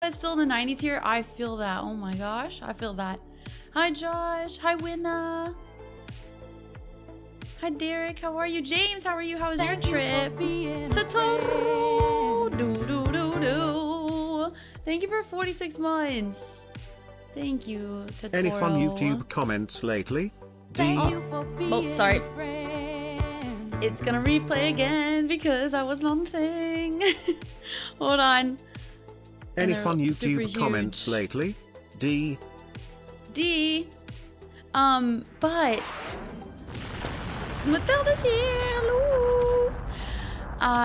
That's still in the 90s here. I feel that. Oh my gosh. I feel that. Hi, Josh. Hi, Winna. Hi, Derek. How are you? James, how are you? How was your trip? Totoro. Do. Thank you for 46 months. Thank you, Totoro. Any fun YouTube comments lately? Oh, sorry. It's gonna replay again because I wasn't on the thing. Hold on. Any fun YouTube comments lately? D. But Matilda's here. Hello.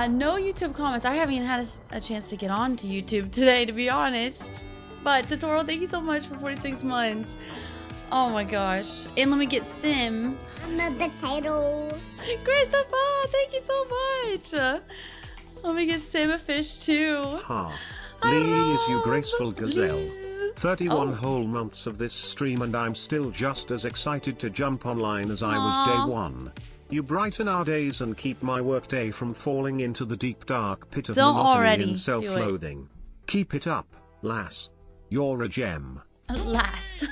No YouTube comments. I haven't even had a chance to get on to YouTube today, to be honest. But Totoro, thank you so much for 46 months. Oh my gosh. And let me get Sim. I'm a potato. Christopher, thank you so much. Let me get Sim a fish too. Ha. Lee is you graceful gazelle. 31 whole months of this stream and I'm still just as excited to jump online as I was day one. You brighten our days and keep my workday from falling into the deep dark pit of monotony and self-loathing. Keep it up, lass. You're a gem. Lass.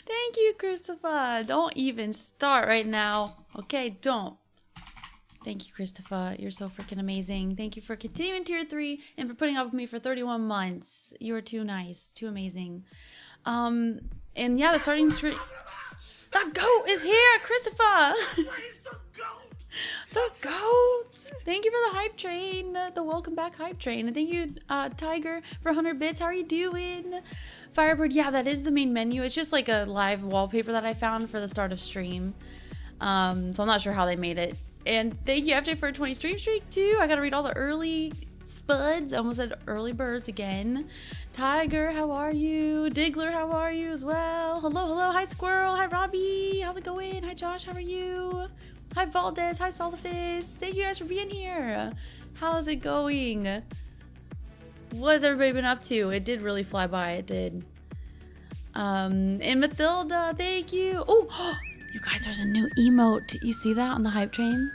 Thank you, Christopher. Don't even start right now. Okay, don't. Thank you, Christopher. You're so freaking amazing. Thank you for continuing tier 3 and for putting up with me for 31 months. You are too nice, too amazing. And yeah, the starting stream. The goat is here, Christopher. The goat. Thank you for the hype train, the welcome back hype train. And thank you, Tiger, for 100 bits. How are you doing? Firebird, yeah, that is the main menu. It's just like a live wallpaper that I found for the start of stream. So I'm not sure how they made it. And thank you, FJ, for a 20 stream streak too. I gotta read all the early spuds. I almost said early birds again. Tiger, how are you? Diggler, how are you as well? Hello. Hi, Squirrel. Hi, Robbie. How's it going? Hi, Josh. How are you? Hi, Valdez. Hi, Solifis. Thank you guys for being here. How's it going? What has everybody been up to? It did really fly by. It did. And Mathilda, thank you. Oh, you guys, there's a new emote. You see that on the hype train?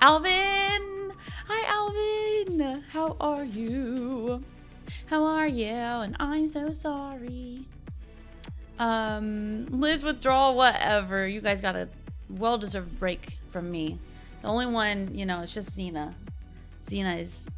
Alvin. Hi, Alvin. How are you? How are you? And I'm so sorry. Liz withdrawal, whatever. You guys got a well-deserved break from me. The only one, you know, it's just Xena. Xena is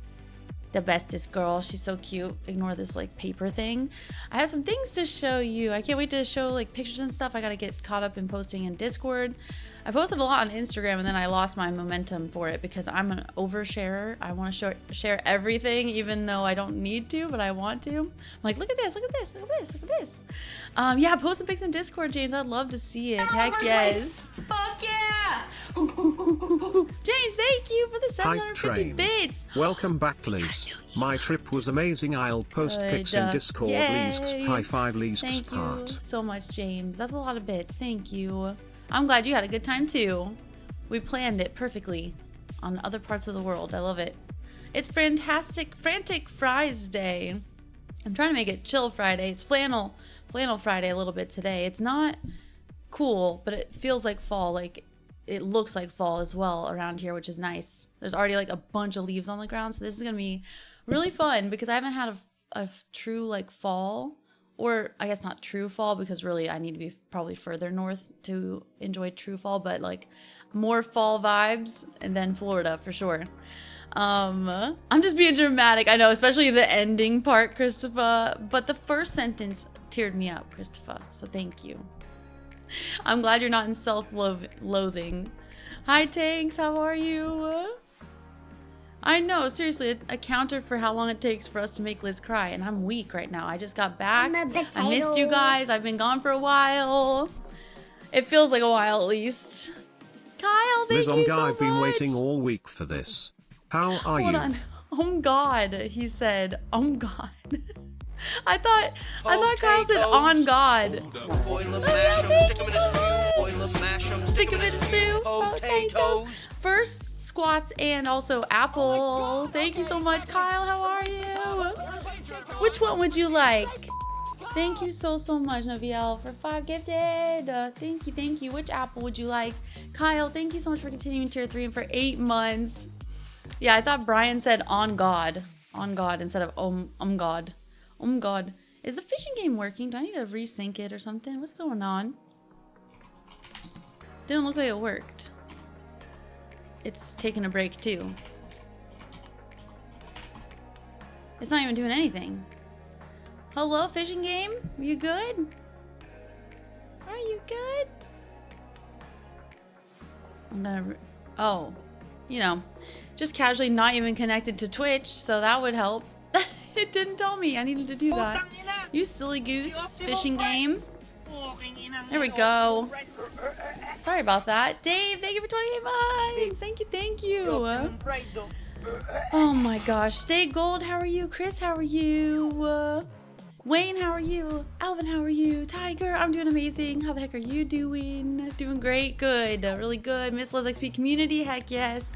the bestest girl. She's so cute. Ignore this like paper thing. I have some things to show you. I can't wait to show like pictures and stuff. I gotta get caught up in posting in Discord. I posted a lot on Instagram and then I lost my momentum for it because I'm an oversharer. I want to share everything even though I don't need to, but I want to. I'm like, look at this, look at this, look at this, look at this. Yeah, post some pics in Discord, James. I'd love to see it. Heck yes. Fuck yeah. James, thank you for the 750 bits. Welcome back, Liz. My trip was amazing. I'll post pics in Discord. LizXP. High five, LizXP. Thank you so much, James. That's a lot of bits. Thank you. I'm glad you had a good time too. We planned it perfectly on other parts of the world. I love it. It's fantastic, Frantic Fries Day. I'm trying to make it Chill Friday. It's Flannel Friday a little bit today. It's not cool, but it feels like fall. Like it looks like fall as well around here, which is nice. There's already like a bunch of leaves on the ground, so this is gonna be really fun because I haven't had a true like fall. Or I guess not true fall because really I need to be probably further north to enjoy true fall, but like more fall vibes and then Florida for sure. I'm just being dramatic. I know, especially the ending part, Christopher, but the first sentence teared me up, Christopher. So thank you. I'm glad you're not in self-loathing. Hi, Tanks. How are you? I know, seriously, a counter for how long it takes for us to make Liz cry, and I'm weak right now. I just got back. I missed you guys. I've been gone for a while. It feels like a while at least. Kyle, thank you so much. I've been waiting all week for this. How are you? Hold on. Oh God, he said. Oh God. I thought Kyle said on God. Stick him in a stew. Potatoes. First squats and also apple. Thank you so much, Kyle. How are you? Which one would you like? Thank you so much, Naviel, for 5 gifted. Thank you. Which apple would you like? Kyle, thank you so much for continuing tier 3 and for 8 months. Yeah, I thought Brian said on God instead of God. Oh my god. Is the fishing game working? Do I need to resync it or something? What's going on? Didn't look like it worked. It's taking a break too. It's not even doing anything. Hello, fishing game? Are you good? Are you good? I'm gonna... Oh. You know. Just casually not even connected to Twitch, so that would help. It didn't tell me I needed to do that. You silly goose, fishing game. There we go. Sorry about that. Dave, thank you for 28 months. Thank you, thank you. Oh my gosh. Stay Gold, how are you? Chris, how are you? Wayne, how are you? Alvin, how are you? Tiger, I'm doing amazing. How the heck are you doing? Doing great. Good. Really good. Miss LizXP community, heck yes.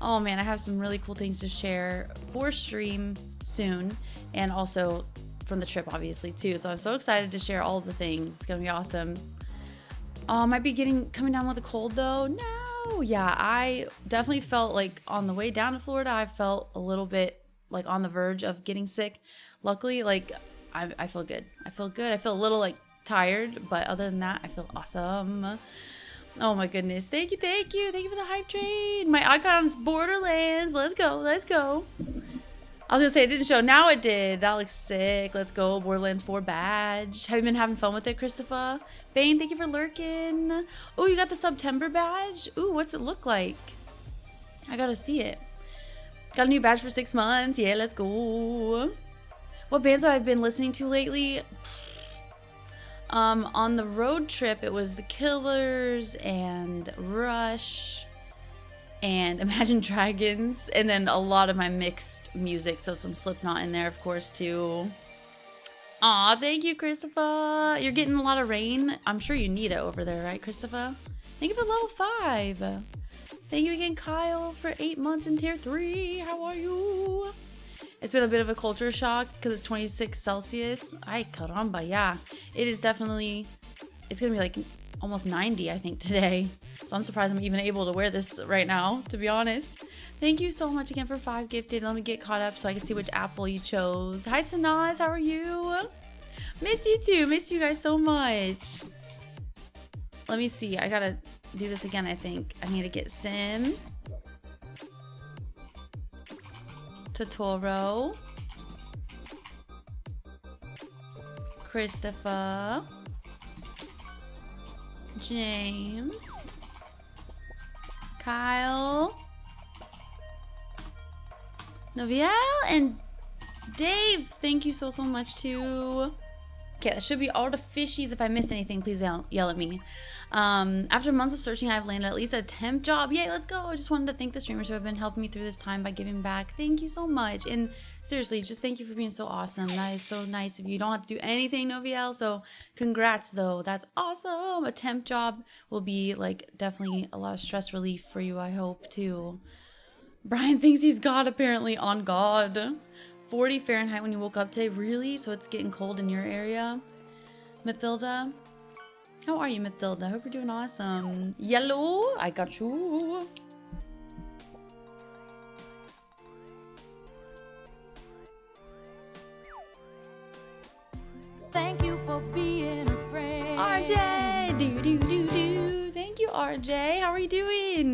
Oh man, I have some really cool things to share for stream soon, and also from the trip obviously too. So I'm so excited to share all of the things. It's gonna be awesome. I might be coming down with a cold though. No, yeah, I definitely felt like on the way down to Florida, I felt a little bit like on the verge of getting sick. Luckily, like I feel good. I feel good. I feel a little like tired, but other than that, I feel awesome. Oh my goodness. Thank you, thank you. Thank you for the hype train. My icon is Borderlands. Let's go, let's go. I was gonna say it didn't show. Now it did. That looks sick. Let's go. Borderlands 4 badge. Have you been having fun with it, Christopher? Bane, thank you for lurking. Oh, you got the September badge? Ooh, what's it look like? I gotta see it. Got a new badge for 6 months. Yeah, let's go. What bands have I been listening to lately? On the road trip, it was The Killers and Rush and Imagine Dragons, and then a lot of my mixed music, so some Slipknot in there, of course, too. Aw, thank you, Christopher. You're getting a lot of rain. I'm sure you need it over there, right, Christopher? Thank you for level 5. Thank you again, Kyle, for 8 months in tier 3. How are you? It's been a bit of a culture shock because it's 26 Celsius. Ay, caramba, yeah. It is definitely, it's gonna be like almost 90, I think, today. So I'm surprised I'm even able to wear this right now, to be honest. Thank you so much again for 5 gifted. Let me get caught up so I can see which apple you chose. Hi, Sanaz, how are you? Miss you too. Miss you guys so much. Let me see. I gotta do this again, I think. I need to get Sim. Totoro, Christopher, James, Kyle, Noviel, and Dave. Thank you so much too. Okay, that should be all the fishies. If I missed anything, please yell at me. After months of searching, I've landed at least a temp job. Yay, let's go. I just wanted to thank the streamers who have been helping me through this time by giving back. Thank you so much. And seriously, just thank you for being so awesome. That is so nice of you. You don't have to do anything, Noviel. So congrats, though. That's awesome. A temp job will be like definitely a lot of stress relief for you, I hope, too. Brian thinks he's God, apparently. On God. 40 Fahrenheit when you woke up today. Really? So it's getting cold in your area? Mathilda? How are you, Mathilda? I hope you're doing awesome. Yellow, I got you. Thank you for being a friend. RJ, do. Thank you, RJ. How are you doing?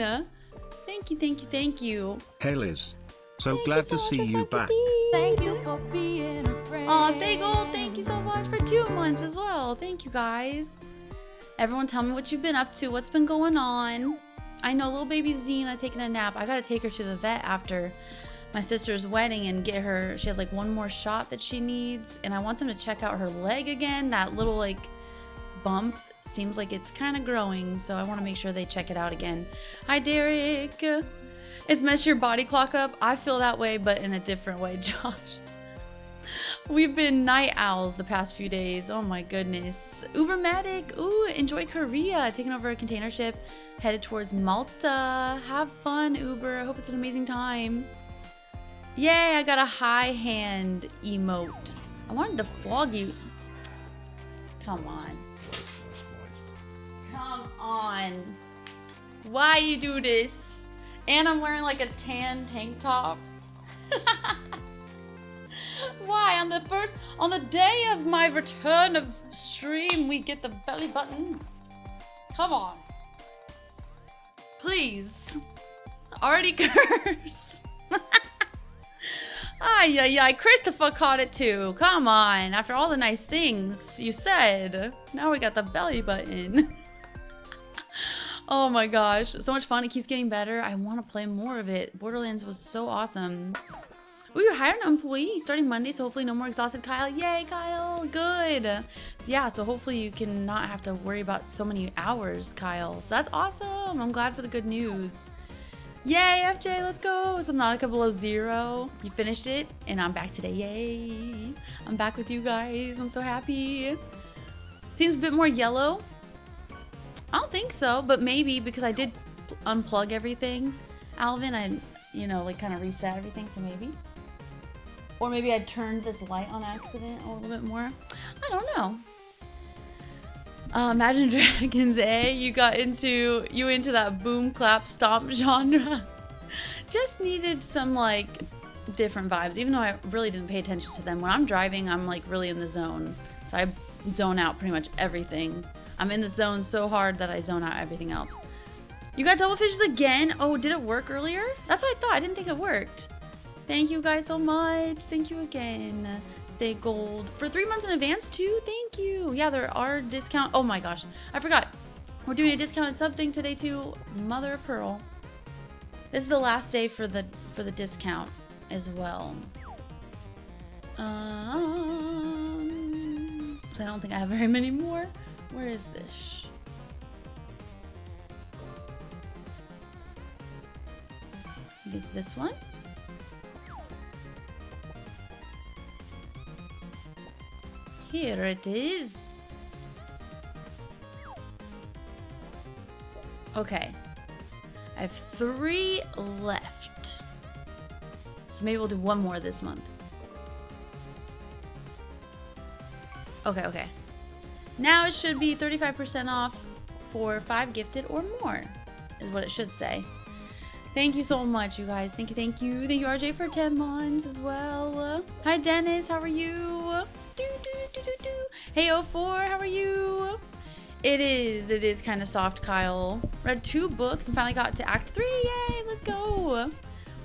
Thank you, thank you, thank you. Hey Liz. So glad to see you back. Thank you for being a friend. Aw, Stay Gold, thank you so much for 2 months as well. Thank you, guys. Everyone tell me what you've been up to. What's been going on? I know little baby Xena taking a nap. I gotta take her to the vet after my sister's wedding and get her. She has like one more shot that she needs. And I want them to check out her leg again. That little like bump seems like it's kind of growing. So I want to make sure they check it out again. Hi, Derek. It's messed your body clock up. I feel that way, but in a different way, Josh. We've been night owls the past few days. Oh my goodness. Ubermatic. Ooh, enjoy Korea. Taking over a container ship. Headed towards Malta. Have fun, Uber. I hope it's an amazing time. Yay, I got a high hand emote. I wanted to flog you. Come on. Come on. Why you do this? And I'm wearing like a tan tank top. why on the day of my return of stream, we get the belly button. Come on. Please. Already cursed. Ay, ay, ay. Christopher caught it too. Come on. After all the nice things you said, now we got the belly button. Oh my gosh. So much fun. It keeps getting better. I want to play more of it. Borderlands was so awesome. Ooh, you hired an employee starting Monday, so hopefully no more exhausted Kyle. Yay, Kyle. Good. Yeah, so hopefully you can not have to worry about so many hours, Kyle. So that's awesome. I'm glad for the good news. Yay, FJ, let's go. Subnautica below 0. You finished it, and I'm back today. Yay. I'm back with you guys. I'm so happy. Seems a bit more yellow. I don't think so, but maybe because I did unplug everything. Alvin, I, you know, like kind of reset everything, so maybe. Or maybe I turned this light on accident a little bit more. I don't know. Imagine Dragons, eh? You into that boom clap stomp genre. Just needed some like different vibes, even though I really didn't pay attention to them. When I'm driving, I'm like really in the zone. So I zone out pretty much everything. I'm in the zone so hard that I zone out everything else. You got double fishes again? Oh, did it work earlier? That's what I thought. I didn't think it worked. Thank you guys so much. Thank you again. Stay gold. For 3 months in advance too? Thank you. Yeah, there are discount. Oh my gosh. I forgot. We're doing a discounted sub thing today too. Mother of pearl. This is the last day for the discount as well. I don't think I have very many more. Where is this? Is this one? Here it is. Okay. I have 3 left. So maybe we'll do 1 more this month. Okay. Now it should be 35% off for 5 gifted or more, is what it should say. Thank you so much, you guys. Thank you. Thank you, RJ, for 10 months as well. Hi, Dennis. How are you? Hey, 04. How are you? It is kind of soft, Kyle. Read 2 books and finally got to Act 3. Yay, let's go.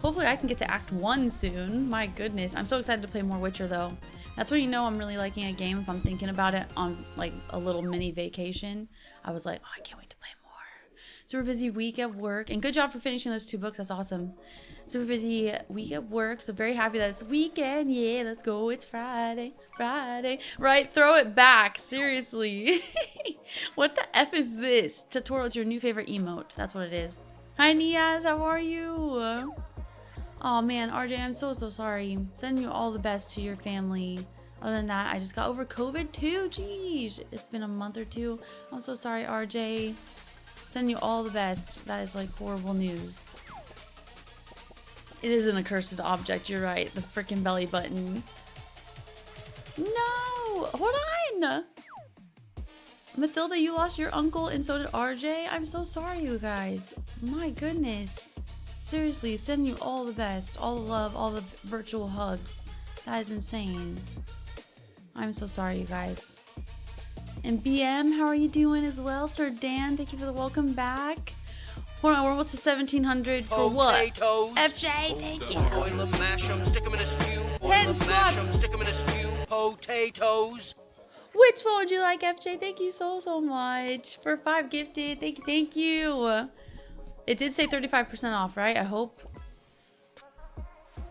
Hopefully I can get to Act 1 soon. My goodness. I'm so excited to play more Witcher, though. That's when you know I'm really liking a game, if I'm thinking about it on like a little mini vacation. I was like, oh, I can't wait to play more. Super busy week at work. And good job for finishing those 2 books. That's awesome. Super busy week at work. So very happy that it's the weekend. Yeah, let's go. It's Friday. Right, throw it back. Seriously. What the F is this? Tutorial is your new favorite emote. That's what it is. Hi, Niaz. How are you? Oh man, RJ, I'm so sorry. Sending you all the best to your family. Other than that, I just got over COVID too. Jeez, it's been a month or 2. I'm so sorry, RJ. Sending you all the best. That is like horrible news. It is an accursed object, you're right. The freaking belly button. No! Hold on! Mathilda, you lost your uncle and so did RJ? I'm so sorry, you guys. My goodness. Seriously, sending you all the best. All the love, all the virtual hugs. That is insane. I'm so sorry, you guys. And BM, how are you doing as well? Sir Dan, thank you for the welcome back. Hold on, we're almost to 1700 for Potatoes. what? FJ, thank you. Boil them, mash them, stick them in a stew. Boil 10 them, mash them, slots. stick them in a stew. Potatoes. Which one would you like, FJ? Thank you so much. For 5 gifted, thank you. It did say 35% off, right? I hope.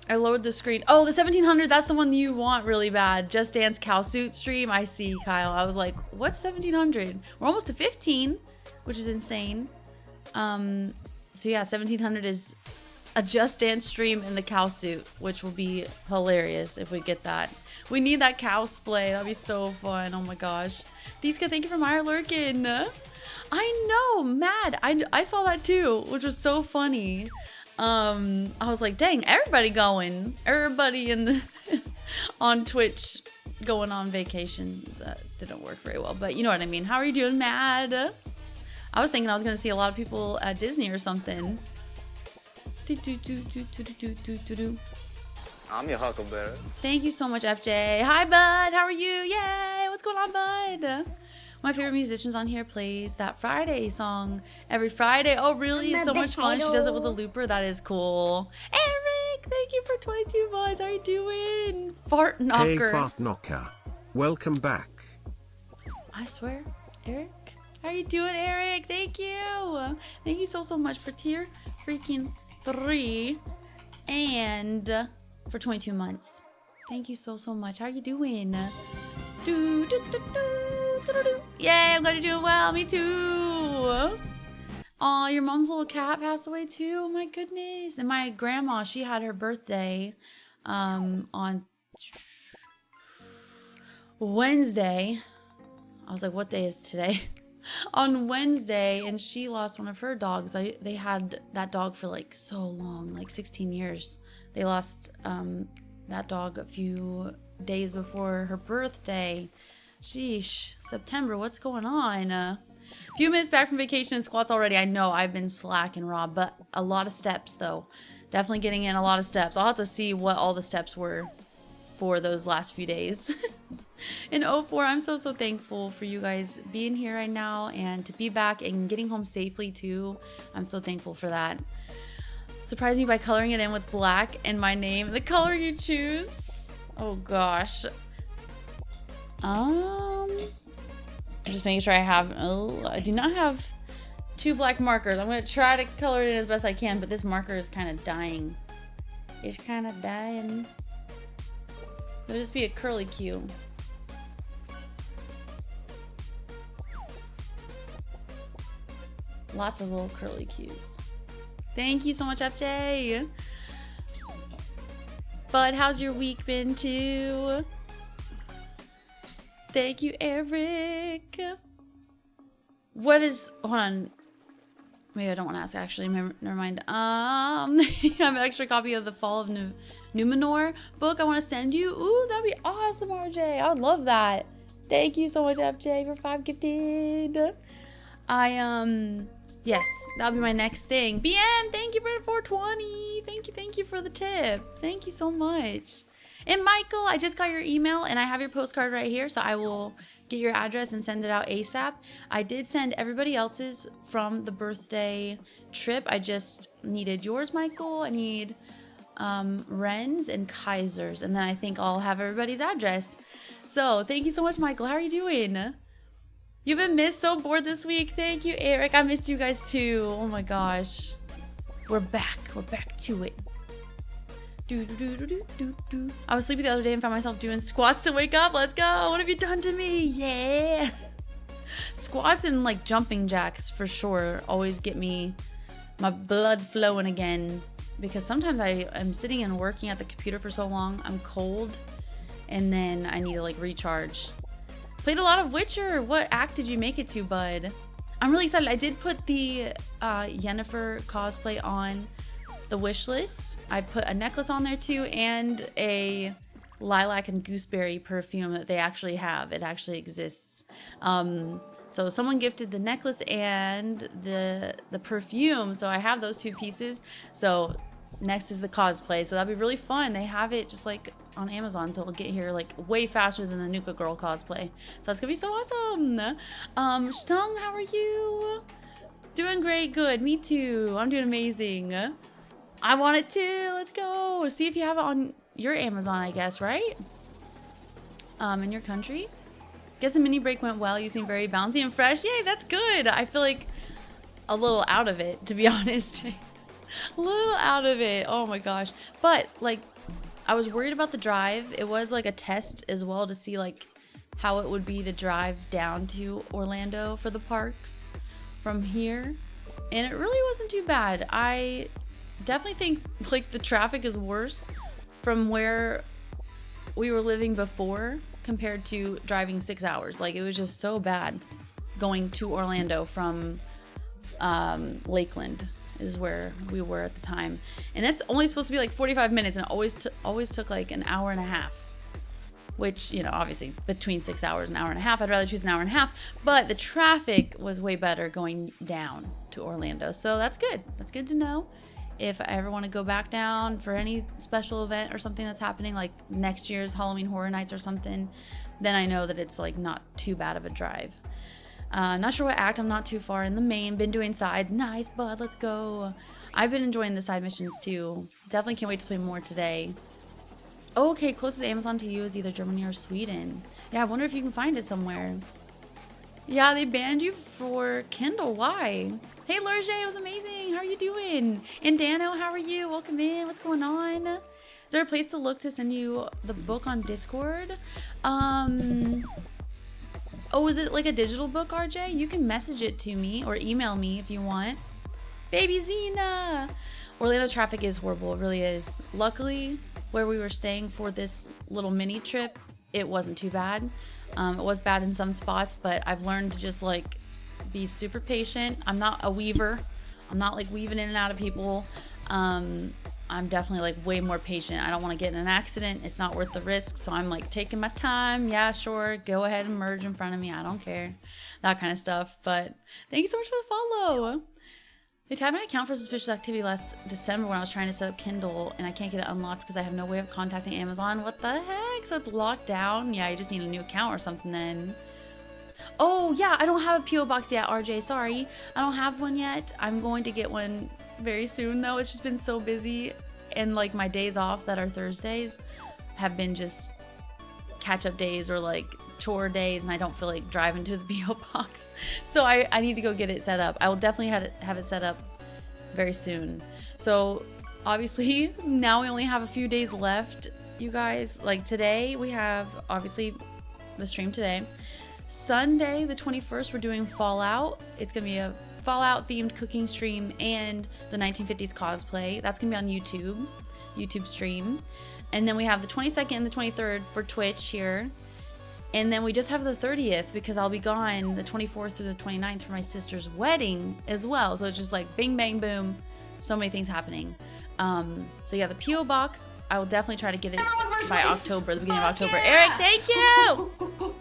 I lowered the screen. Oh, the 1700, that's the one you want really bad. Just Dance Cow Suit stream. I see, Kyle. I was like, what's 1700? We're almost to 15, which is insane. So yeah, 1700 is a Just Dance stream in the cow suit, which will be hilarious if we get that. We need that cow splay. That'd be so fun. Oh my gosh. Thieska, thank you for Meyer Lurkin. I know, mad. I saw that too, which was so funny. I was like, dang, everybody going. Everybody in the on Twitch going on vacation. That didn't work very well, but you know what I mean. How are you doing, mad? I was thinking I was gonna see a lot of people at Disney or something. I'm your huckleberry. Thank you so much, FJ. Hi, bud. How are you? Yay. What's going on, bud? My favorite musicians on here plays that Friday song every Friday. Oh, really? It's so much fun. She does it with a looper. That is cool. Eric, thank you for 22 months. How are you doing? Fart knocker. Hey, Fart Knocker. Welcome back. I swear, Eric. How are you doing, Eric? Thank you. Thank you so much for tier freaking 3 and for 22 months. Thank you so much. How are you doing? Yay, I'm glad you're doing well. Me too. Aw, your mom's little cat passed away too. Oh my goodness. And my grandma, she had her birthday on Wednesday. I was like, what day is today? On Wednesday, and she lost one of her dogs. They had that dog for like so long, like 16 years. They lost that dog a few days before her birthday. Sheesh, September, what's going on? A few minutes back from vacation and squats already. I know I've been slacking, Rob, but a lot of steps though. Definitely getting in a lot of steps. I'll have to see what all the steps were for those last few days. In 04, I'm so thankful for you guys being here right now and to be back and getting home safely too. I'm so thankful for that. Surprise me by coloring it in with black and my name. The color you choose. Oh gosh. I'm just making sure I have. Oh, I do not have 2 black markers. I'm gonna try to color it in as best I can, but this marker is kind of dying. It's kind of dying. It'll just be a curly Q. Lots of little curly Qs. Thank you so much, FJ. Bud, how's your week been too? Thank you, Eric. What is... Hold on. Maybe I don't want to ask, actually. Never mind. I have an extra copy of the Fall of Numenor book I want to send you. Ooh, that'd be awesome, RJ. I would love that. Thank you so much, FJ, for 5 gifted. Yes, that'll be my next thing. BM, thank you for the 420. Thank you for the tip. Thank you so much. And Michael, I just got your email and I have your postcard right here, so I will get your address and send it out ASAP. I did send everybody else's from the birthday trip. I just needed yours, Michael. I need Ren's and Kaiser's, and then I think I'll have everybody's address. So thank you so much, Michael. How are you doing? You've been missed. So bored this week. Thank you, Eric. I missed you guys too. Oh my gosh. We're back. We're back to it. I was sleepy the other day and found myself doing squats to wake up. Let's go. What have you done to me? Yeah. Squats and like jumping jacks for sure always get me my blood flowing again, because sometimes I'm sitting and working at the computer for so long. I'm cold and then I need to like recharge. Played a lot of Witcher. What act did you make it to, bud? I'm really excited. I did put the Yennefer cosplay on the wish list. I put a necklace on there too, and a lilac and gooseberry perfume that they actually have. It actually exists. So someone gifted the necklace and the perfume, so I have those 2 pieces. So next is the cosplay, so that'll be really fun. They have it just like on Amazon, so it'll get here like way faster than the Nuka Girl cosplay. So that's gonna be so awesome. Shtong, how are you? Doing great. Good. Me too. I'm doing amazing. I want it too. Let's go. See if you have it on your Amazon, I guess, right? In your country. Guess the mini break went well. You seem very bouncy and fresh. Yay, that's good. I feel like a little out of it, to be honest. A little out of it. Oh my gosh. But like, I was worried about the drive. It was like a test as well to see like how it would be to drive down to Orlando for the parks from here. And it really wasn't too bad. I definitely think like the traffic is worse from where we were living before compared to driving 6 hours. Like it was just so bad going to Orlando from Lakeland is where we were at the time, and that's only supposed to be like 45 minutes, and it always took like an hour and a half, which, you know, obviously between 6 hours and an hour and a half, I'd rather choose an hour and a half, but the traffic was way better going down to Orlando, so that's good to know. if I ever want to go back down for any special event or something that's happening, like next year's Halloween Horror Nights or something, then I know that it's like not too bad of a drive. Not sure what act. I'm not too far in the main. Been doing sides. Nice, bud. Let's go. I've been enjoying the side missions too. Definitely can't wait to play more today. Oh, okay, closest Amazon to you is either Germany or Sweden. Yeah, I wonder if you can find it somewhere. Yeah, they banned you for Kindle. Why? Hey, LadyJ, it was amazing. How are you doing? And Dano, how are you? Welcome in. What's going on? Is there a place to look to send you the book on Discord? Oh, is it like a digital book, RJ? You can message it to me or email me if you want. Baby Zena! Orlando traffic is horrible. It really is. Luckily, where we were staying for this little mini trip, it wasn't too bad. It was bad in some spots, but I've learned to just like be super patient. I'm not a weaver. I'm not like weaving in and out of people. I'm definitely like way more patient. I don't want to get in an accident. It's not worth the risk. So I'm like taking my time. Yeah, sure. Go ahead and merge in front of me. I don't care. That kind of stuff. But thank you so much for the follow. They tagged my account for suspicious activity last December when I was trying to set up Kindle, and I can't get it unlocked because I have no way of contacting Amazon. What the heck? So it's locked down? Yeah, you just need a new account or something then. Oh, yeah, I don't have a P.O. box yet, RJ. Sorry. I don't have one yet. I'm going to get one very soon, though. It's just been so busy, and like my days off that are Thursdays have been just catch-up days or like chore days, and I don't feel like driving to the P.O. box. So I need to go get it set up. I will definitely have it set up very soon. So obviously now we only have a few days left, you guys. Like today we have obviously the stream today. Sunday the 21st we're doing Fallout. It's gonna be a Fallout themed cooking stream and the 1950s cosplay. That's gonna be on YouTube stream. And then we have the 22nd and the 23rd for Twitch here. And then we just have the 30th because I'll be gone the 24th through the 29th for my sister's wedding as well. So it's just like bing, bang, boom. So many things happening. So yeah, the P.O. box, I will definitely try to get it by October, the beginning of October. Yeah! Eric, thank you!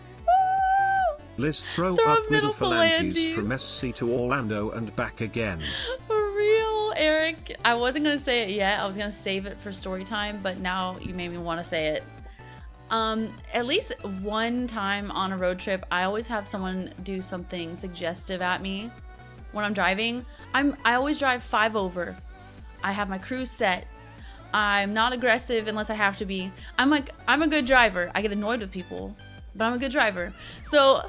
Liz, throw up middle phalanges from SC to Orlando and back again. For real, Eric. I wasn't going to say it yet. I was going to save it for story time, but now you made me want to say it. At least one time on a road trip, I always have someone do something suggestive at me when I'm driving. I always drive 5 over. I have my cruise set. I'm not aggressive unless I have to be. I'm a good driver. I get annoyed with people, but I'm a good driver. So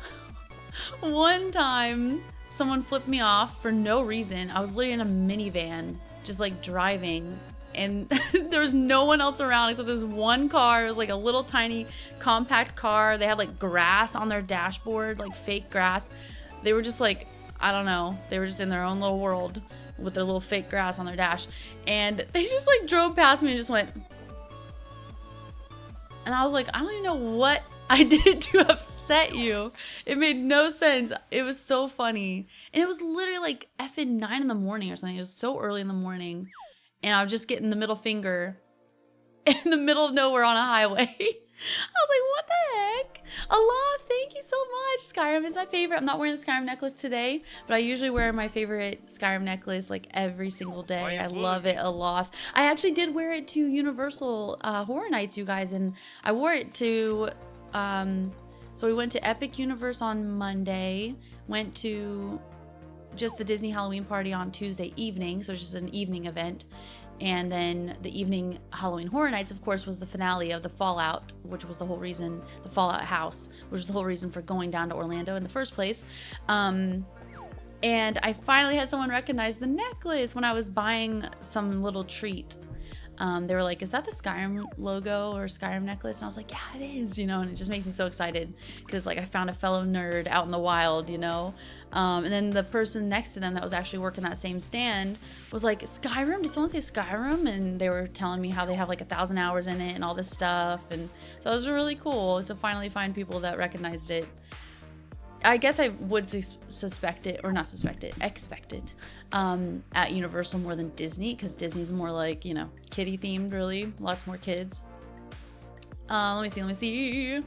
one time someone flipped me off for no reason. I was literally in a minivan, just like driving, and there was no one else around except this one car. It was like a little tiny compact car. They had like grass on their dashboard, like fake grass. They were just like, I don't know, they were just in their own little world with their little fake grass on their dash. And they just like drove past me and just went. And I was like, I don't even know what I did to upset you. It made no sense. It was so funny. And it was literally like effing 9 in the morning or something. It was so early in the morning. And I was just getting the middle finger in the middle of nowhere on a highway. I was like, what the heck? Allah, thank you so much. Skyrim is my favorite. I'm not wearing the Skyrim necklace today, but I usually wear my favorite Skyrim necklace like every single day. I love it a lot. I actually did wear it to Universal Horror Nights, you guys, and I wore it to, so we went to Epic Universe on Monday, went to just the Disney Halloween party on Tuesday evening, so it's just an evening event. And then the evening Halloween Horror Nights, of course, was the finale of the Fallout, which was the whole reason, the Fallout house, which was the whole reason for going down to Orlando in the first place. And I finally had someone recognize the necklace when I was buying some little treat. They were like, is that the Skyrim logo or Skyrim necklace? And I was like, yeah, it is, you know, and it just makes me so excited because like I found a fellow nerd out in the wild, you know. And then the person next to them that was actually working that same stand was like, Skyrim? Did someone say Skyrim? And they were telling me how they have like 1,000 hours in it and all this stuff. And so it was really cool to finally find people that recognized it. I guess I would suspect it, or not suspect it, expect it at Universal more than Disney, because Disney's more like, you know, kiddie themed, really. Lots more kids. Let me see.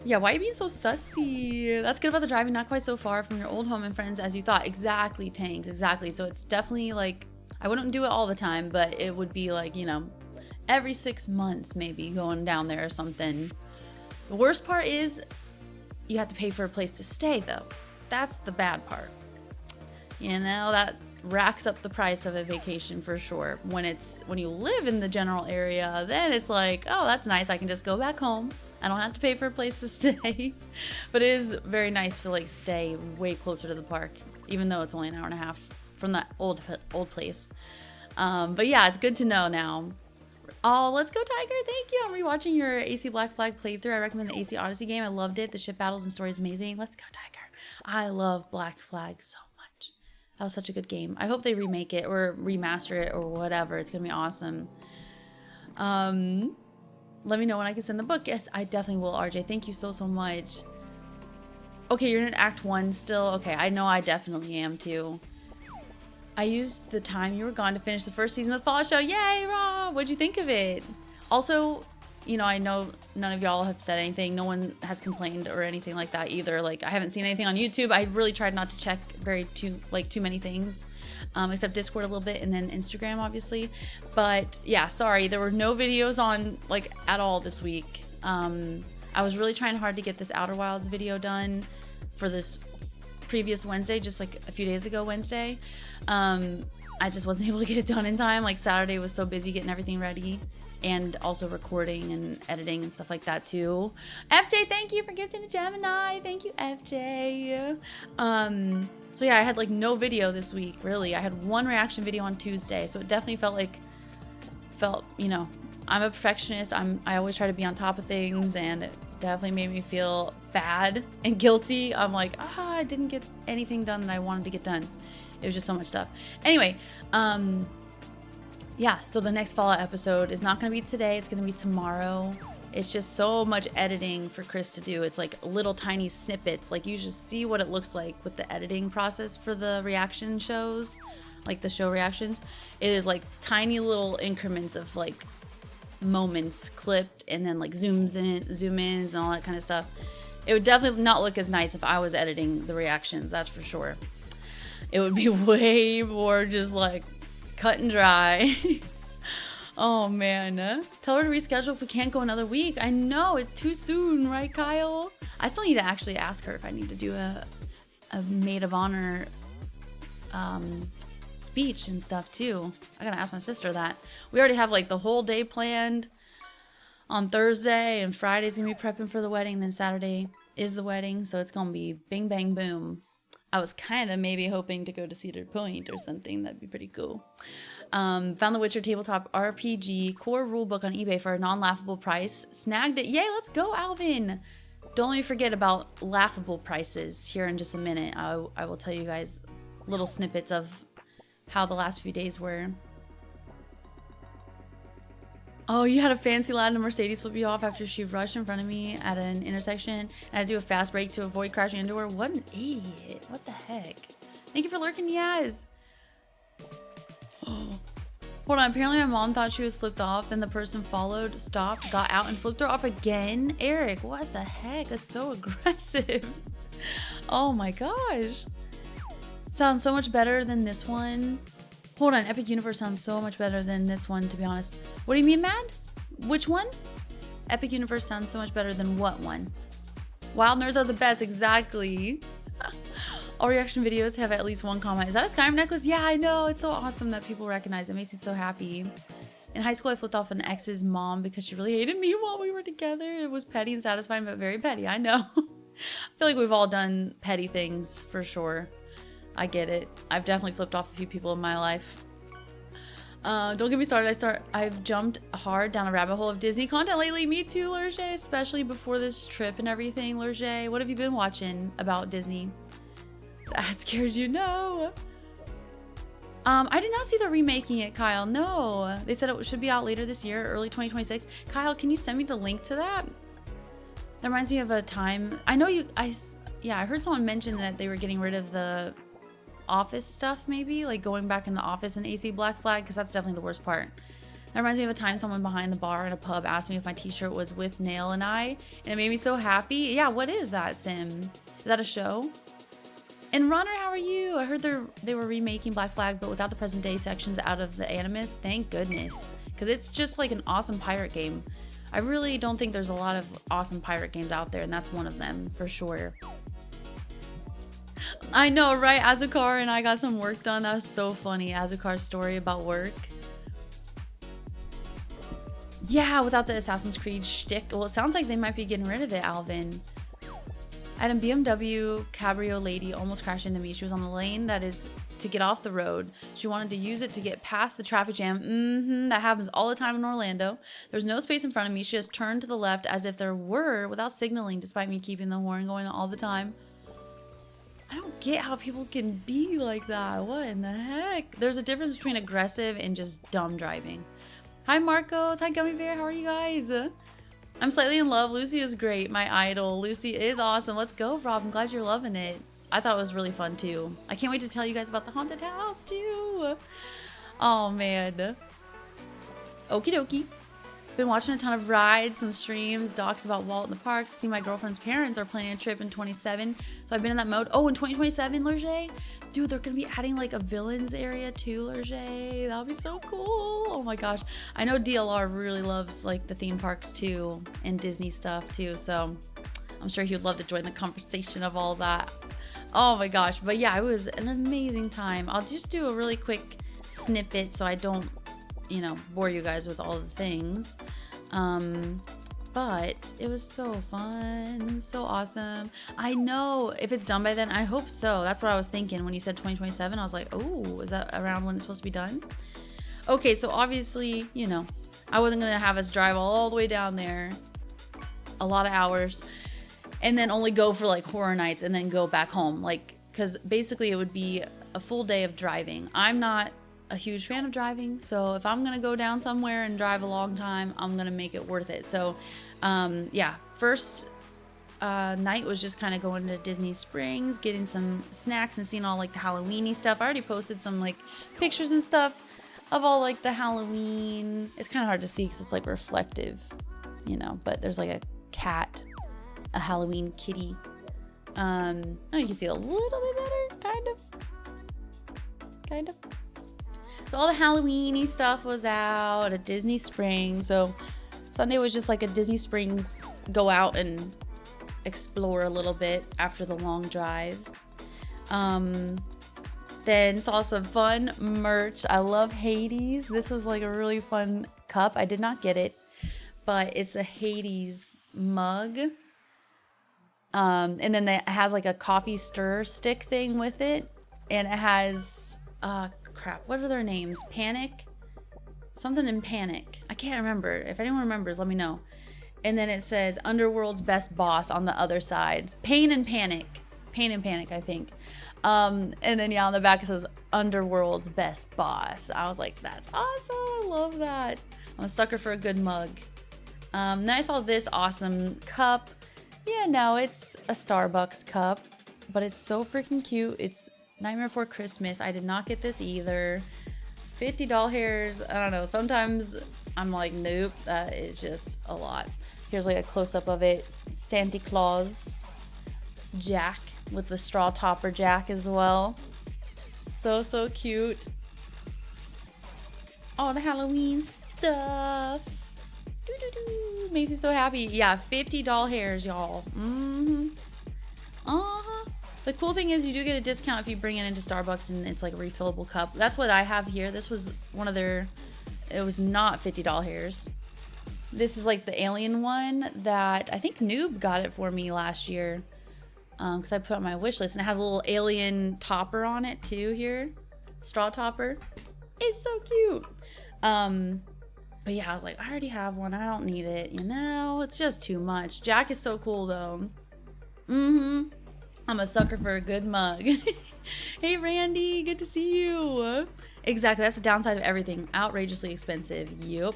Yeah, why are you being so sussy? That's good about the driving, not quite so far from your old home and friends as you thought. Exactly, Tanks, exactly. So it's definitely like, I wouldn't do it all the time, but it would be like, you know, every 6 months maybe going down there or something. The worst part is you have to pay for a place to stay though. That's the bad part. You know, that racks up the price of a vacation for sure. When you live in the general area, then it's like, oh, that's nice. I can just go back home. I don't have to pay for a place to stay. But it is very nice to like stay way closer to the park, even though it's only an hour and a half from that old place. But yeah, it's good to know now. Oh, let's go, Tiger. Thank you. I'm rewatching your AC Black Flag playthrough. I recommend the AC Odyssey game. I loved it. The ship battles and story is amazing. Let's go, Tiger. I love Black Flag so much. That was such a good game. I hope they remake it or remaster it or whatever. It's going to be awesome. Let me know when I can send the book. Yes, I definitely will, RJ. Thank you so much. Okay, you're in Act 1 still. Okay, I know I definitely am too. I used the time you were gone to finish the first season of the Fall Show. Yay, Rob! What'd you think of it? Also, you know, I know none of y'all have said anything. No one has complained or anything like that either. Like, I haven't seen anything on YouTube. I really tried not to check too many things. Except Discord a little bit and then Instagram obviously, but yeah, sorry, there were no videos on like at all this week. I was really trying hard to get this Outer Wilds video done for this previous Wednesday, just like a few days ago Wednesday. I just wasn't able to get it done in time. Like Saturday was so busy getting everything ready and also recording and editing and stuff like that too. FJ, thank you for gifting a Gemini. Thank you, FJ. So yeah, I had like no video this week, really. I had one reaction video on Tuesday, so it definitely felt, you know, I'm a perfectionist. I always try to be on top of things, and it definitely made me feel bad and guilty. I'm like, I didn't get anything done that I wanted to get done. It was just so much stuff. Anyway, yeah, so the next Fallout episode is not going to be today. It's going to be tomorrow. It's just so much editing for Chris to do. It's like little tiny snippets. Like you should see what it looks like with the editing process for the reaction shows, like the show reactions. It is like tiny little increments of like moments clipped and then like zoom ins and all that kind of stuff. It would definitely not look as nice if I was editing the reactions, that's for sure. It would be way more just like cut and dry. Oh man, tell her to reschedule if we can't go another week. I know, it's too soon, right, Kyle? I still need to actually ask her if I need to do a maid of honor speech and stuff too. I gotta ask my sister that. We already have like the whole day planned on Thursday, and Friday's gonna be prepping for the wedding, then Saturday is the wedding, so it's gonna be bing bang boom. I was kind of maybe hoping to go to Cedar Point or something. That'd be pretty cool. Found the Witcher tabletop RPG core rulebook on eBay for a non-laughable price. Snagged it. Yay, let's go, Alvin. Don't let me forget about laughable prices here in just a minute. I will tell you guys little snippets of how the last few days were. Oh, you had a fancy Latin Mercedes flip you off after she rushed in front of me at an intersection and I had to do a fast break to avoid crashing into her. What an idiot. What the heck? Thank you for lurking, Yaz. Oh. Hold on, apparently my mom thought she was flipped off, then the person followed, stopped, got out, and flipped her off again. Eric, what the heck? That's so aggressive. Oh my gosh. Sounds so much better than this one. Hold on, Epic Universe sounds so much better than this one, to be honest. What do you mean, Mad? Which one? Epic Universe sounds so much better than what one? Wild nerds are the best, exactly. All reaction videos have at least one comment. Is that a Skyrim necklace? Yeah, I know. It's so awesome that people recognize it. It makes me so happy. In high school, I flipped off an ex's mom because she really hated me while we were together. It was petty and satisfying, but very petty. I know. I feel like we've all done petty things for sure. I get it. I've definitely flipped off a few people in my life. Don't get me started. I've jumped hard down a rabbit hole of Disney content lately. Me too, LadyJ, especially before this trip and everything. LadyJ, what have you been watching about Disney? That scared you? No. I did not see the remaking it, Kyle. No. They said it should be out later this year, early 2026. Kyle, can you send me the link to that? That reminds me of a time. I know you. Yeah, I heard someone mention that they were getting rid of the Office stuff, maybe like going back in the Office and AC Black Flag, because that's definitely the worst part. That reminds me of a time someone behind the bar in a pub asked me if my t-shirt was with Nail and I, and it made me so happy. Yeah, what is that, Sim? Is that a show? And Runner, how are you? I heard they were remaking Black Flag, but without the present day sections out of the Animus. Thank goodness, because it's just like an awesome pirate game. I really don't think there's a lot of awesome pirate games out there, and that's one of them for sure. I know, right? Azucar and I got some work done. That was so funny. Azucar's story about work. Yeah, without the Assassin's Creed shtick. Well, it sounds like they might be getting rid of it, Alvin. I had a BMW Cabrio lady almost crash into me. She was on the lane that is to get off the road. She wanted to use it to get past the traffic jam. That happens all the time in Orlando. There's no space in front of me. She just turned to the left as if there were without signaling, despite me keeping the horn going all the time. I don't get how people can be like that. What in the heck? There's a difference between aggressive and just dumb driving. Hi, Marcos. Hi, Gummy Bear. How are you guys? I'm slightly in love. Lucy is great. My idol. Lucy is awesome. Let's go, Rob. I'm glad you're loving it. I thought it was really fun, too. I can't wait to tell you guys about the haunted house, too. Oh, man. Okie dokie. Been watching a ton of rides, some streams, docs about Walt in the parks. See, my girlfriend's parents are planning a trip in 27, so I've been in that mode. Oh, in 2027, LadyJ? Dude, they're gonna be adding like a villains area too, LadyJ. That'll be so cool. Oh my gosh. I know DLR really loves like the theme parks too and Disney stuff too, so I'm sure he would love to join the conversation of all that. Oh my gosh. But yeah, it was an amazing time. I'll just do a really quick snippet so I don't, you know, bore you guys with all the things. But it was so fun, so awesome. I know if it's done by then, I hope so. That's what I was thinking when you said 2027. I was like, oh, is that around when it's supposed to be done? Okay, so obviously, you know, I wasn't gonna have us drive all the way down there, a lot of hours, and then only go for like horror nights and then go back home. Like, because basically it would be a full day of driving. I'm not a huge fan of driving, so if I'm gonna go down somewhere and drive a long time, I'm gonna make it worth it. So yeah, first night was just kind of going to Disney Springs, getting some snacks and seeing all like the Halloweeny stuff. I already posted some like pictures and stuff of all like the Halloween. It's kind of hard to see because it's like reflective, you know, but there's like a cat, a Halloween kitty. Oh, you can see a little bit better, kind of. So all the Halloween-y stuff was out at Disney Springs. So Sunday was just like a Disney Springs go out and explore a little bit after the long drive. Then saw some fun merch. I love Hades. This was like a really fun cup. I did not get it, but it's a Hades mug. And then it has like a coffee stir stick thing with it. And it has... crap, what are their names? Panic? Something in Panic. I can't remember. If anyone remembers, let me know. And then it says Underworld's Best Boss on the other side. Pain and Panic. Pain and Panic, I think. And then yeah, on the back it says Underworld's Best Boss. I was like, that's awesome. I love that. I'm a sucker for a good mug. Then I saw this awesome cup. Yeah, no, it's a Starbucks cup, but it's so freaking cute. It's Nightmare Before Christmas. I did not get this either. 50 doll hairs. I don't know. Sometimes I'm like, nope, that is just a lot. Here's like a close-up of it. Santa Claus Jack with the straw topper Jack as well. So, so cute. All the Halloween stuff. Doo-doo-doo. Makes me so happy. Yeah, 50 doll hairs, y'all. The cool thing is you do get a discount if you bring it into Starbucks and it's like a refillable cup. That's what I have here. This was one of their, it was not 50 doll hairs. This is like the alien one that I think Noob got it for me last year. Because I put on my wish list and it has a little alien topper on it too here. Straw topper. It's so cute. But yeah, I was like, I already have one. I don't need it. You know, it's just too much. Jack is so cool though. I'm a sucker for a good mug. Hey, Randy, good to see you. Exactly, that's the downside of everything. Outrageously expensive. Yup.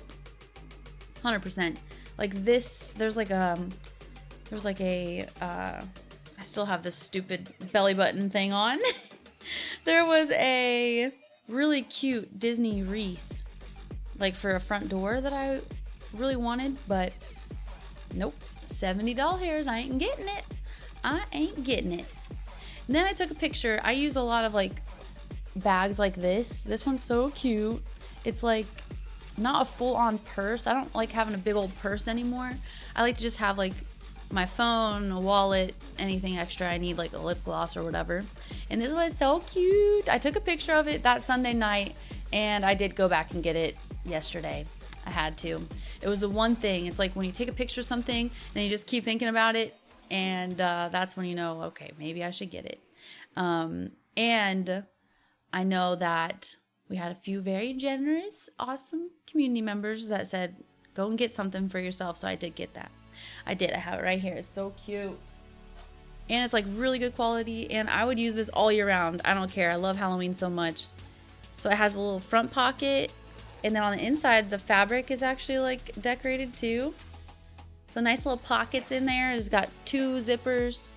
100%. Like this, there's like a, I still have this stupid belly button thing on. There was a really cute Disney wreath like for a front door that I really wanted, but nope. $70 hairs. I ain't getting it. I ain't getting it. And then I took a picture. I use a lot of like bags like this. This one's so cute. It's like not a full-on purse. I don't like having a big old purse anymore. I like to just have like my phone, a wallet, anything extra I need, like a lip gloss or whatever. And this was so cute. I took a picture of it that Sunday night, and I did go back and get it yesterday. I had to. It was the one thing. It's like when you take a picture of something, then you just keep thinking about it, and that's when you know, okay, maybe I should get it. And I know that we had a few very generous, awesome community members that said, go and get something for yourself. So I did get that. I did. I have it right here. It's so cute. And it's like really good quality. And I would use this all year round. I don't care. I love Halloween so much. So it has a little front pocket. And then on the inside, the fabric is actually like decorated too. So nice little pockets in there. It's got 2 zippers.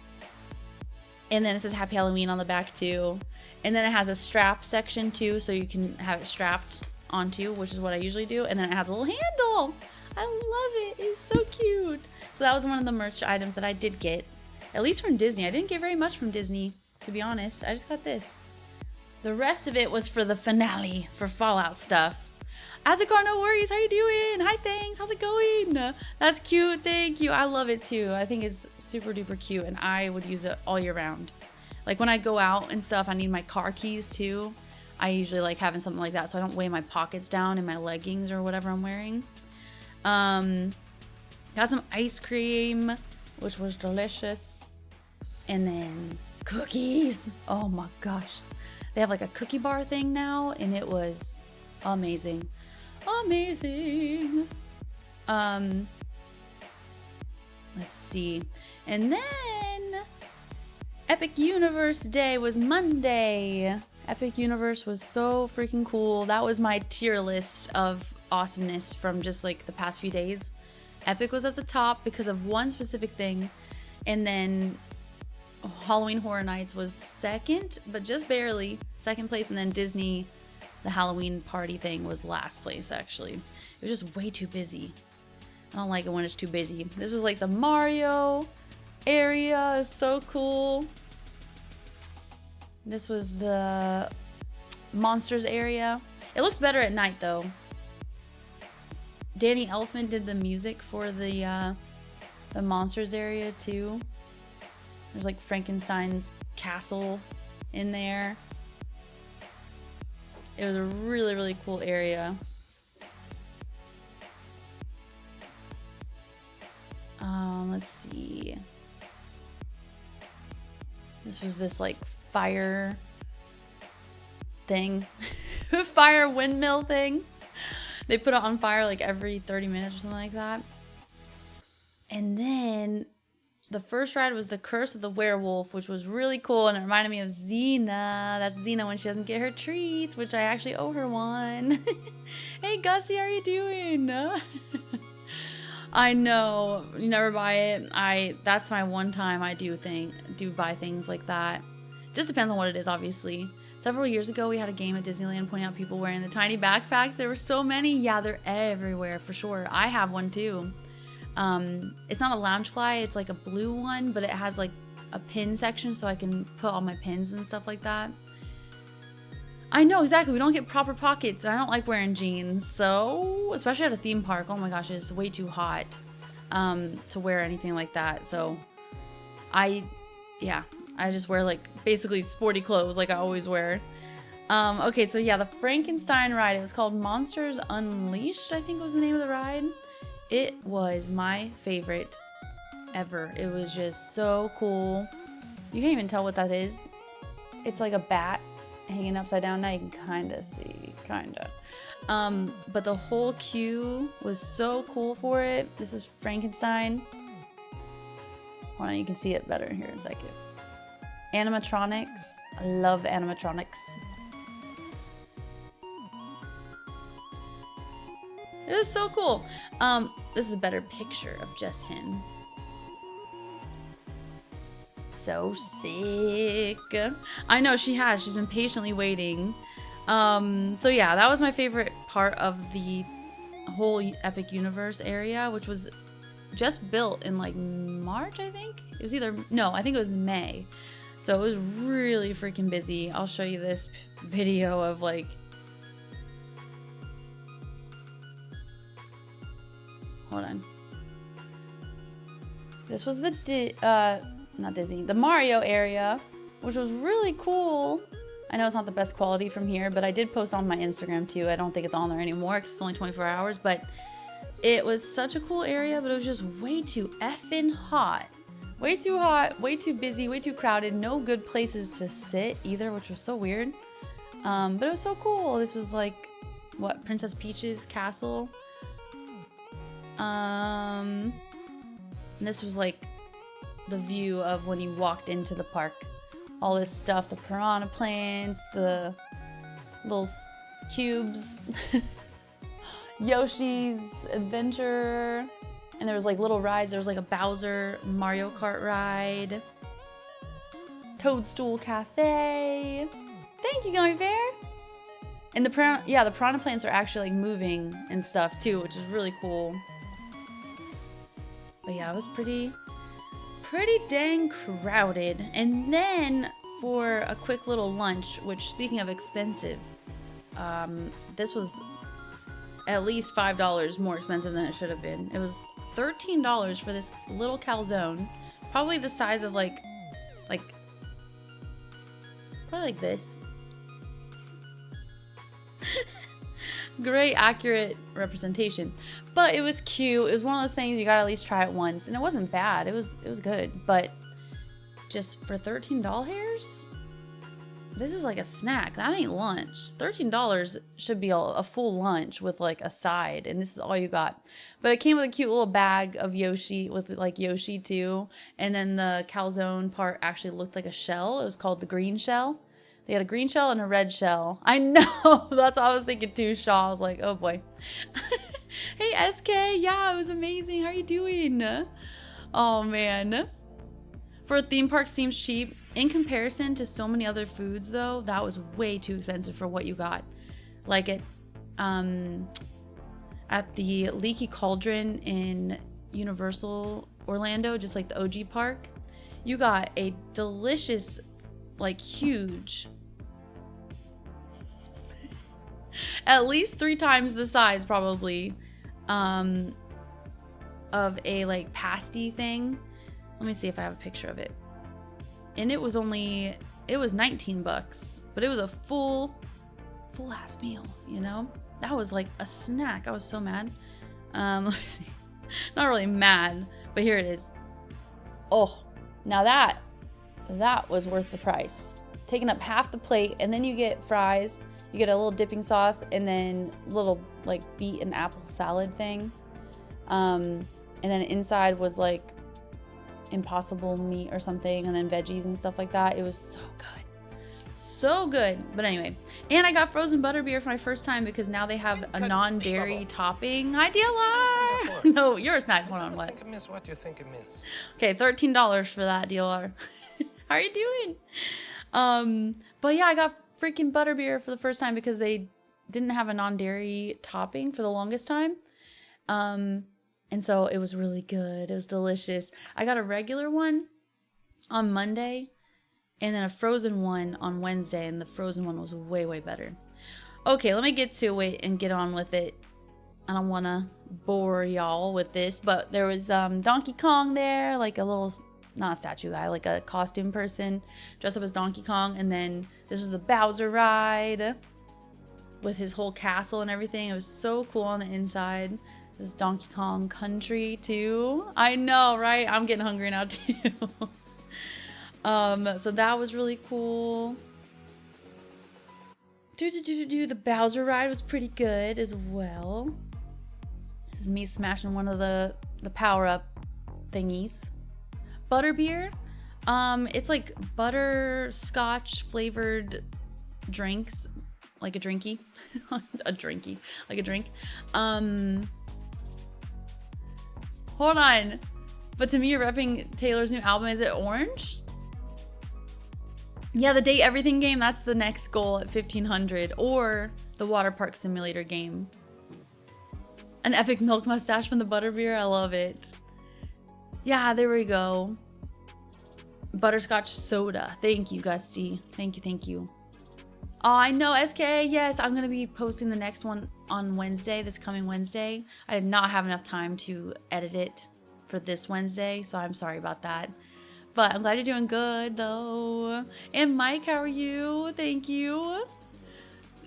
And then it says Happy Halloween on the back too. And then it has a strap section too, so you can have it strapped onto, which is what I usually do. And then it has a little handle. I love it. It's so cute. So that was one of the merch items that I did get, at least from Disney. I didn't get very much from Disney, to be honest. I just got this. The rest of it was for the finale, for Fallout stuff. Azagar, no worries. How you doing? Hi, thanks. How's it going? That's cute. Thank you. I love it too. I think it's super duper cute, and I would use it all year round. Like when I go out and stuff, I need my car keys too. I usually like having something like that so I don't weigh my pockets down in my leggings or whatever I'm wearing. Got some ice cream, which was delicious. And then cookies. Oh my gosh. They have like a cookie bar thing now, and it was amazing. Amazing. Let's see. And then Epic Universe Day was Monday. Epic Universe was so freaking cool. That was my tier list of awesomeness from just like the past few days. Epic was at the top because of one specific thing. And then Halloween Horror Nights was second, but just barely. Second place. And then Disney, the Halloween party thing, was last place actually. It was just way too busy. I don't like it when it's too busy. This was like the Mario area. Is so cool. This was the Monsters area. It looks better at night though. Danny Elfman did the music for the Monsters area too. There's like Frankenstein's castle in there. It was a really, really cool area. Let's see. This was this like fire thing. Fire windmill thing. They put it on fire like every 30 minutes or something like that. And then the first ride was the Curse of the Werewolf, which was really cool, and it reminded me of Xena. That's Xena when she doesn't get her treats, which I actually owe her one. Hey Gussie, how are you doing? I know, you never buy it. That's my one time I do buy things like that. Just depends on what it is, obviously. Several years ago, we had a game at Disneyland pointing out people wearing the tiny backpacks. There were so many. Yeah, they're everywhere for sure. I have one too. It's not a Loungefly, it's like a blue one, but it has like a pin section so I can put all my pins and stuff like that. I know, exactly. We don't get proper pockets, and I don't like wearing jeans, so especially at a theme park. Oh my gosh, it's way too hot to wear anything like that. So I just wear like basically sporty clothes like I always wear. Okay, so yeah, the Frankenstein ride, it was called Monsters Unleashed, I think was the name of the ride. It was my favorite ever. It was just so cool. You can't even tell what that is. It's like a bat hanging upside down. Now you can kind of see, but the whole queue was so cool for it. This is Frankenstein. Hold on, you can see it better here in a second. Animatronics. I love animatronics. It was so cool. This is a better picture of just him. So sick. I know she has. She's been patiently waiting. So yeah, that was my favorite part of the whole Epic Universe area, which was just built in like March, I think. It was I think it was May. So it was really freaking busy. I'll show you this video of like, hold on. This was the not Disney, the Mario area, which was really cool. I know it's not the best quality from here, but I did post on my Instagram too. I don't think it's on there anymore because it's only 24 hours, but it was such a cool area, but it was just way too effing hot. Way too hot, way too busy, way too crowded. No good places to sit either, which was so weird. But it was so cool. This was like, what, Princess Peach's castle. And this was like the view of when you walked into the park. All this stuff, the piranha plants, the little cubes, Yoshi's Adventure, and there was like little rides. There was like a Bowser Mario Kart ride, Toadstool Cafe. Thank you, Gummy Bear. And the piranha plants are actually like moving and stuff too, which is really cool. But yeah, it was pretty dang crowded. And then for a quick little lunch, which, speaking of expensive, this was at least $5 more expensive than it should have been. It was $13 for this little calzone, probably the size of like probably like this. Great accurate representation, but it was cute. It was one of those things you gotta at least try it once, and it wasn't bad. It was good, but just for $13, this is like a snack. That ain't lunch. $13 should be a full lunch with like a side, and this is all you got. But it came with a cute little bag of Yoshi with like Yoshi too, and then the calzone part actually looked like a shell. It was called the green shell. They had a green shell and a red shell. I know. That's what I was thinking too, Shaw. I was like, oh boy. Hey, SK. Yeah, it was amazing. How are you doing? Oh, man. For a theme park, seems cheap. In comparison to so many other foods, though, that was way too expensive for what you got. Like at the Leaky Cauldron in Universal Orlando, just like the OG park, you got a delicious, like huge, at least 3 times the size probably, of a like pasty thing. Let me see if I have a picture of it. And it was 19 bucks, but it was a full ass meal, you know? That was like a snack. I was so mad. Let me see. Not really mad, but here it is. Oh, now that was worth the price. Taking up half the plate, and then you get fries, you get a little dipping sauce, and then little like beet and apple salad thing. And then inside was like impossible meat or something, and then veggies and stuff like that. It was so good. So good. But anyway, and I got frozen butterbeer for my first time because now they have a non-dairy topping. Hi, DLR. No, you're a snack. Hold on, what? What do you think it means? Okay, $13 for that, DLR. How are you doing? But yeah, I got freaking butterbeer for the first time because they didn't have a non-dairy topping for the longest time. And so it was really good. It was delicious. I got a regular one on Monday and then a frozen one on Wednesday, and the frozen one was way, way better. Okay, let me get to it and get on with it. I don't want to bore y'all with this, but there was Donkey Kong there, like a little, not a statue guy, like a costume person dressed up as Donkey Kong. And then this was the Bowser ride with his whole castle and everything. It was so cool on the inside. This is Donkey Kong Country too. I know, right? I'm getting hungry now too. So that was really cool. The Bowser ride was pretty good as well. This is me smashing one of the power-up thingies. Butterbeer. It's like butterscotch flavored drinks, like a drinky. Like a drink. Hold on. But to me, you're repping Taylor's new album. Is it orange? Yeah, the Date Everything game, that's the next goal at 1500. Or the Water Park Simulator game. An epic milk mustache from the butterbeer. I love it. Yeah, there we go. Butterscotch soda. Thank you, Gusty. Thank you, thank you. Oh, I know, SK. Yes, I'm going to be posting the next one on Wednesday, this coming Wednesday. I did not have enough time to edit it for this Wednesday, so I'm sorry about that. But I'm glad you're doing good, though. And Mike, how are you? Thank you.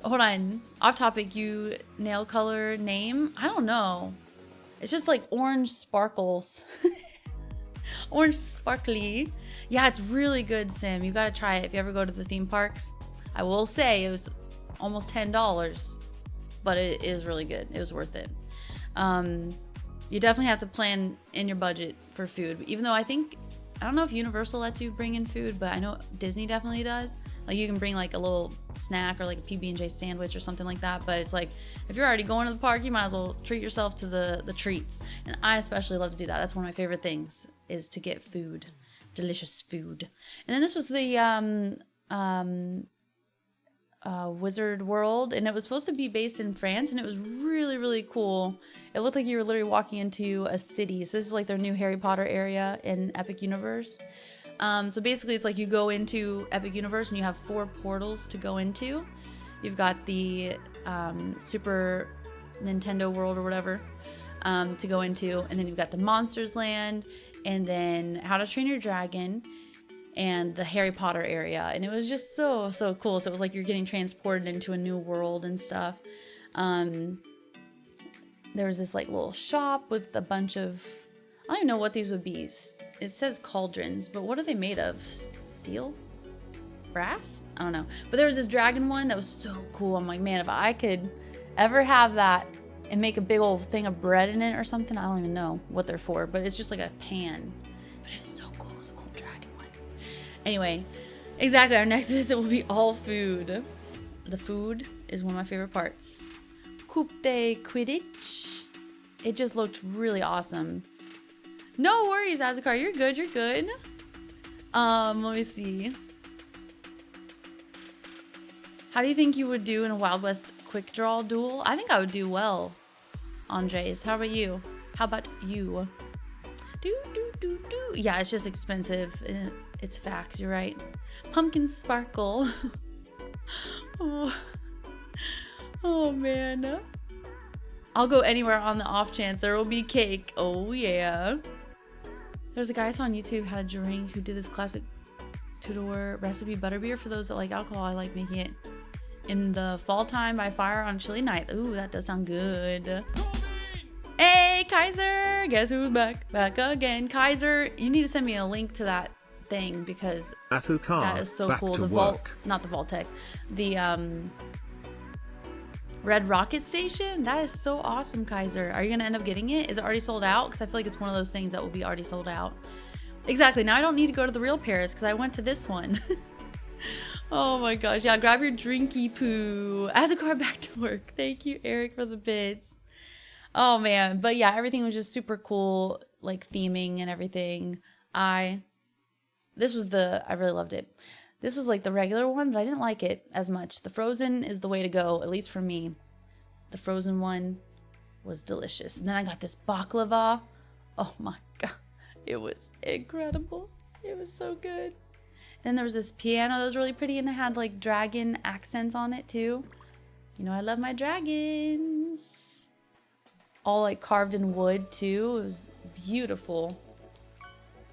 Hold on. Off topic, you nail color name? I don't know. It's just like orange sparkles. Orange sparkly. Yeah, it's really good, Sim. You gotta try it if you ever go to the theme parks. I will say it was almost $10, but it is really good. It was worth it. You definitely have to plan in your budget for food. Even though I don't know if Universal lets you bring in food, but I know Disney definitely does. Like you can bring like a little snack or like a PB&J sandwich or something like that. But it's like, if you're already going to the park, you might as well treat yourself to the treats. And I especially love to do that. That's one of my favorite things, is to get food, delicious food. And then this was the Wizard World, and it was supposed to be based in France, and it was really, really cool. It looked like you were literally walking into a city. So this is like their new Harry Potter area in Epic Universe. So basically it's like you go into Epic Universe and you have 4 portals to go into. You've got the Super Nintendo World or whatever to go into, and then you've got the Monsters Land, and then How to Train Your Dragon, and the Harry Potter area. And it was just so cool. So it was like you're getting transported into a new world and stuff. There was this like little shop with a bunch of, I don't even know what these would be. It says cauldrons, but what are they made of? Steel? Brass? I don't know. But there was this dragon one that was so cool. I'm like, man, if I could ever have that and make a big old thing of bread in it or something, I don't even know what they're for, but it's just like a pan. But it's so cool. It's a cool dragon one. Anyway, exactly. Our next visit will be all food. The food is one of my favorite parts. Coupe de Quidditch. It just looked really awesome. No worries, Azakar. You're good. You're good. Let me see. How do you think you would do in a Wild West quick draw duel? I think I would do well, Andres. How about you? How about you? Yeah, it's just expensive. It's facts. You're right. Pumpkin sparkle. Oh man. I'll go anywhere on the off chance there will be cake. Oh yeah. There's a guy I saw on YouTube how to drink who did this classic Tudor recipe butterbeer. For those that like alcohol, I like making it in the fall time by fire on a chilly night. Ooh, that does sound good. Hey, Kaiser! Guess who's back? Back again. Kaiser, you need to send me a link to that thing because that is so cool. The vault, not the Vault-Tec. The Red Rocket Station? That is so awesome, Kaiser. Are you going to end up getting it? Is it already sold out? Because I feel like it's one of those things that will be already sold out. Exactly. Now I don't need to go to the real Paris because I went to this one. Oh my gosh. Yeah, grab your drinky poo. Azakar back to work. Thank you, Eric, for the bits. Oh man. But yeah, everything was just super cool. Like theming and everything. I really loved it. This was like the regular one, but I didn't like it as much. The frozen is the way to go, at least for me. The frozen one was delicious. And then I got this baklava. Oh my god. It was incredible. It was so good. Then there was this piano that was really pretty and it had like dragon accents on it too. You know, I love my dragons. All like carved in wood too. It was beautiful.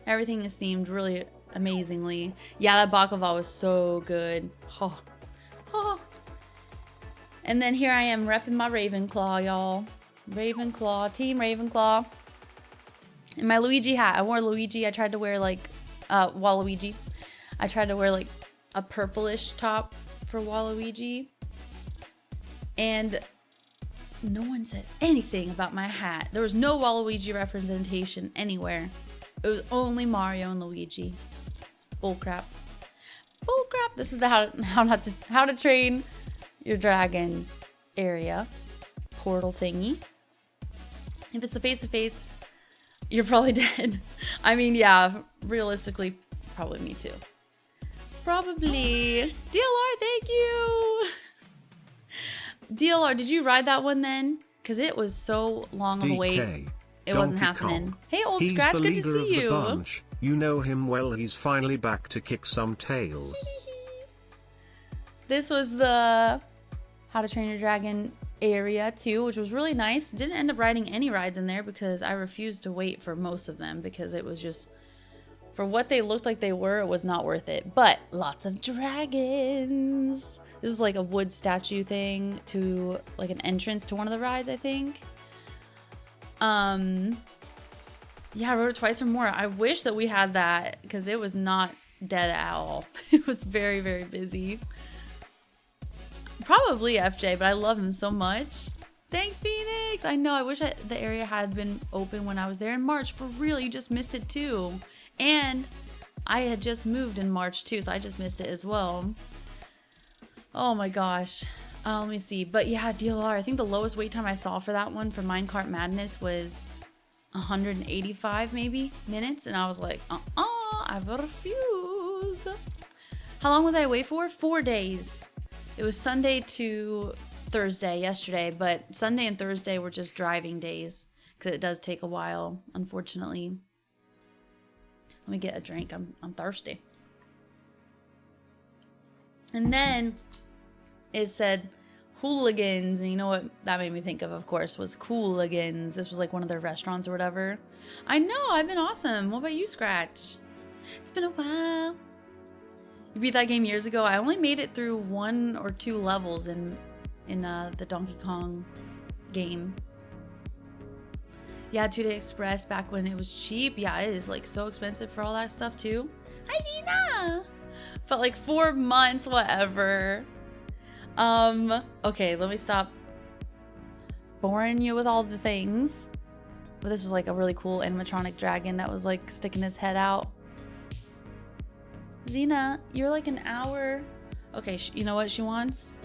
Everything is themed really amazingly. Yeah, that baklava was so good. Oh. Oh. And then here I am repping my Ravenclaw, y'all. Ravenclaw, Team Ravenclaw. And my Luigi hat. I wore Luigi. I tried to wear like Waluigi. I tried to wear like a purplish top for Waluigi. And no one said anything about my hat. There was no Waluigi representation anywhere. It was only Mario and Luigi. It's bullcrap. Bullcrap. This is the how to train your dragon area portal thingy. If it's the face-to-face, you're probably dead. I mean, yeah, realistically, probably me too. Probably. DLR, thank you. DLR, did you ride that one then? Because it was so long of a wait. DK. It wasn't Donkey happening. Kong. Hey, Old He's Scratch, the good to leader see of you. the bunch. You know him well. He's finally back to kick some tail. This was the How to Train Your Dragon area too, which was really nice. Didn't end up riding any rides in there because I refused to wait for most of them because it was just, for what they looked like they were, it was not worth it. But lots of dragons. This was like a wood statue thing to like an entrance to one of the rides, I think. Yeah, I rode it twice or more. I wish that we had that because it was not dead at all. It was very, very busy. Probably FJ, but I love him so much. Thanks, Phoenix. I know, I wish the area had been open when I was there in March. For real, you just missed it too. And I had just moved in March too, so I just missed it as well. Oh my gosh. Let me see. But yeah, DLR, I think the lowest wait time I saw for that one for Minecart Madness was 185 maybe minutes. And I was like, I refuse. How long was I away for? 4 days. It was Sunday to Thursday yesterday, but Sunday and Thursday were just driving days because it does take a while, unfortunately. Let me get a drink. I'm thirsty. And then it said hooligans, and you know what that made me think of course, was Cooligans. This was like one of their restaurants or whatever. I know, I've been awesome. What about you, Scratch? It's been a while. You beat that game years ago. I only made it through 1 or 2 levels in the Donkey Kong game. Yeah, 2 Day Express back when it was cheap. Yeah, it is like so expensive for all that stuff too. Hi, Zena. Felt like 4 months, whatever. Okay, let me stop boring you with all the things. But this was like a really cool animatronic dragon that was like sticking his head out. Zena, you're like an hour. Okay, you know what she wants?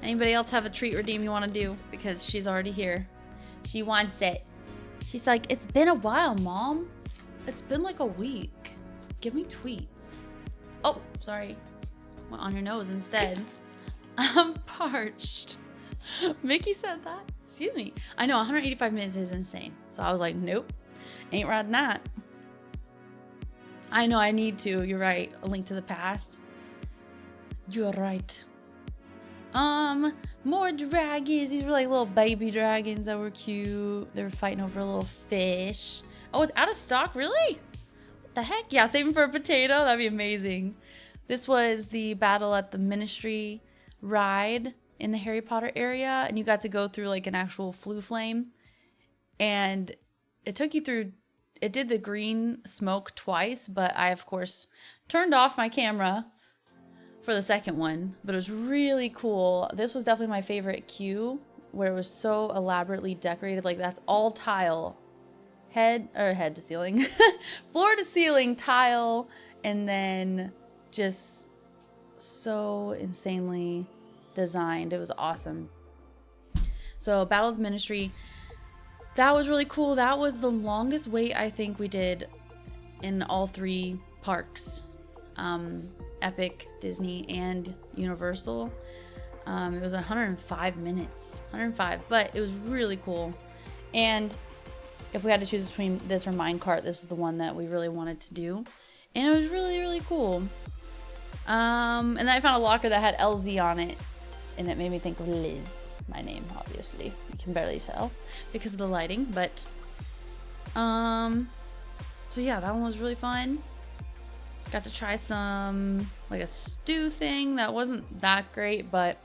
Anybody else have a treat redeem you want to do? Because she's already here. She wants it. She's like, it's been a while, Mom. It's been like a week. Give me tweets. Oh, sorry. Went on your nose instead. I'm parched. Mickey said that. Excuse me. I know 185 minutes is insane. So I was like, nope. Ain't riding that. I know I need to. You're right. A Link to the Past. You're right. More dragons. These were like little baby dragons that were cute. They were fighting over a little fish. Oh, it's out of stock? Really? What the heck? Yeah, saving for a potato. That'd be amazing. This was the Battle at the Ministry ride in the Harry Potter area, and you got to go through like an actual flue flame, and it took you through. It did the green smoke twice, but I of course turned off my camera for the second one. But it was really cool. This was definitely my favorite queue, where it was so elaborately decorated. Like that's all tile, head to ceiling, floor to ceiling tile, and then just so insanely designed. It was awesome. So Battle of the Ministry, that was really cool. That was the longest wait I think we did in all 3 parks, Epic, Disney, and Universal. It was 105 minutes, 105, but it was really cool. And if we had to choose between this or Minecart, this is the one that we really wanted to do, and it was really, really cool. And then I found a locker that had LZ on it, and it made me think of Liz, my name, obviously. You can barely tell because of the lighting, but so yeah, that one was really fun. Got to try some like a stew thing that wasn't that great, but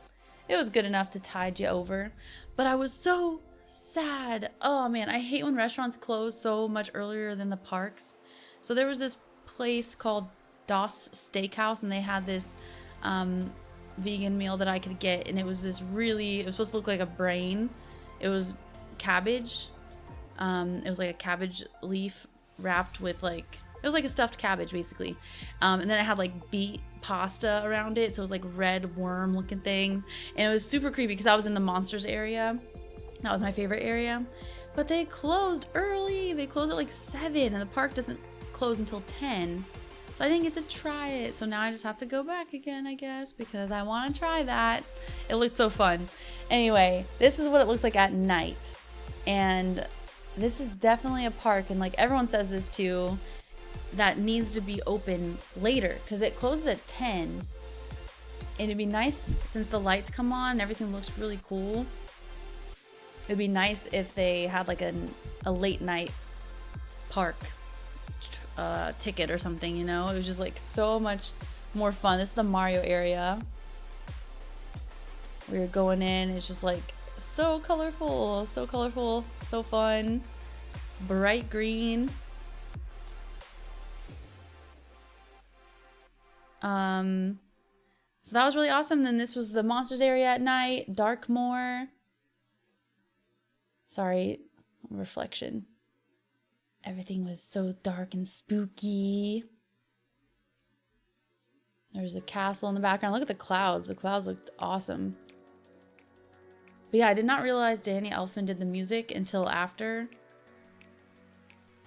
it was good enough to tide you over. But I was so sad. Oh man, I hate when restaurants close so much earlier than the parks. So there was this place called Das Steakhouse, and they had this vegan meal that I could get, and it was this really, it was supposed to look like a brain. It was cabbage. It was like a cabbage leaf wrapped with like, it was like a stuffed cabbage basically. And then it had like beet pasta around it, so it was like red worm looking things, and it was super creepy because I was in the monsters area. That was my favorite area, but they closed early. They closed at like 7, and the park doesn't close until 10. So I didn't get to try it. So now I just have to go back again, I guess, because I want to try that. It looks so fun. Anyway, this is what it looks like at night. And this is definitely a park, and like everyone says this too, that needs to be open later because it closes at 10. And it'd be nice since the lights come on and everything looks really cool. It'd be nice if they had like a late night park ticket or something, you know? It was just like so much more fun. This is the Mario area. We were going in, it's just like so colorful, so fun. Bright green. So that was really awesome. Then this was the monsters area at night, Darkmoor. Sorry, reflection. Everything was so dark and spooky. There's a castle in the background. Look at the clouds. The clouds looked awesome. But yeah, I did not realize Danny Elfman did the music until after.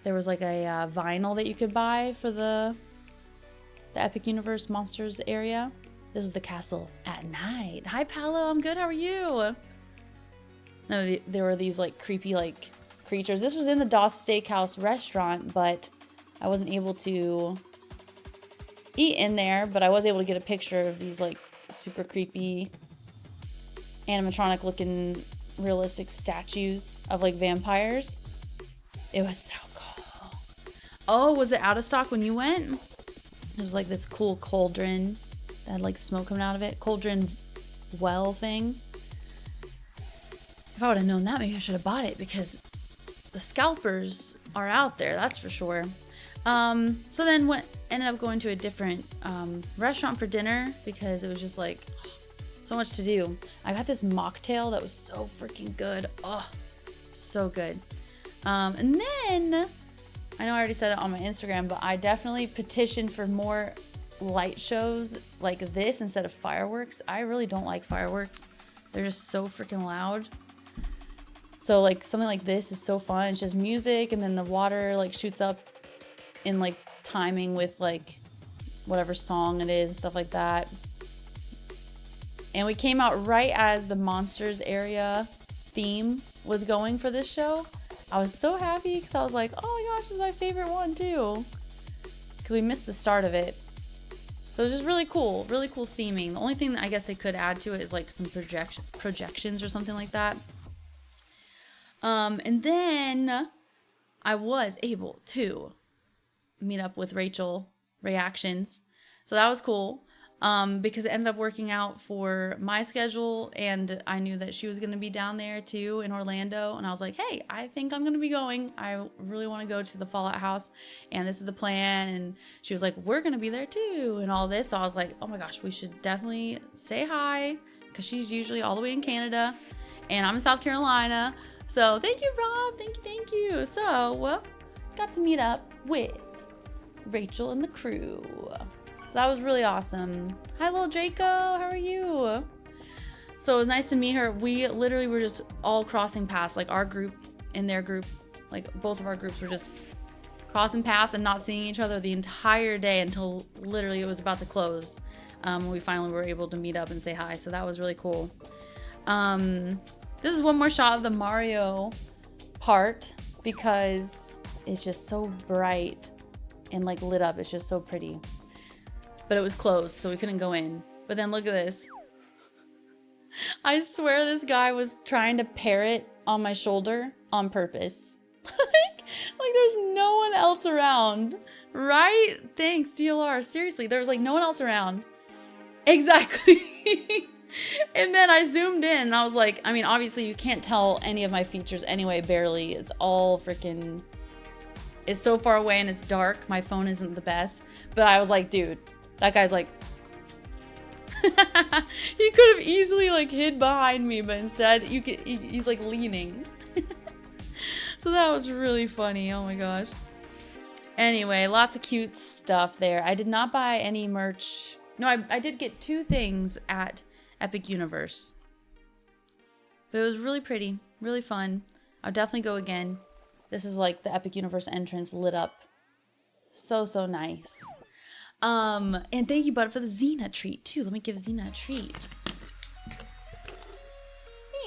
There was like a vinyl that you could buy for the Epic Universe Monsters area. This is the castle at night. Hi, Paolo. I'm good. How are you? No, there were these like creepy like creatures. This was in the Doss Steakhouse restaurant, but I wasn't able to eat in there. But I was able to get a picture of these like super creepy animatronic looking realistic statues of like vampires. It was so cool. Oh, was it out of stock when you went? It was like this cool cauldron that had like smoke coming out of it. Cauldron well thing. If I would have known that, maybe I should have bought it because the scalpers are out there, that's for sure. So then ended up going to a different restaurant for dinner because it was just like so much to do. I got this mocktail that was so freaking good. Oh, so good. And then, I know I already said it on my Instagram, but I definitely petitioned for more light shows like this instead of fireworks. I really don't like fireworks. They're just so freaking loud. So like something like this is so fun. It's just music and then the water like shoots up in like timing with like whatever song it is, stuff like that. And we came out right as the Monsters area theme was going for this show. I was so happy because I was like, oh my gosh, this is my favorite one too. Because we missed the start of it. So it was just really cool theming. The only thing that I guess they could add to it is like some projections or something like that. And then I was able to meet up with Rachel Reactions. So that was cool. Because it ended up working out for my schedule and I knew that she was going to be down there too in Orlando. And I was like, hey, I think I'm going to be going. I really want to go to the Fallout House and this is the plan. And she was like, we're going to be there too and all this. So I was like, oh my gosh, we should definitely say hi because she's usually all the way in Canada and I'm in South Carolina. So thank you, Rob. Thank you. So got to meet up with Rachel and the crew. So that was really awesome. Hi, little Draco. How are you? So it was nice to meet her. We literally were just all crossing paths, like our group and their group. Like both of our groups were just crossing paths and not seeing each other the entire day until literally it was about to close. We finally were able to meet up and say hi. So that was really cool. This is one more shot of the Mario part because it's just so bright and like lit up. It's just so pretty. But it was closed, so we couldn't go in. But then look at this. I swear this guy was trying to parrot on my shoulder on purpose. like there's no one else around, right? Thanks, DLR. Seriously, there's like no one else around. Exactly. And then I zoomed in and I was like, I mean, obviously you can't tell any of my features anyway, barely. It's all freaking, it's so far away and it's dark. My phone isn't the best. But I was like, dude, that guy's like, he could have easily like hid behind me, but instead he's like leaning. So that was really funny. Oh my gosh. Anyway, lots of cute stuff there. I did not buy any merch. No, I did get 2 things at Epic Universe. But it was really pretty, really fun. I'll definitely go again. This is like the Epic Universe entrance lit up. So nice. And thank you, Bud, for the Xena treat too. Let me give Xena a treat. There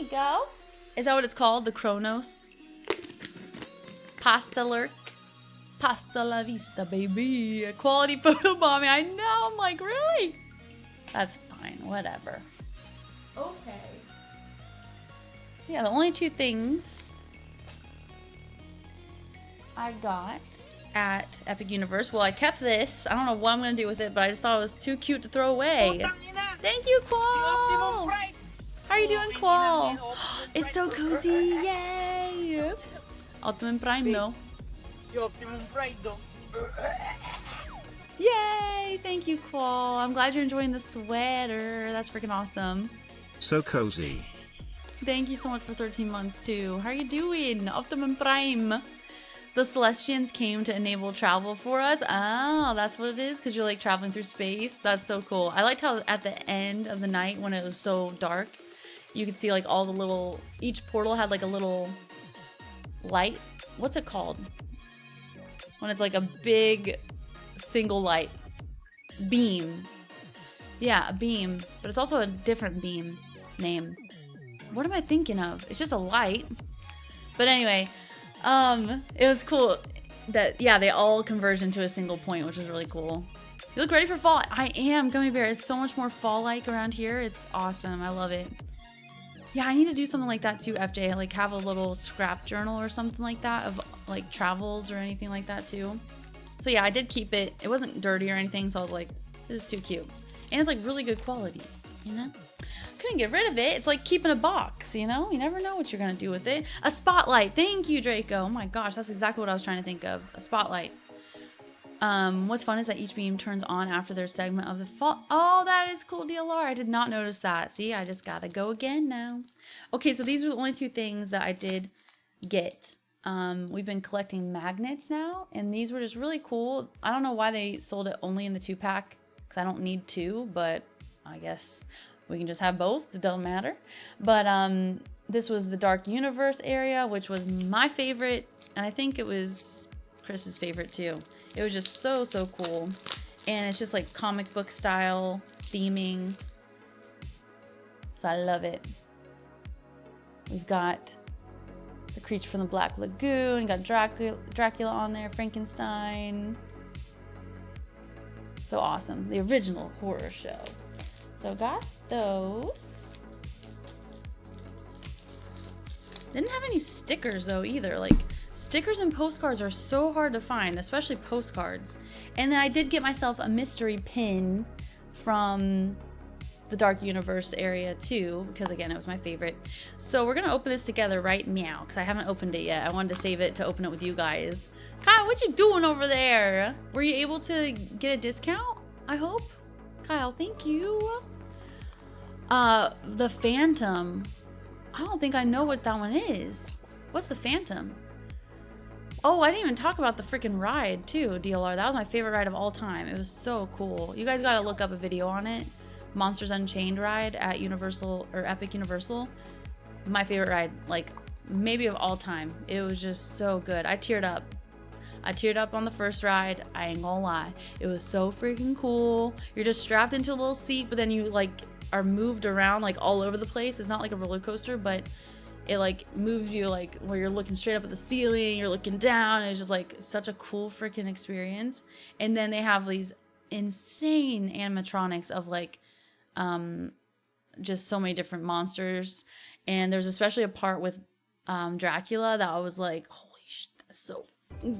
you go. Is that what it's called? The Kronos? Pasta lurk. Pasta la vista, baby. Quality photo bombing. I know. I'm like, really? That's fine. Whatever. Okay. So yeah, the only two things I got at Epic Universe. Well, I kept this. I don't know what I'm going to do with it, but I just thought it was too cute to throw away. Thank you, Qual. How are you doing, Qual? It's so cozy. Yay. Optimum Prime, though. Yay. Thank you, Qual. I'm glad you're enjoying the sweater. That's freaking awesome. So cozy. Thank you so much for 13 months, too. How are you doing? Optimum Prime. The Celestians came to enable travel for us. Oh, that's what it is? Because you're like traveling through space? That's so cool. I liked how at the end of the night when it was so dark, you could see like all the little, each portal had like a little light. What's it called? When it's like a big single light. Beam. Yeah, a beam. But it's also a different beam name. What am I thinking of? It's just a light. But anyway, it was cool that, yeah, they all converged into a single point, which is really cool. You look ready for fall. I am, Gummy Bear. It's so much more fall-like around here. It's awesome. I love it. Yeah, I need to do something like that too, FJ. Like have a little scrap journal or something like that of like travels or anything like that too. So yeah, I did keep it. It wasn't dirty or anything, so I was like, this is too cute. And it's like really good quality, you know? Couldn't get rid of it. It's like keeping a box, you know? You never know what you're gonna do with it. A spotlight. Thank you, Draco. Oh my gosh, that's exactly what I was trying to think of. A spotlight. What's fun is that each beam turns on after their segment of the fall. Oh, that is cool, DLR. I did not notice that. See, I just gotta go again now. Okay, so these were the only two things that I did get. We've been collecting magnets now, and these were just really cool. I don't know why they sold it only in the 2-pack, because I don't need two, but I guess we can just have both. It doesn't matter. But this was the Dark Universe area, which was my favorite, and I think it was Chris's favorite too. It was just so, so cool. And it's just like comic book style theming. So I love it. We've got the creature from the Black Lagoon. Got Dracula on there. Frankenstein. So awesome. The original horror show. So got those. Didn't have any stickers though either. Like stickers and postcards are so hard to find, especially postcards. And then I did get myself a mystery pin from the Dark Universe area too, because again, it was my favorite. So we're gonna open this together right meow, because I haven't opened it yet. I wanted to save it to open it with you guys. Kyle, what you doing over there? Were you able to get a discount? I hope. Kyle, thank you. The Phantom. I don't think I know what that one is. What's the Phantom? Oh, I didn't even talk about the freaking ride too, DLR. That was my favorite ride of all time. It was so cool. You guys gotta look up a video on it. Monsters Unchained ride at Universal or Epic Universal. My favorite ride, like maybe of all time. It was just so good. I teared up. I teared up on the first ride. I ain't gonna lie. It was so freaking cool. You're just strapped into a little seat, but then you like are moved around like all over the place. It's not like a roller coaster, but it like moves you like where you're looking straight up at the ceiling, you're looking down, and it's just like such a cool freaking experience. And then they have these insane animatronics of like just so many different monsters. And there's especially a part with Dracula that I was like, holy shit, that's so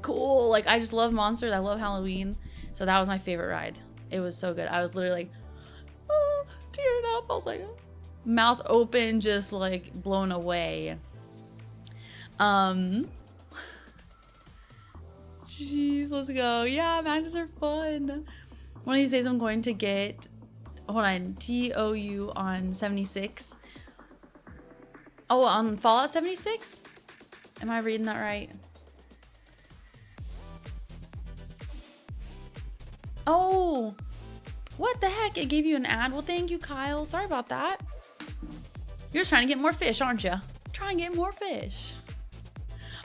cool. Like I just love monsters. I love Halloween. So that was my favorite ride. It was so good. I was literally like, oh, tearing up. I was like, mouth open, just like blown away. Jeez, let's go. Yeah, magnets are fun. One of these days I'm going to get, hold on, TOU on 76. Oh, on Fallout 76? Am I reading that right? Oh, what the heck? It gave you an ad? Well, thank you, Kyle. Sorry about that. You're just trying to get more fish, aren't you? Try and get more fish.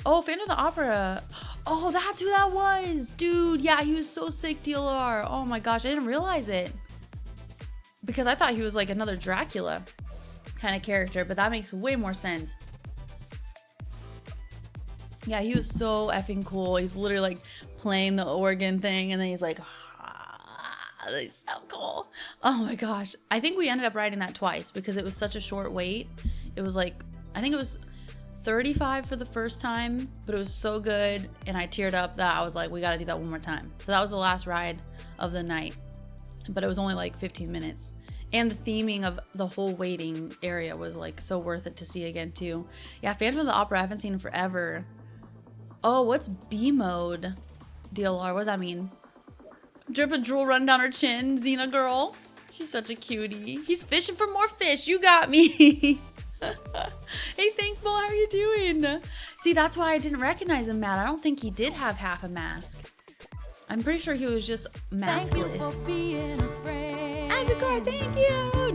Oh, Phantom of the Opera. Oh, that's who that was. Dude, yeah, he was so sick, DLR. Oh my gosh, I didn't realize it. Because I thought he was like another Dracula kind of character, but that makes way more sense. Yeah, he was so effing cool. He's literally like playing the organ thing, and then he's like, he's so cool. Oh my gosh. I think we ended up riding that twice because it was such a short wait. It was like, I think it was 35 for the first time, but it was so good, and I teared up that I was like, we gotta do that one more time. So that was the last ride of the night, but it was only like 15 minutes. And the theming of the whole waiting area was like so worth it to see again too. Yeah, Phantom of the Opera, I haven't seen in forever. Oh, what's B mode? DLR, what does that mean? Drip of drool run down her chin, Xena girl. She's such a cutie. He's fishing for more fish, you got me. Hey, Thankful, how are you doing? See, that's why I didn't recognize him, Matt. I don't think he did have half a mask. I'm pretty sure he was just maskless. Azakar, thank you.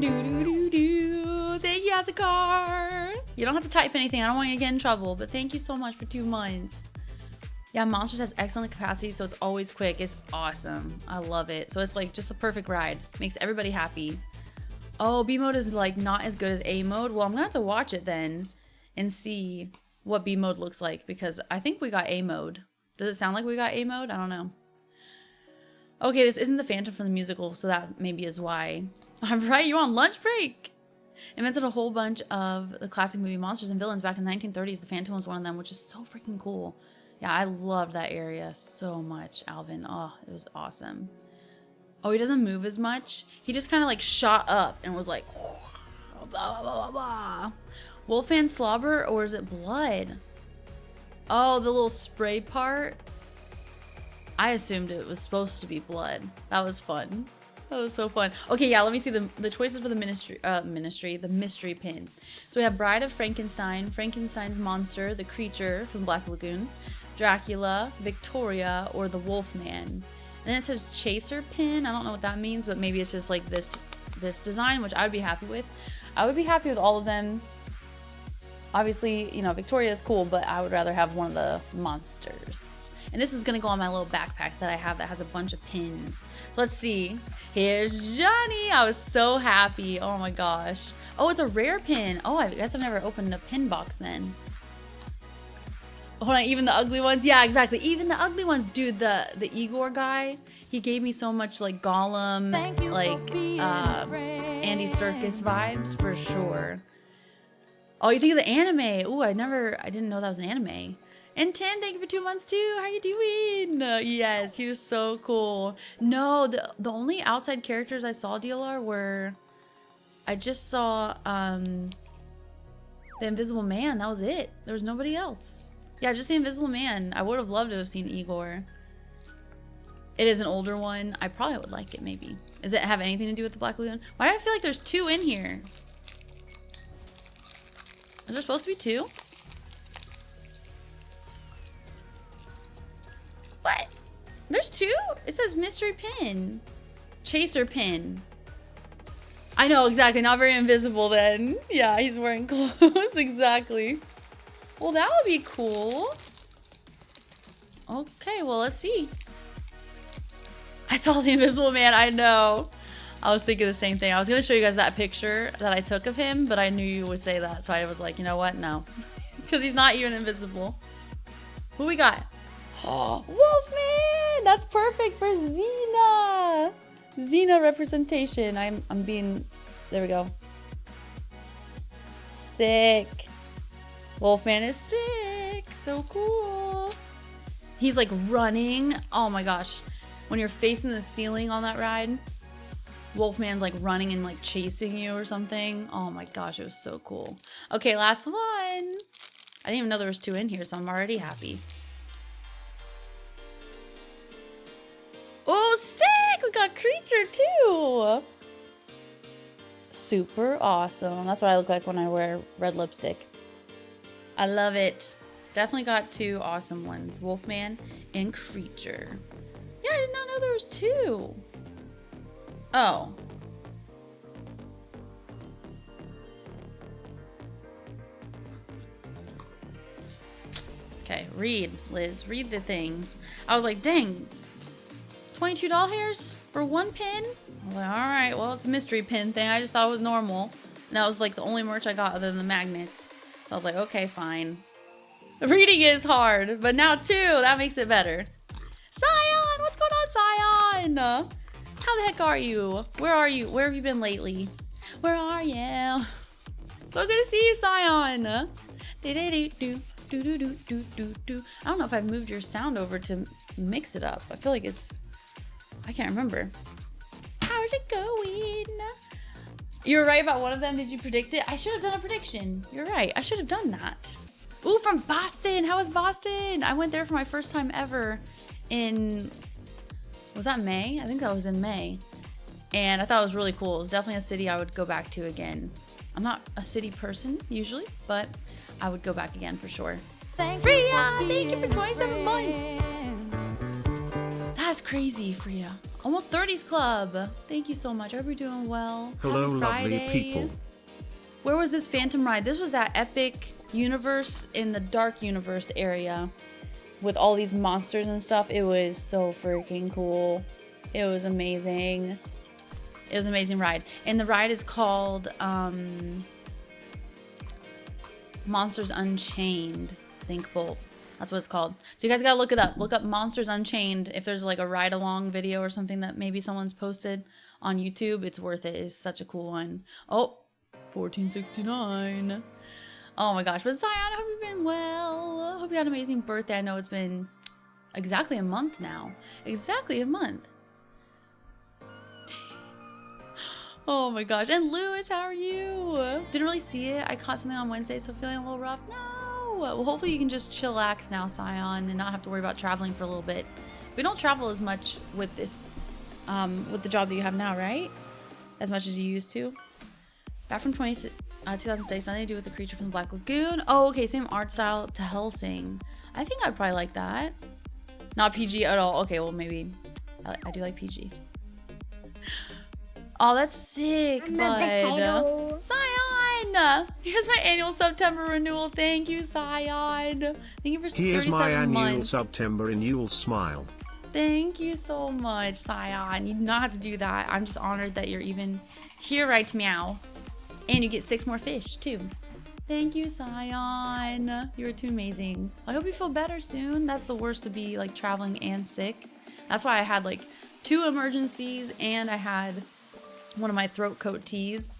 Do. Thank you, Azakar. You don't have to type anything. I don't want you to get in trouble, but thank you so much for 2 months. Yeah, Monsters has excellent capacity, so it's always quick. It's awesome. I love it. So it's like just a perfect ride. Makes everybody happy. Oh, B mode is like not as good as A mode. Well, I'm gonna have to watch it then and see what B mode looks like, because I think we got A mode. Does it sound like we got A mode? I don't know. Okay, this isn't the Phantom from the musical, so that maybe is why. I'm right, you on lunch break? Invented a whole bunch of the classic movie monsters and villains back in the 1930s. The Phantom was one of them, which is so freaking cool. Yeah, I loved that area so much, Alvin. Oh, it was awesome. Oh, he doesn't move as much. He just kind of like shot up and was like, blah, blah, blah, blah. Wolfman slobber, or is it blood? Oh, the little spray part. I assumed it was supposed to be blood. That was fun. That was so fun. Okay, yeah, let me see the choices for the the mystery pin. So we have Bride of Frankenstein, Frankenstein's monster, the creature from Black Lagoon, Dracula, Victoria, or the Wolfman. And then it says chaser pin. I don't know what that means, but maybe it's just like this design, which I would be happy with. I would be happy with all of them. Obviously, you know, Victoria is cool, but I would rather have one of the monsters. And this is gonna go on my little backpack that I have that has a bunch of pins. So let's see. Here's Johnny. I was so happy. Oh my gosh. Oh, it's a rare pin. Oh, I guess I've never opened a pin box then. Hold on, even the ugly ones? Yeah, exactly. Even the ugly ones. Dude, the Igor guy, he gave me so much like Gollum, like Andy Serkis vibes for sure. Oh, you think of the anime? Ooh, I didn't know that was an anime. And Tim, thank you for 2 months too. How you doing? Yes, he was so cool. No, the only outside characters I saw, DLR, were, I just saw the Invisible Man. That was it. There was nobody else. Yeah, just the Invisible Man. I would have loved to have seen Igor. It is an older one. I probably would like it, maybe. Does it have anything to do with the Black Lagoon? Why do I feel like there's 2 in here? Is there supposed to be 2? What? There's 2? It says mystery pin. Chaser pin. I know, exactly. Not very invisible then. Yeah, he's wearing clothes. Exactly. Well, that would be cool. Okay, well, let's see. I saw the Invisible Man. I know. I was thinking the same thing. I was going to show you guys that picture that I took of him, but I knew you would say that. So I was like, you know what? No. Because he's not even invisible. Who we got? Oh, Wolfman! That's perfect for Xena! Xena representation. I'm being... There we go. Sick. Wolfman is sick. So cool. He's like running. Oh my gosh. When you're facing the ceiling on that ride, Wolfman's like running and like chasing you or something. Oh my gosh, it was so cool. Okay, last one. I didn't even know there was 2 in here, so I'm already happy. Oh, sick! We got Creature too! Super awesome. That's what I look like when I wear red lipstick. I love it. Definitely got 2 awesome ones. Wolfman and Creature. Yeah, I did not know there was 2. Oh. Okay, read, Liz. Read the things. I was like, dang. $22 hairs for one pin? I was like, alright, well, it's a mystery pin thing. I just thought it was normal. And that was like the only merch I got other than the magnets. So I was like, okay, fine. Reading is hard, but now 2, that makes it better. Scion! What's going on, Scion? How the heck are you? Where are you? Where have you been lately? Where are you? So good to see you, Scion. I don't know if I've moved your sound over to mix it up. I feel like it's... I can't remember. How's it going? You were right about one of them. Did you predict it? I should have done a prediction. You're right. I should have done that. Ooh, from Boston. How was Boston? I went there for my first time ever in... Was that May? I think that was in May. And I thought it was really cool. It was definitely a city I would go back to again. I'm not a city person usually, but I would go back again for sure. Freya, thank you for 27 months. That's crazy, Freya. Almost 30s club. Thank you so much. I hope you're doing well. Hello, Happy lovely Friday. people. Where was this Phantom ride? This was at Epic Universe in the Dark Universe area with all these monsters and stuff. It was so freaking cool. It was amazing. It was an amazing ride. And the ride is called Monsters Unchained. Thinkable. That's what it's called. So you guys gotta look it up. Look up Monsters Unchained. If there's like a ride along video or something that maybe someone's posted on YouTube, it's worth it. It's such a cool one. Oh, 1469. Oh my gosh. But Zion, I hope you've been well. I hope you had an amazing birthday. I know it's been exactly a month now. Exactly a month. Oh my gosh. And Lewis, how are you? Didn't really see it. I caught something on Wednesday, so feeling a little rough. No. Well, hopefully you can just chillax now, Scion, and not have to worry about traveling for a little bit. We don't travel as much with this, with the job that you have now, right? As much as you used to. Back from 2006, nothing to do with the creature from the Black Lagoon. Oh, okay, same art style to Hellsing. I think I'd probably like that. Not PG at all. Okay, well maybe. I do like PG. Oh, that's sick, bud. Scion! Here's my annual September renewal. Thank you, Scion. Thank you for 37 Here's my annual months. September renewal smile. Thank you so much, Scion. You do not have to do that. I'm just honored that you're even here right meow. And you get 6 more fish, too. Thank you, Scion. You were too amazing. I hope you feel better soon. That's the worst, to be like traveling and sick. That's why I had like 2 emergencies and I had one of my throat coat teas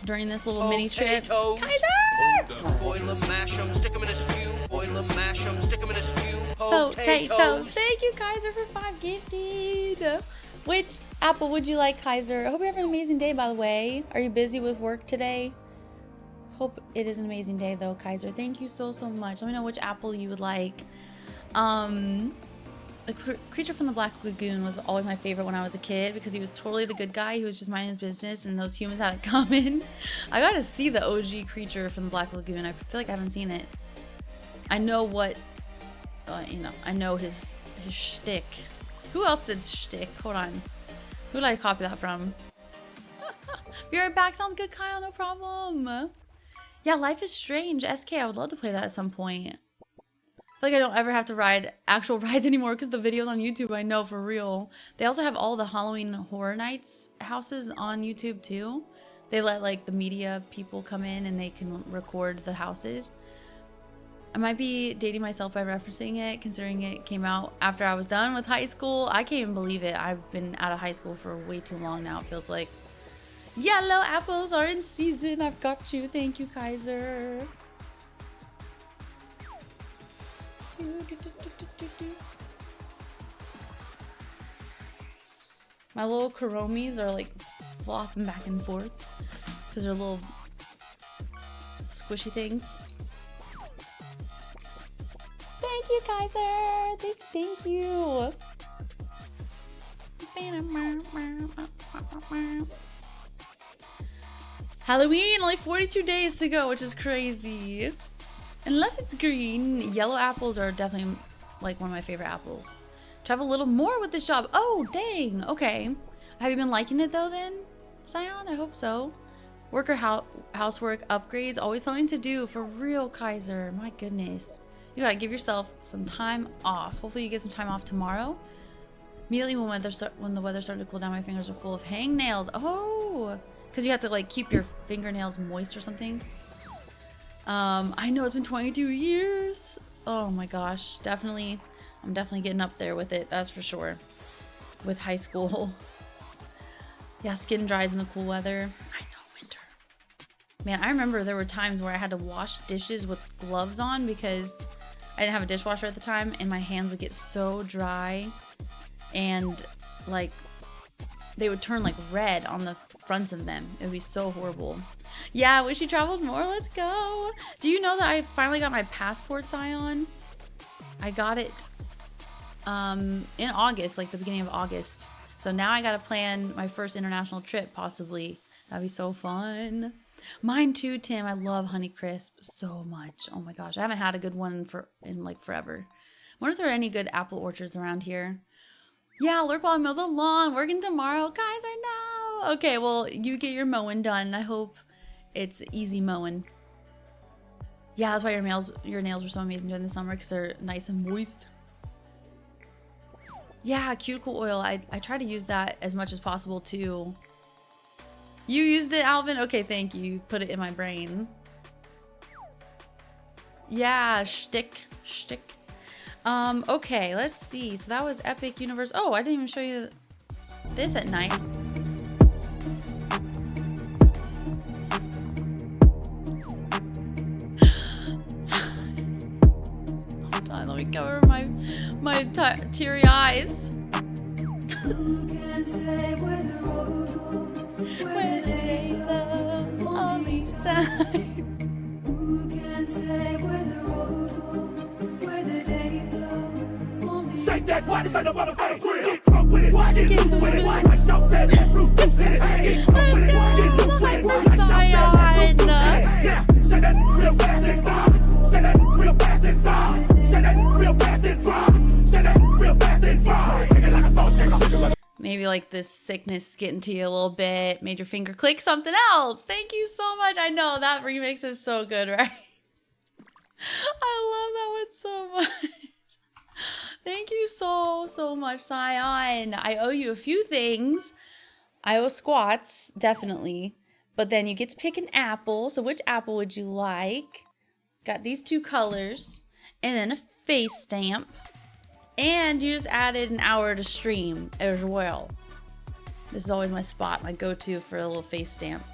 during this little mini trip. Kaiser! Boil them, mash them, stick them in a stew. Boil them, mash them, stick them in a stew. Potatoes. Thank you, Kaiser, for 5 gifted. Which apple would you like, Kaiser? I hope you have an amazing day, by the way. Are you busy with work today? Hope it is an amazing day, though, Kaiser. Thank you so, so much. Let me know which apple you would like. The creature from the Black Lagoon was always my favorite when I was a kid because he was totally the good guy. He was just minding his business and those humans had it coming. I gotta see the OG creature from the Black Lagoon. I feel like I haven't seen it. I know what, I know his shtick. Who else did shtick? Hold on. Who did I copy that from? Be right back. Sounds good, Kyle. No problem. Yeah, Life is Strange. SK, I would love to play that at some point. I feel like I don't ever have to ride actual rides anymore because the videos on YouTube, I know for real. They also have all the Halloween Horror Nights houses on YouTube too. They let like the media people come in and they can record the houses. I might be dating myself by referencing it, considering it came out after I was done with high school. I can't even believe it. I've been out of high school for way too long now, it feels like. Yellow apples are in season. I've got you. Thank you, Kaiser. My little Kuromis are like flopping back and forth because they're little squishy things. Thank you, Kaiser. Thank you. Halloween, only 42 days to go, which is crazy. Unless it's green, yellow apples are definitely like one of my favorite apples. Travel a little more with this job. Oh, dang. Okay. Have you been liking it though then, Scion? I hope so. Work or housework upgrades, always something to do for real, Kaiser. My goodness. You gotta give yourself some time off. Hopefully you get some time off tomorrow. Immediately when the weather started to cool down, my fingers are full of hangnails. Oh, because you have to like keep your fingernails moist or something. I know it's been 22 years. Oh my gosh, definitely. I'm definitely getting up there with it. That's for sure. With high school. Yeah, skin dries in the cool weather. I know, winter. Man, I remember there were times where I had to wash dishes with gloves on because I didn't have a dishwasher at the time, and my hands would get so dry. And like they would turn like red on the fronts of them. It would be so horrible. Yeah, I wish you traveled more. Let's go. Do you know that I finally got my passport, Scion? I got it in August, like the beginning of August. So now I gotta plan my first international trip, possibly. That'd be so fun. Mine too, Tim. I love Honeycrisp so much. Oh my gosh, I haven't had a good one in like forever. Wonder if there are any good apple orchards around here. Yeah, lurk while I mow the lawn. Working tomorrow. Guys are now. Okay, well, you get your mowing done. I hope it's easy mowing. Yeah, that's why your nails were so amazing during the summer, because they're nice and moist. Yeah, cuticle oil. I try to use that as much as possible too. You used it, Alvin? Okay, thank you. You put it in my brain. Yeah, shtick. Okay, let's see. So that was Epic Universe. Oh, I didn't even show you this at night. Hold on, let me cover my teary eyes. Who can say where the road goes, where the day loves only time? Who can say where the road goes, where the day flows only Shake that body, say the motherfucker drill. Get drunk with it, get loose with it. Myself said that, roof hit it. Get drunk with it, get loose with it. Myself said that, roof hit it. Yeah, say that real fast and far. Say that real fast and far. Say that real fast and far. Say that real fast and far. Take it like a salt shaker. Maybe like this sickness getting to you a little bit, made your finger click something else. Thank you so much. I know that remix is so good, right? I love that one so much. Thank you so much, Scion. I owe you a few things. I owe squats, definitely. But then you get to pick an apple. So which apple would you like? Got these two colors. And then a face stamp. And you just added an hour to stream as well. This is always my spot, my go-to for a little face stamp.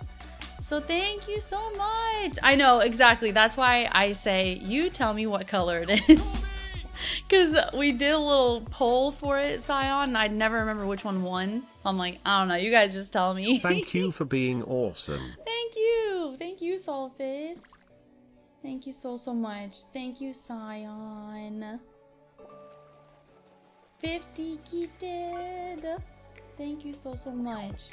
So thank you so much. I know, exactly. That's why I say, you tell me what color it is. Because we did a little poll for it, Scion, and I'd never remember which one won. So I'm like, I don't know. You guys just tell me. Thank you for being awesome. Thank you. Thank you, Solfis. Thank you so much. Thank you, Scion. 50 gifted. Thank you so much.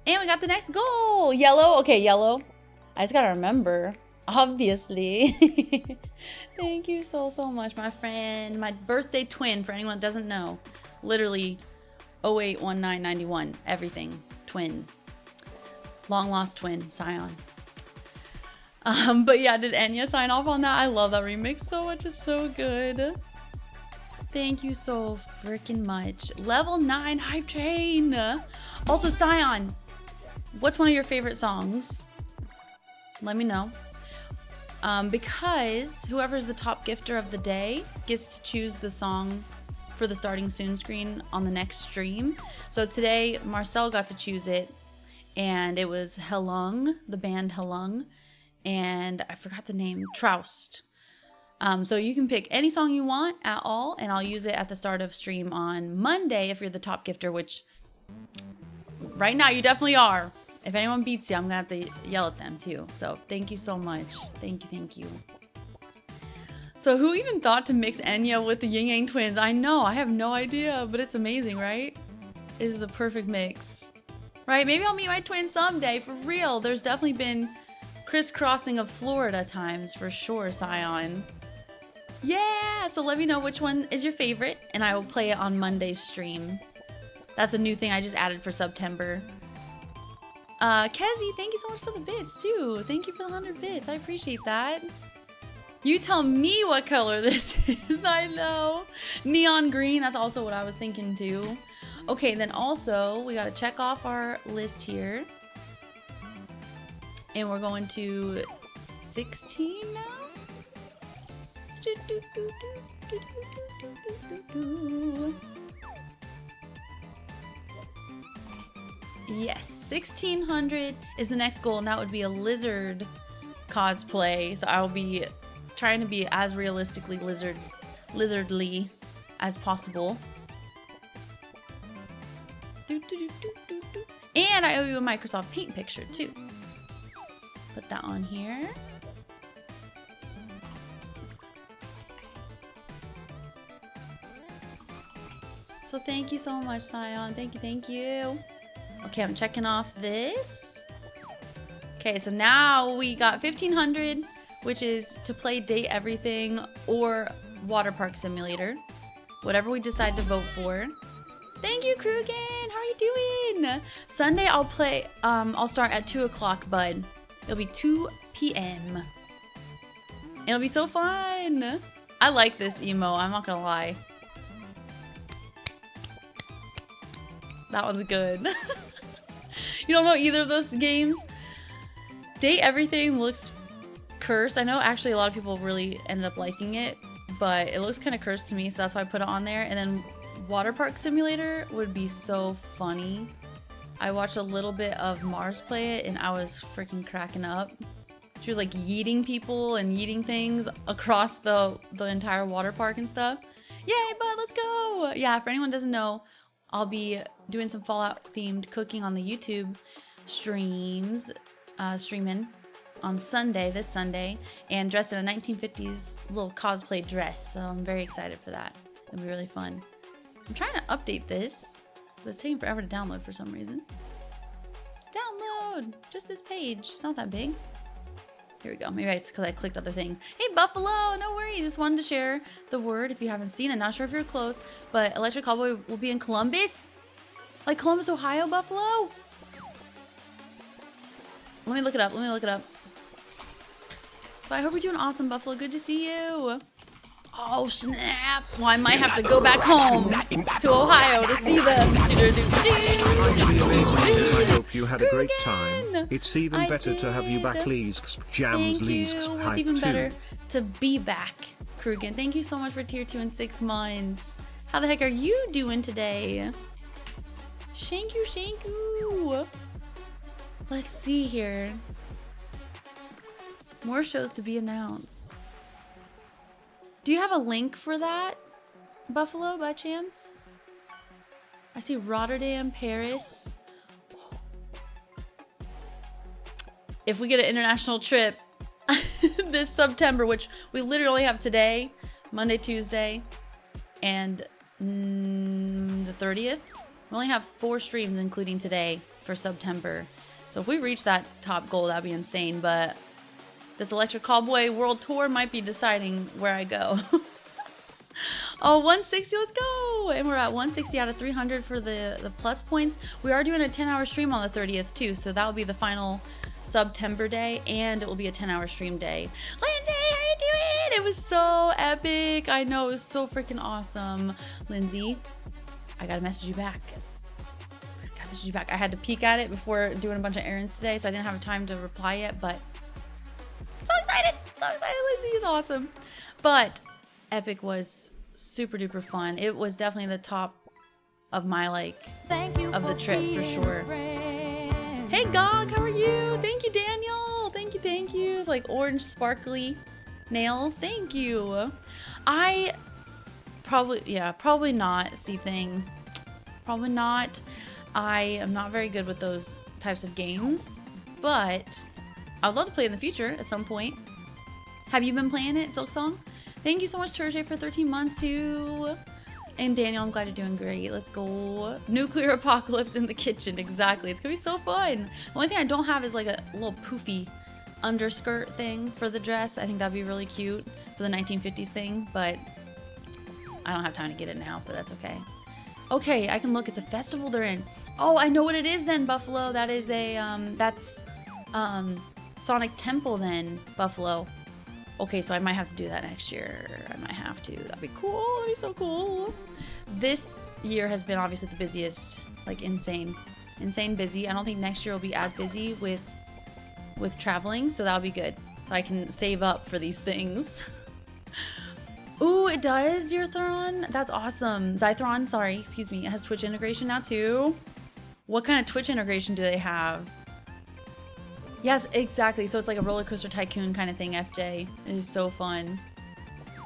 And we got the next goal. Yellow. Okay, yellow. I just gotta remember. Obviously. Thank you so much, my friend. My birthday twin, for anyone that doesn't know. Literally 081991. Everything. Twin. Long lost twin. Scion. But yeah, did Enya sign off on that? I love that remix so much. It's so good. Thank you so freaking much. Level 9 Hype Train. Also, Scion, what's one of your favorite songs? Let me know. Because whoever's the top gifter of the day gets to choose the song for the starting soon screen on the next stream. So today, Marcel got to choose it, and it was Helung, the band Helung, and I forgot the name, Troust. So you can pick any song you want at all, and I'll use it at the start of stream on Monday if you're the top gifter, which right now you definitely are. If anyone beats you, I'm gonna have to yell at them too. So thank you so much. Thank you. So who even thought to mix Enya with the Yin Yang Twins? I know, I have no idea, but it's amazing, right? It is the perfect mix. Right, maybe I'll meet my twin someday, for real. There's definitely been crisscrossing of Florida times, for sure, Scion. Yeah, so let me know which one is your favorite, and I will play it on Monday's stream. That's a new thing I just added for September. Kezzy, thank you so much for the bits, too. Thank you for the 100 bits. I appreciate that. You tell me what color this is. I know. Neon green. That's also what I was thinking too. Okay, then also we got to check off our list here. And we're going to 16 now. Yes, 1600 is the next goal, and that would be a lizard cosplay. So I will be trying to be as realistically lizardly as possible. And I owe you a Microsoft Paint picture too. Put that on here. So thank you so much, Sion. Thank you, thank you. Okay, I'm checking off this. Okay, so now we got 1500, which is to play Date Everything or Water Park Simulator. Whatever we decide to vote for. Thank you, Krugen. How are you doing? Sunday I'll play, I'll start at 2 o'clock, bud. It'll be 2 p.m. It'll be so fun. I like this emo, I'm not gonna lie. That one's good. You don't know either of those games? Date Everything looks cursed. I know actually a lot of people really ended up liking it, but it looks kind of cursed to me, so that's why I put it on there. And then Water Park Simulator would be so funny. I watched a little bit of Mars play it and I was freaking cracking up. She was like yeeting people and yeeting things across the entire water park and stuff. Yay, bud, let's go! Yeah, for anyone who doesn't know, I'll be doing some Fallout themed cooking on the YouTube streams, streaming on Sunday, this Sunday, and dressed in a 1950s little cosplay dress. So I'm very excited for that. It'll be really fun. I'm trying to update this, but it's taking forever to download for some reason. Download! Just this page. It's not that big. Here we go. Maybe it's because I clicked other things. Hey, Buffalo! No worries. Just wanted to share the word if you haven't seen it. Not sure if you're close, but Electric Cowboy will be in Columbus. Like Columbus, Ohio, Buffalo? Let me look it up. Let me look it up. But I hope you're doing awesome, Buffalo. Good to see you. Oh, snap. Well, I might have to go back home to Ohio to see them. I hope you had a great time. It's even better to have you back, LizXP Jams, LizXP Hype. It's even better to be back, Krugen. Thank you so much for tier 2 in 6 months. How the heck are you doing today? Thank you, thank you. Let's see here. More shows to be announced. Do you have a link for that, Buffalo, by chance? I see Rotterdam, Paris. If we get an international trip this September, which we literally have today, Monday, Tuesday, and the 30th. We only have 4 streams, including today, for September. So if we reach that top goal, that'd be insane. But this Electric Cowboy World Tour might be deciding where I go. Oh, 160, let's go! And we're at 160 out of 300 for the plus points. We are doing a 10-hour stream on the 30th too, so that will be the final September day, and it will be a 10-hour stream day. Lindsay, how you doing? It was so epic. I know, it was so freaking awesome. Lindsay, I gotta message you back. I had to peek at it before doing a bunch of errands today, so I didn't have time to reply yet, but so excited, Lindsay is awesome. But Epic was super duper fun. It was definitely the top of my of the trip for sure. Hey Gog, how are you? Thank you, Daniel. Thank you. It's like orange sparkly nails. Thank you. I probably not, C-Thing. Probably not. I am not very good with those types of games, but I would love to play in the future at some point. Have you been playing it, Silksong? Thank you so much, Turjay, for 13 months too. And Daniel, I'm glad you're doing great. Let's go. Nuclear apocalypse in the kitchen. Exactly. It's gonna be so fun. The only thing I don't have is like a little poofy underskirt thing for the dress. I think that'd be really cute for the 1950s thing, but I don't have time to get it now, but that's okay. Okay, I can look. It's a festival they're in. Oh, I know what it is then, Buffalo. That is a, that's Sonic Temple then, Buffalo. Okay, so I might have to do that next year. I might have to. That'd be cool. That'd be so cool. This year has been obviously the busiest, like insane busy. I don't think next year will be as busy with traveling, so that'll be good. So I can save up for these things. Ooh, it does, Zerothron. That's awesome. Zythron, sorry, excuse me. It has Twitch integration now too. What kind of Twitch integration do they have? Yes, exactly. So it's like a roller coaster tycoon kind of thing, FJ. It is so fun.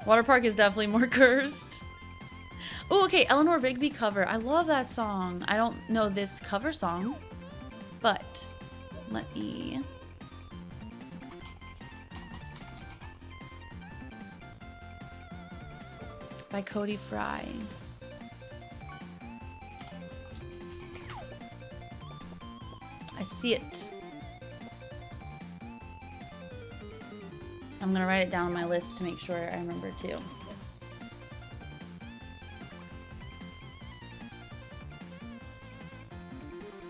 Water park is definitely more cursed. Oh, okay, Eleanor Rigby cover. I love that song. I don't know this cover song, but let me... By Cody Fry. I see it. I'm gonna write it down on my list to make sure I remember too.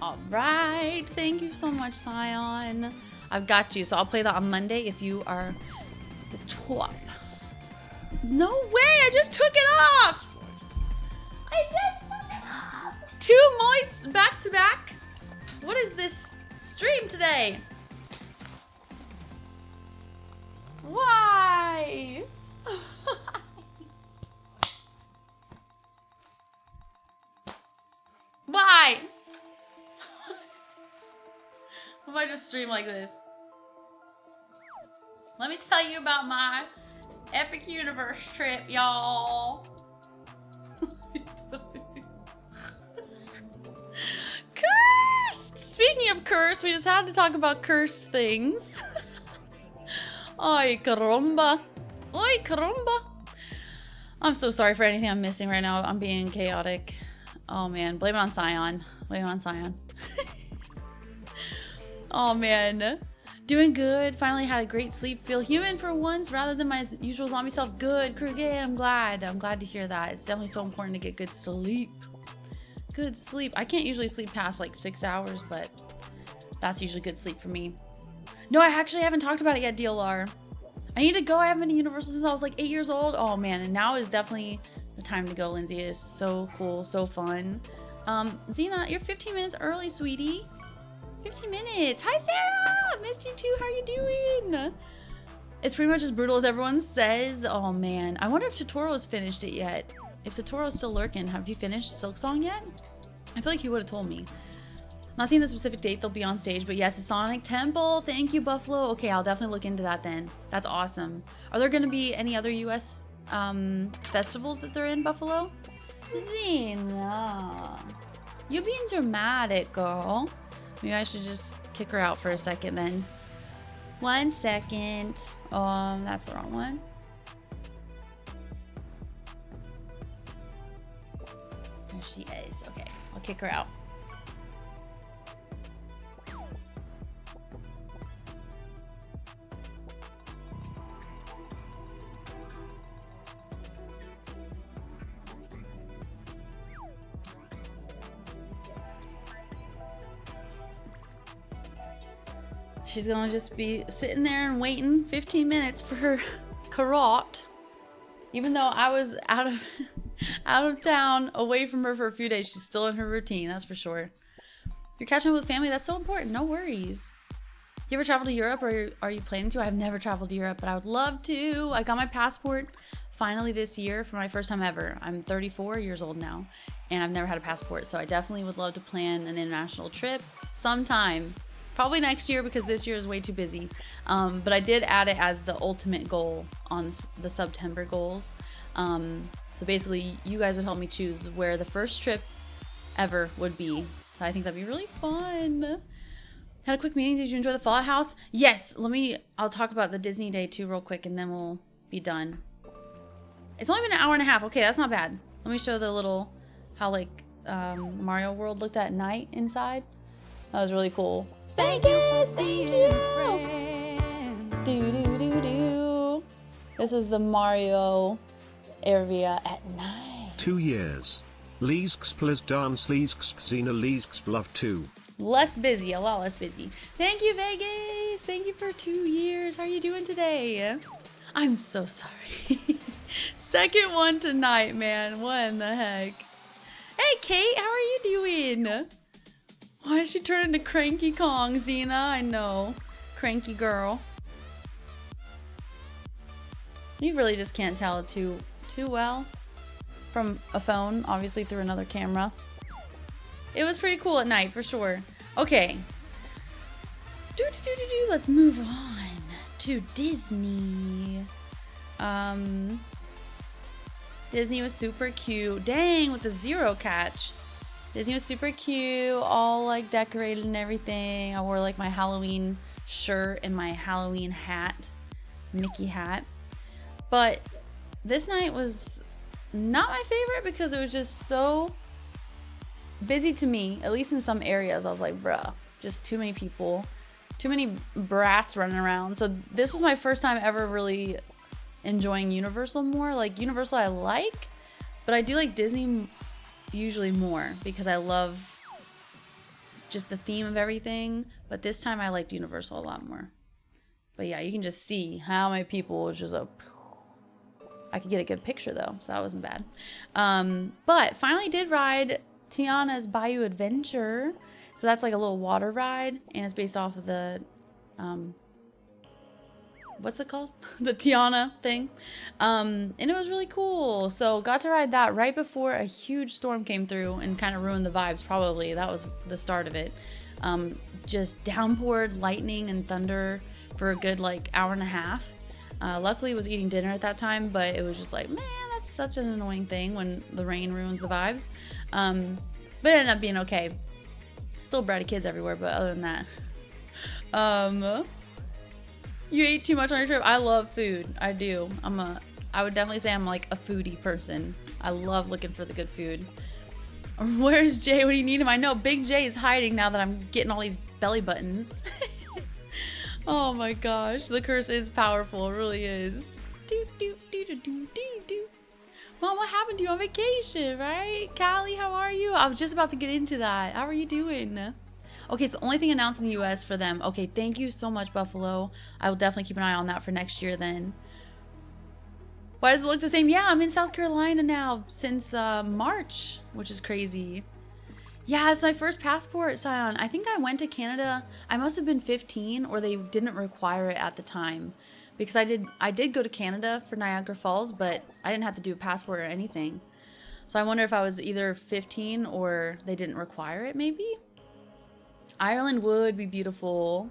All right, thank you so much, Scion. I've got you, so I'll play that on Monday if you are the top. No way, I just took it off. I just took it off. 2 moist back to back. What is this stream today? Why? Why? If I just stream like this? Let me tell you about my Epic Universe trip, y'all. Cursed! Speaking of cursed, we just had to talk about cursed things. Ay, caramba. Ay, caramba. I'm so sorry for anything I'm missing right now. I'm being chaotic. Oh, man. Blame it on Scion. Blame it on Scion. Oh, man. Doing good. Finally had a great sleep. Feel human for once rather than my usual zombie self. Good. Kruge, I'm glad. I'm glad to hear that. It's definitely so important to get good sleep. Good sleep. I can't usually sleep past like 6 hours, but that's usually good sleep for me. No, I actually haven't talked about it yet, DLR. I need to go. I haven't been to Universal since I was like 8 years old. Oh man, and now is definitely the time to go, Lindsay. It is so cool, so fun. Xena, you're 15 minutes early, sweetie. 15 minutes. Hi, Sarah. Missed you too. How are you doing? It's pretty much as brutal as everyone says. Oh man, I wonder if Totoro's finished it yet. If Totoro's still lurking, have you finished Silk Song yet? I feel like he would have told me. Not seeing the specific date they'll be on stage, but yes, it's Sonic Temple. Thank you, Buffalo. Okay, I'll definitely look into that then. That's awesome. Are there going to be any other U.S. festivals that they're in, Buffalo? Xena, you're being dramatic, girl. Maybe I should just kick her out for a second then. 1 second. That's the wrong one. There she is. Okay, I'll kick her out. She's gonna just be sitting there and waiting 15 minutes for her carrot. Even though I was out of town, away from her for a few days, she's still in her routine, that's for sure. You're catching up with family, that's so important, no worries. You ever traveled to Europe, or are you planning to? I've never traveled to Europe, but I would love to. I got my passport finally this year for my first time ever. I'm 34 years old now, and I've never had a passport, so I definitely would love to plan an international trip sometime. Probably next year, because this year is way too busy. But I did add it as the ultimate goal on the September goals. So basically, you guys would help me choose where the first trip ever would be. So I think that'd be really fun. Had a quick meeting. Did you enjoy the Fallout House? Yes. I'll talk about the Disney day too real quick, and then we'll be done. It's only been an hour and a half. Okay, that's not bad. Let me show the little, how like Mario World looked at night inside. That was really cool. Thank you, thank you. Do do do do. This was the Mario area at night. 2 years. LizXP les dance LizXP Xena LizXP love 2. Less busy, a lot less busy. Thank you, Vegas. Thank you for 2 years. How are you doing today? I'm so sorry. Second one tonight, man. What in the heck? Hey, Kate, how are you doing? Why did she turn into Cranky Kong, Xena? I know. Cranky girl. You really just can't tell too well from a phone, obviously through another camera. It was pretty cool at night, for sure. Okay. Let's move on to Disney. Disney was super cute. Dang, with the zero catch. Disney was super cute, all like decorated and everything. I wore like my Halloween shirt and my Halloween hat, Mickey hat. But this night was not my favorite because it was just so busy to me, at least in some areas. I was like, bruh, just too many people, too many brats running around. So this was my first time ever really enjoying Universal more. Like Universal I like, but I do like Disney usually more because I love just the theme of everything. But this time I liked Universal a lot more. But yeah, you can just see how many people was just a... I could get a good picture though, so that wasn't bad. But finally did ride Tiana's Bayou Adventure. So that's like a little water ride, and it's based off of the, what's it called? The Tiana thing. And it was really cool. So got to ride that right before a huge storm came through and kind of ruined the vibes, probably. That was the start of it. Just downpoured lightning and thunder for a good like hour and a half. Luckily, I was eating dinner at that time, but it was just like, man, that's such an annoying thing when the rain ruins the vibes. But it ended up being okay. Still bratty kids everywhere, but other than that. You ate too much on your trip? I love food. I do. I would definitely say I'm like a foodie person. I love looking for the good food. Where's Jay? What do you need him? I know Big J is hiding now that I'm getting all these belly buttons. Oh my gosh, the curse is powerful, it really is. Mom, what happened to you on vacation, right? Callie, how are you? I was just about to get into that. How are you doing? Okay, so the only thing announced in the US for them. Okay, thank you so much, Buffalo. I will definitely keep an eye on that for next year then. Why does it look the same? Yeah, I'm in South Carolina now since March, which is crazy. Yeah, it's my first passport, Sion. I think I went to Canada. I must have been 15, or they didn't require it at the time. Because I did go to Canada for Niagara Falls, but I didn't have to do a passport or anything. So I wonder if I was either 15 or they didn't require it, maybe? Ireland would be beautiful.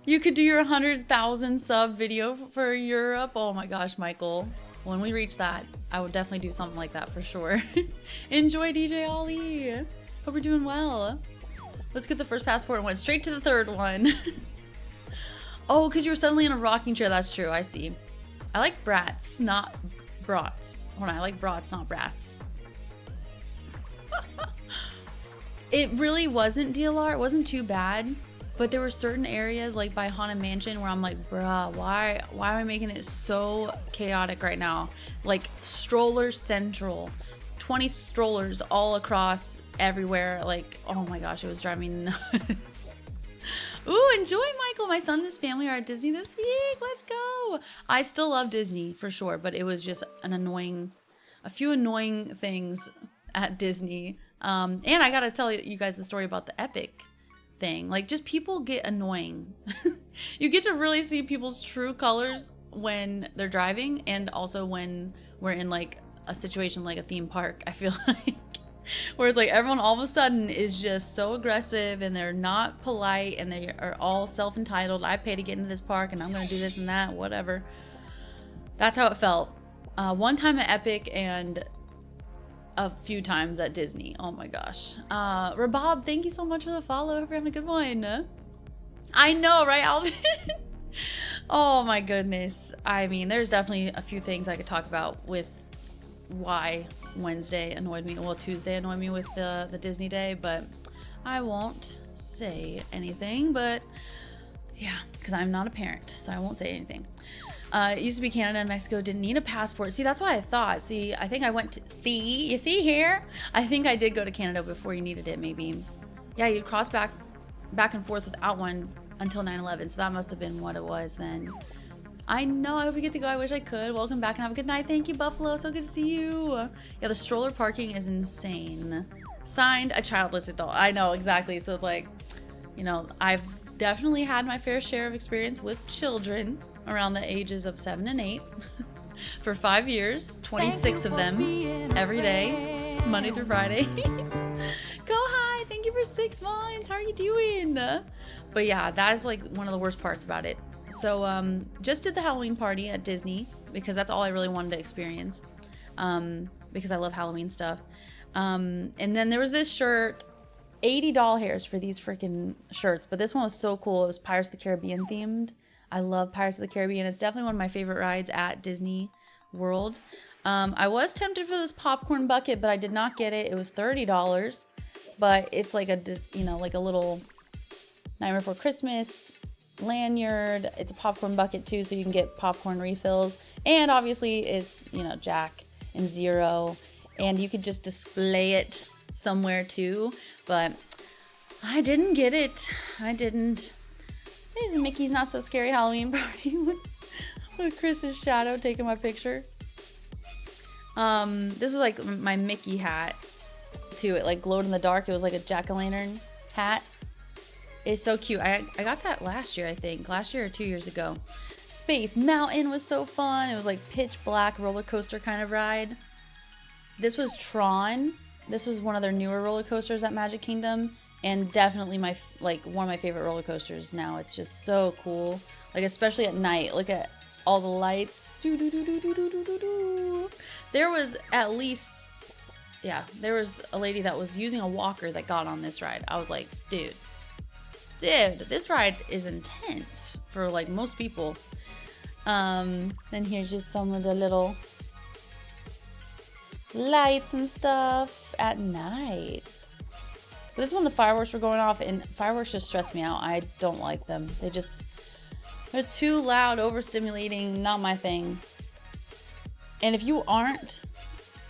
You could do your 100,000 sub video for Europe. Oh my gosh, Michael. When we reach that, I would definitely do something like that for sure. Enjoy, DJ Ollie. Hope you're doing well. Let's get the first passport and went straight to the third one. Oh, because you were suddenly in a rocking chair. That's true. I see. I like brats, not brats. Hold on. I like brats, not brats. It really wasn't DLR. It wasn't too bad. But there were certain areas like by Haunted Mansion where I'm like, bruh, why am I making it so chaotic right now? Like stroller central. 20 strollers all across everywhere. Like, oh my gosh, it was driving me nuts. Ooh, enjoy, Michael. My son and his family are at Disney this week. Let's go. I still love Disney for sure, but it was just a few annoying things at Disney. And I gotta tell you guys the story about the Epic thing. Like, just people get annoying. You get to really see people's true colors when they're driving, and also when we're in like a situation like a theme park, I feel like. Where it's like everyone all of a sudden is just so aggressive and they're not polite and they are all self-entitled. I pay to get into this park and I'm gonna do this and that, whatever. That's how it felt. One time at Epic and a few times at Disney. Oh my gosh. Rabob, thank you so much for the follow. Hope you're having a good one. I know, right, Alvin? Oh my goodness. I mean, there's definitely a few things I could talk about with why Wednesday annoyed me. Well, Tuesday annoyed me with the Disney day, but I won't say anything. But yeah, because I'm not a parent, so I won't say anything. It used to be Canada and Mexico didn't need a passport. See, that's why I thought. See, I think I went to... See? You see here? I think I did go to Canada before you needed it, maybe. Yeah, you'd cross back and forth without one until 9/11, so that must have been what it was then. I know. I hope you get to go. I wish I could. Welcome back and have a good night. Thank you, Buffalo. So good to see you. Yeah, the stroller parking is insane. Signed, a childless adult. I know, exactly. So it's like, you know, I've definitely had my fair share of experience with children around the ages of 7 and 8 for 5 years, 26 of them every day, Monday through Friday. Go hi, thank you for 6 months. How are you doing? But yeah, that is like one of the worst parts about it. So just did the Halloween party at Disney because that's all I really wanted to experience, because I love Halloween stuff. And then there was this shirt, $80 hairs for these freaking shirts, but this one was so cool. It was Pirates of the Caribbean themed. I love Pirates of the Caribbean. It's definitely one of my favorite rides at Disney World. I was tempted for this popcorn bucket, but I did not get it. It was $30, but it's like a, you know, like a little Nightmare Before Christmas lanyard. It's a popcorn bucket too, so you can get popcorn refills. And obviously it's, you know, Jack and Zero, and you could just display it somewhere too, but I didn't get it. I didn't. There's a Mickey's Not So Scary Halloween party with Chris's shadow taking my picture. This was like my Mickey hat too. It like glowed in the dark. It was like a jack-o'-lantern hat. It's so cute. I got that last year, I think. Last year or 2 years ago. Space Mountain was so fun. It was like pitch black roller coaster kind of ride. This was Tron. This was one of their newer roller coasters at Magic Kingdom, and definitely my one of my favorite roller coasters now. It's just so cool. Like especially at night. Look at all the lights. There was at least, yeah, there was a lady that was using a walker that got on this ride. I was like, dude, this ride is intense for like most people. Then here's just some of the little lights and stuff at night. But this is when the fireworks were going off, and fireworks just stress me out. I don't like them. They're too loud, overstimulating, not my thing. And if you aren't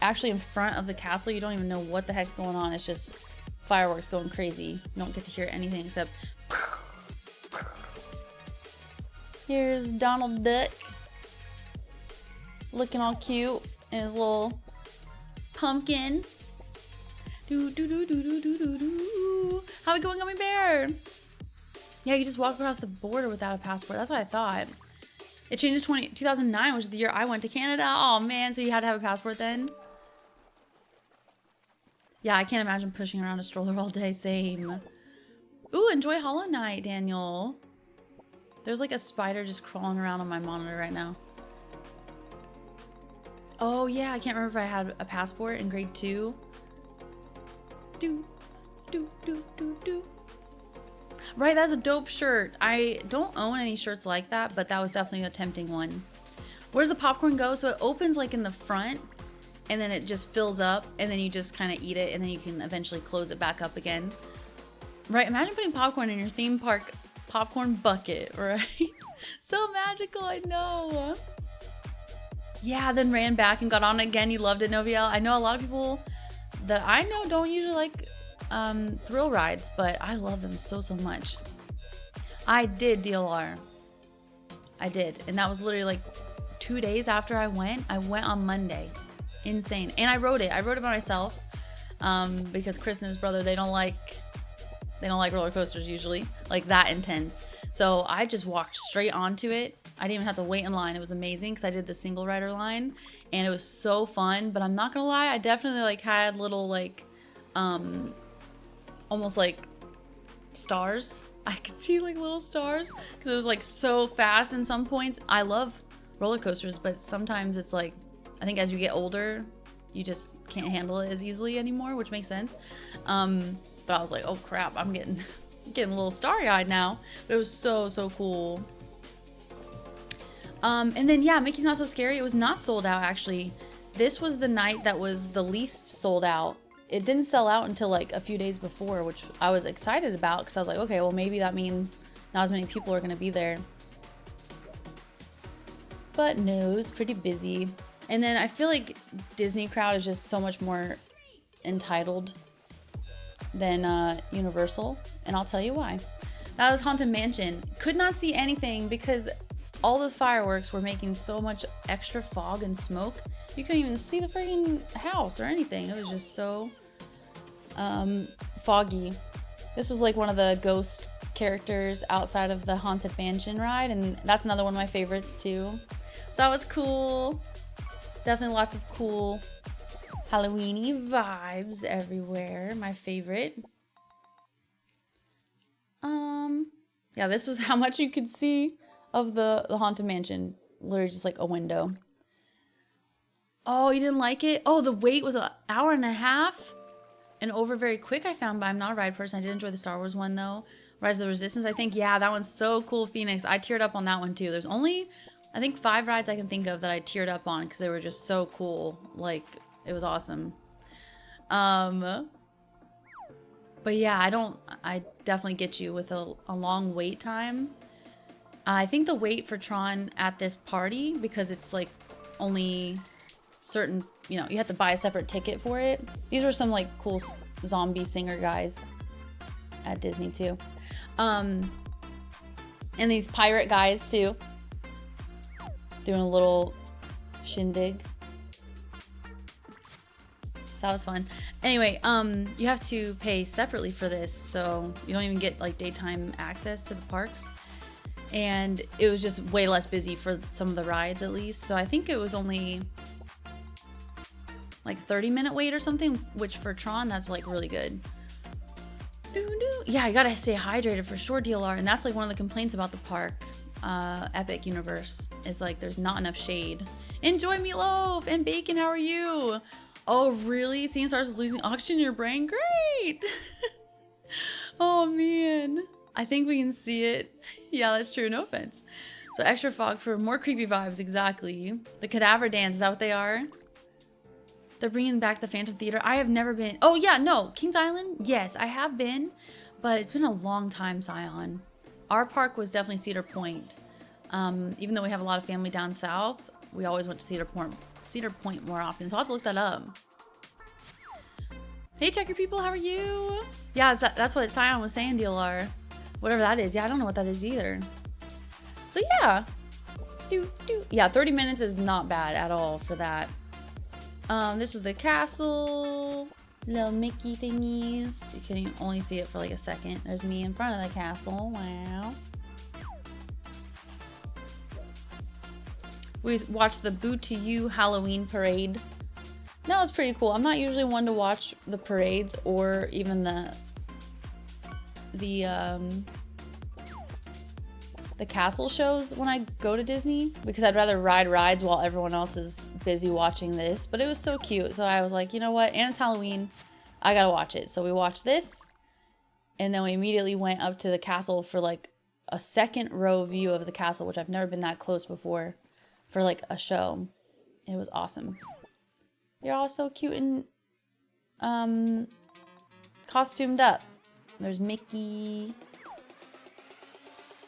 actually in front of the castle, you don't even know what the heck's going on. It's just fireworks going crazy. You don't get to hear anything except. Here's Donald Duck looking all cute in his little pumpkin. Do do do do do do do do. How it going, Gummy Bear? Yeah, you just walk across the border without a passport. That's what I thought. It changed 2009, which is the year I went to Canada. Oh man, so you had to have a passport then? Yeah, I can't imagine pushing around a stroller all day. Same. Ooh, enjoy Hollow Knight, Daniel. There's like a spider just crawling around on my monitor right now. Oh yeah, I can't remember if I had a passport in grade 2. Do, do, do, do, do. Right, that's a dope shirt. I don't own any shirts like that, but that was definitely a tempting one. Where does the popcorn go? So it opens like in the front, and then it just fills up, and then you just kind of eat it, and then you can eventually close it back up again. Right, imagine putting popcorn in your theme park popcorn bucket, right? So magical, I know. Yeah, then ran back and got on again. You loved it, Noviel. I know a lot of people that I know don't usually like thrill rides, but I love them so much. I did DLR. I did, and that was literally like 2 days after I went. I went on Monday. Insane. And I rode it by myself, because Chris and his brother, they don't like roller coasters usually, like that intense. So I just walked straight onto it. I didn't even have to wait in line. It was amazing because I did the single rider line, and it was so fun. But I'm not gonna lie, I definitely like had little like almost like stars. I could see like little stars because it was like so fast in some points. I love roller coasters, but sometimes it's like, I think as you get older, you just can't handle it as easily anymore, which makes sense. But I was like, oh crap, I'm getting a little starry-eyed now. But it was so cool. And then yeah, Mickey's Not So Scary. It was not sold out actually. This was the night that was the least sold out. It didn't sell out until like a few days before, which I was excited about because I was like, okay, well maybe that means not as many people are gonna be there. But no, it was pretty busy. And then I feel like Disney crowd is just so much more entitled than Universal, and I'll tell you why. That was Haunted Mansion. Could not see anything because all the fireworks were making so much extra fog and smoke. You couldn't even see the freaking house or anything. It was just so foggy. This was like one of the ghost characters outside of the Haunted Mansion ride, and that's another one of my favorites too. So that was cool. Definitely lots of cool Halloween-y vibes everywhere. My favorite. Yeah, this was how much you could see of the Haunted Mansion. Literally just like a window. Oh, you didn't like it? Oh, the wait was an hour and a half and over very quick, I found, but I'm not a ride person. I did enjoy the Star Wars one though. Rise of the Resistance, I think. Yeah, that one's so cool, Phoenix. I teared up on that one too. There's only, I think, 5 rides I can think of that I teared up on because they were just so cool. Like, it was awesome. But yeah, I definitely get you with a long wait time. I think the wait for Tron at this party, because it's like only certain, you know, you have to buy a separate ticket for it. These were some like cool zombie singer guys at Disney too. And these pirate guys too, doing a little shindig. So that was fun. Anyway, you have to pay separately for this, so you don't even get like daytime access to the parks. And it was just way less busy for some of the rides at least. So I think it was only like 30-minute wait or something, which for Tron, that's like really good. Yeah, you gotta stay hydrated for sure, DLR. And that's like one of the complaints about the park, Epic Universe, is like there's not enough shade. Enjoy Meatloaf and Bacon, how are you? Oh, really? Seeing stars is losing oxygen in your brain? Great! Oh, man. I think we can see it. Yeah, that's true. No offense. So extra fog for more creepy vibes, exactly. The cadaver dance, is that what they are? They're bringing back the Phantom Theater. I have never been. Oh, yeah, no. Kings Island? Yes, I have been. But it's been a long time, Scion. Our park was definitely Cedar Point. Even though we have a lot of family down south, we always went to Cedar Point more often, so I'll have to look that up. Hey, checker people, how are you? Yeah, that's what Scion was saying, DLR. Whatever that is. Yeah, I don't know what that is either. So yeah. Yeah, 30 minutes is not bad at all for that. This is the castle. Little Mickey thingies. You can only see it for like a second. There's me in front of the castle. Wow. We watched the Boo to You Halloween parade. That was pretty cool. I'm not usually one to watch the parades or even the castle shows when I go to Disney, because I'd rather ride rides while everyone else is busy watching this. But it was so cute, so I was like, you know what? And it's Halloween, I gotta watch it. So we watched this, and then we immediately went up to the castle for like a second row view of the castle, which I've never been that close before. For like a show. It was awesome. You're all so cute and costumed up. There's Mickey.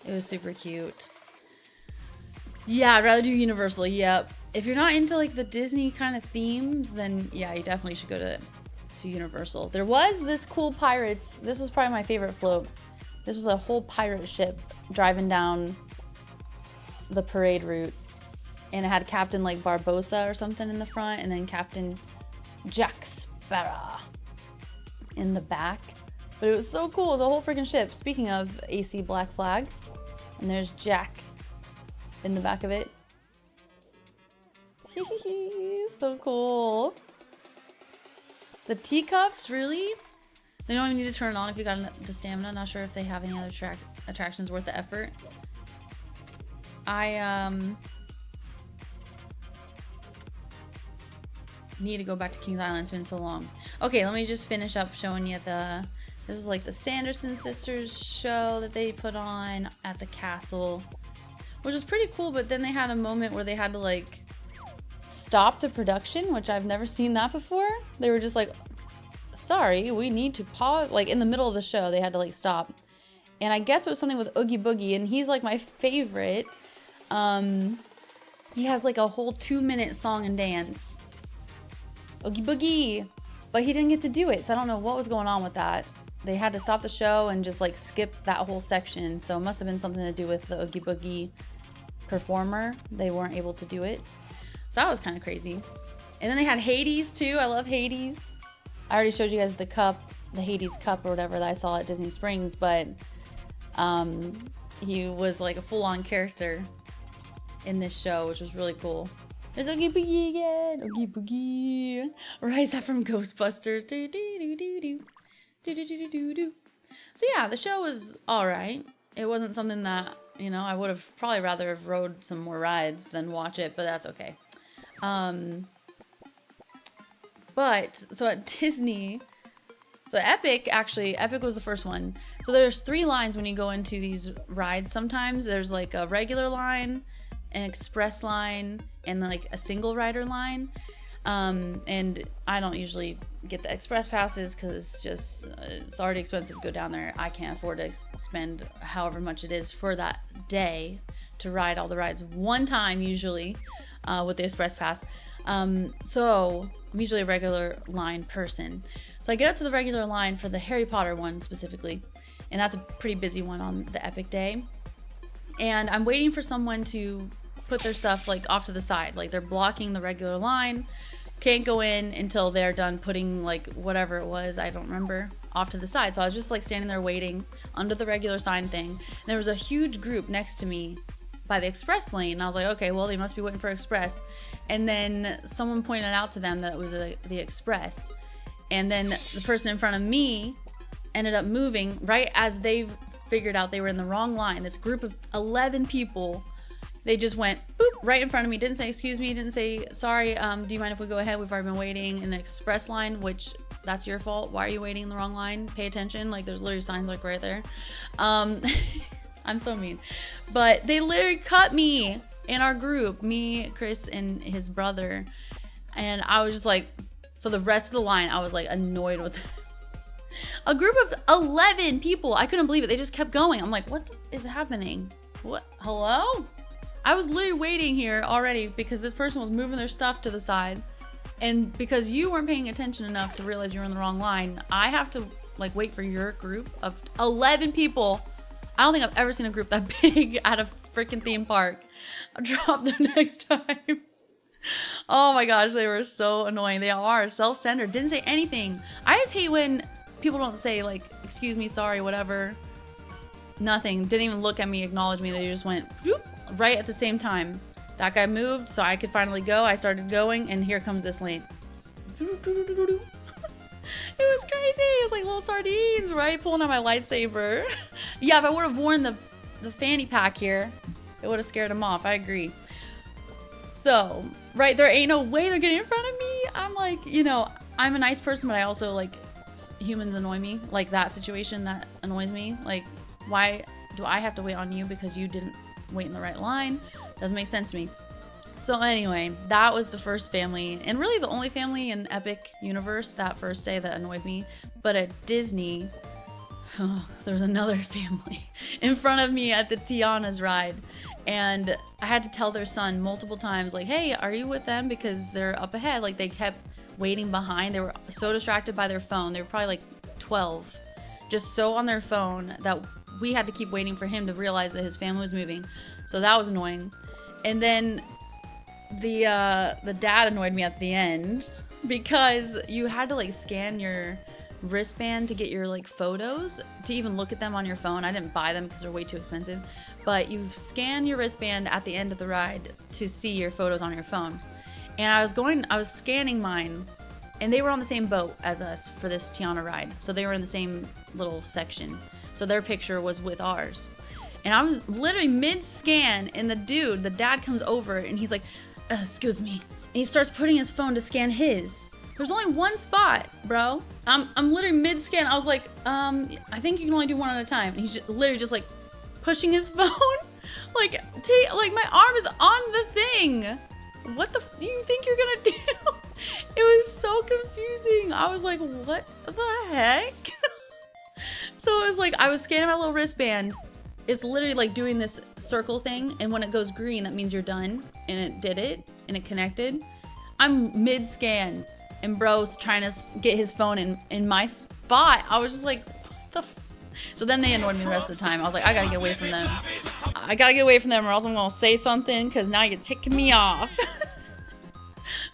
It was super cute. Yeah, I'd rather do Universal. Yep. If you're not into like the Disney kind of themes, then yeah, you definitely should go to Universal. There was this cool pirates. This was probably my favorite float. This was a whole pirate ship driving down the parade route. And it had Captain like Barbossa or something in the front, and then Captain Jack Sparrow in the back. But it was so cool. It was a whole freaking ship. Speaking of AC Black Flag, and there's Jack in the back of it. So cool. The teacups, really? They don't even need to turn it on if you got the stamina. Not sure if they have any other attractions worth the effort. I need to go back to Kings Island. It's been so long. Okay, let me just finish up showing you this is like the Sanderson sisters show that they put on at the castle, which was pretty cool. But then they had a moment where they had to like stop the production, which I've never seen that before. They were just like, sorry, we need to pause. Like in the middle of the show, they had to like stop. And I guess it was something with Oogie Boogie, and he's like my favorite. He has like a whole 2-minute song and dance. Oogie Boogie, but he didn't get to do it, so I don't know what was going on with that. They had to stop the show and just like skip that whole section, so it must have been something to do with the Oogie Boogie performer, they weren't able to do it. So that was kind of crazy. And then they had Hades too. I love Hades. I already showed you guys the cup, the Hades cup or whatever that I saw at Disney Springs, but he was like a full-on character in this show, which was really cool. There's Oogie Boogie again. Oogie Boogie. Right, is that from Ghostbusters? Do, do, do, do, do. Do, do, do, do, do. So yeah, the show was all right. It wasn't something that, you know, I would have probably rather have rode some more rides than watch it, but that's okay. But so at Disney, so Epic was the first one. So there's 3 lines when you go into these rides. Sometimes there's like a regular line, an express line, and like a single rider line. And I don't usually get the express passes because it's already expensive to go down there. I can't afford to spend however much it is for that day to ride all the rides one time usually with the express pass. So I'm usually a regular line person. So I get up to the regular line for the Harry Potter one specifically, and that's a pretty busy one on the Epic day. And I'm waiting for someone to put their stuff like off to the side, like they're blocking the regular line. Can't go in until they're done putting like whatever it was, I don't remember, off to the side. So I was just like standing there waiting under the regular sign thing. And there was a huge group next to me by the express lane. And I was like, okay, well, they must be waiting for express. And then someone pointed out to them that it was the express. And then the person in front of me ended up moving right as they figured out they were in the wrong line. This group of 11 people, they just went boop right in front of me. Didn't say excuse me, didn't say sorry. Do you mind if we go ahead? We've already been waiting in the express line, which that's your fault. Why are you waiting in the wrong line? Pay attention. Like there's literally signs like right there. I'm so mean. But they literally cut me in our group, me, Chris, and his brother. And I was just like, so the rest of the line, I was like annoyed with a group of 11 people. I couldn't believe it. They just kept going. I'm like, what is happening? What? Hello? I was literally waiting here already because this person was moving their stuff to the side. And because you weren't paying attention enough to realize you were in the wrong line, I have to like wait for your group of 11 people. I don't think I've ever seen a group that big at a freaking theme park. I'll drop the next time. Oh my gosh, they were so annoying. They are self-centered. Didn't say anything. I just hate when people don't say like, excuse me, sorry, whatever. Nothing. Didn't even look at me, acknowledge me. They just went whoop, right at the same time. That guy moved, so I could finally go. I started going, and here comes this lane. It was crazy. It was like little sardines, right? Pulling out my lightsaber. Yeah, if I would have worn the fanny pack here, it would have scared him off. I agree. So, right, there ain't no way they're getting in front of me. I'm like, you know, I'm a nice person, but I also like humans annoy me. Like that situation that annoys me. Like, why do I have to wait on you because you didn't wait in the right line? Doesn't make sense to me. So anyway, that was the first family, and really the only family in Epic Universe that first day that annoyed me. But at Disney, there was another family in front of me at the Tiana's ride. And I had to tell their son multiple times, like, hey, are you with them? Because they're up ahead. Like, they kept waiting behind. They were so distracted by their phone. They were probably like 12, just so on their phone that we had to keep waiting for him to realize that his family was moving. So that was annoying. And then the dad annoyed me at the end because you had to like scan your wristband to get your like photos, to even look at them on your phone. I didn't buy them because they're way too expensive, but you scan your wristband at the end of the ride to see your photos on your phone. And I was scanning mine, and they were on the same boat as us for this Tiana ride, so they were in the same little section, so their picture was with ours. And I was literally mid-scan, and the dad comes over, and he's like, excuse me. And he starts putting his phone to scan his. There's only one spot, bro. I'm literally mid-scan. I was like, I think you can only do one at a time. And he's literally just like pushing his phone. like my arm is on the thing. What the do you think you're gonna do? It was so confusing. I was like, what the heck? So it was like, I was scanning my little wristband. It's literally like doing this circle thing, and when it goes green, that means you're done. And it did it, and it connected. I'm mid-scan, and bro's trying to get his phone in my spot. I was just like, what the So then they annoyed me the rest of the time. I was like, I gotta get away from them. I gotta get away from them or else I'm gonna say something because now you're ticking me off.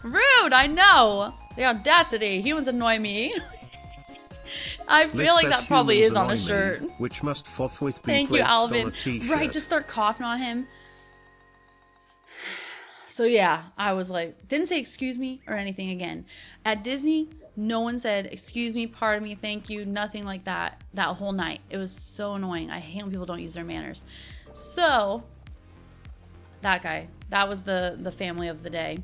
Rude, I know. The audacity. Humans annoy me. I feel like that probably is on a shirt. Which must forthwith be Thank you, placed Alvin. on a t-shirt. Right, just start coughing on him. So yeah, I was like, didn't say excuse me or anything again. At Disney, no one said excuse me, pardon me, thank you, nothing like that whole night. It was so annoying. I hate when people don't use their manners. So that guy, that was the family of the day.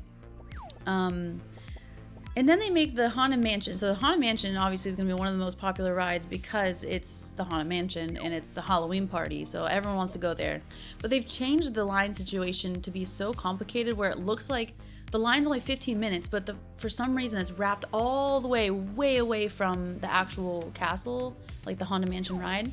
And then they make the Haunted Mansion. So the Haunted Mansion obviously is going to be one of the most popular rides because it's the Haunted Mansion and it's the Halloween party. So everyone wants to go there. But they've changed the line situation to be so complicated where it looks like the line's only 15 minutes, but for some reason it's wrapped all the way away from the actual castle, like the Haunted Mansion ride.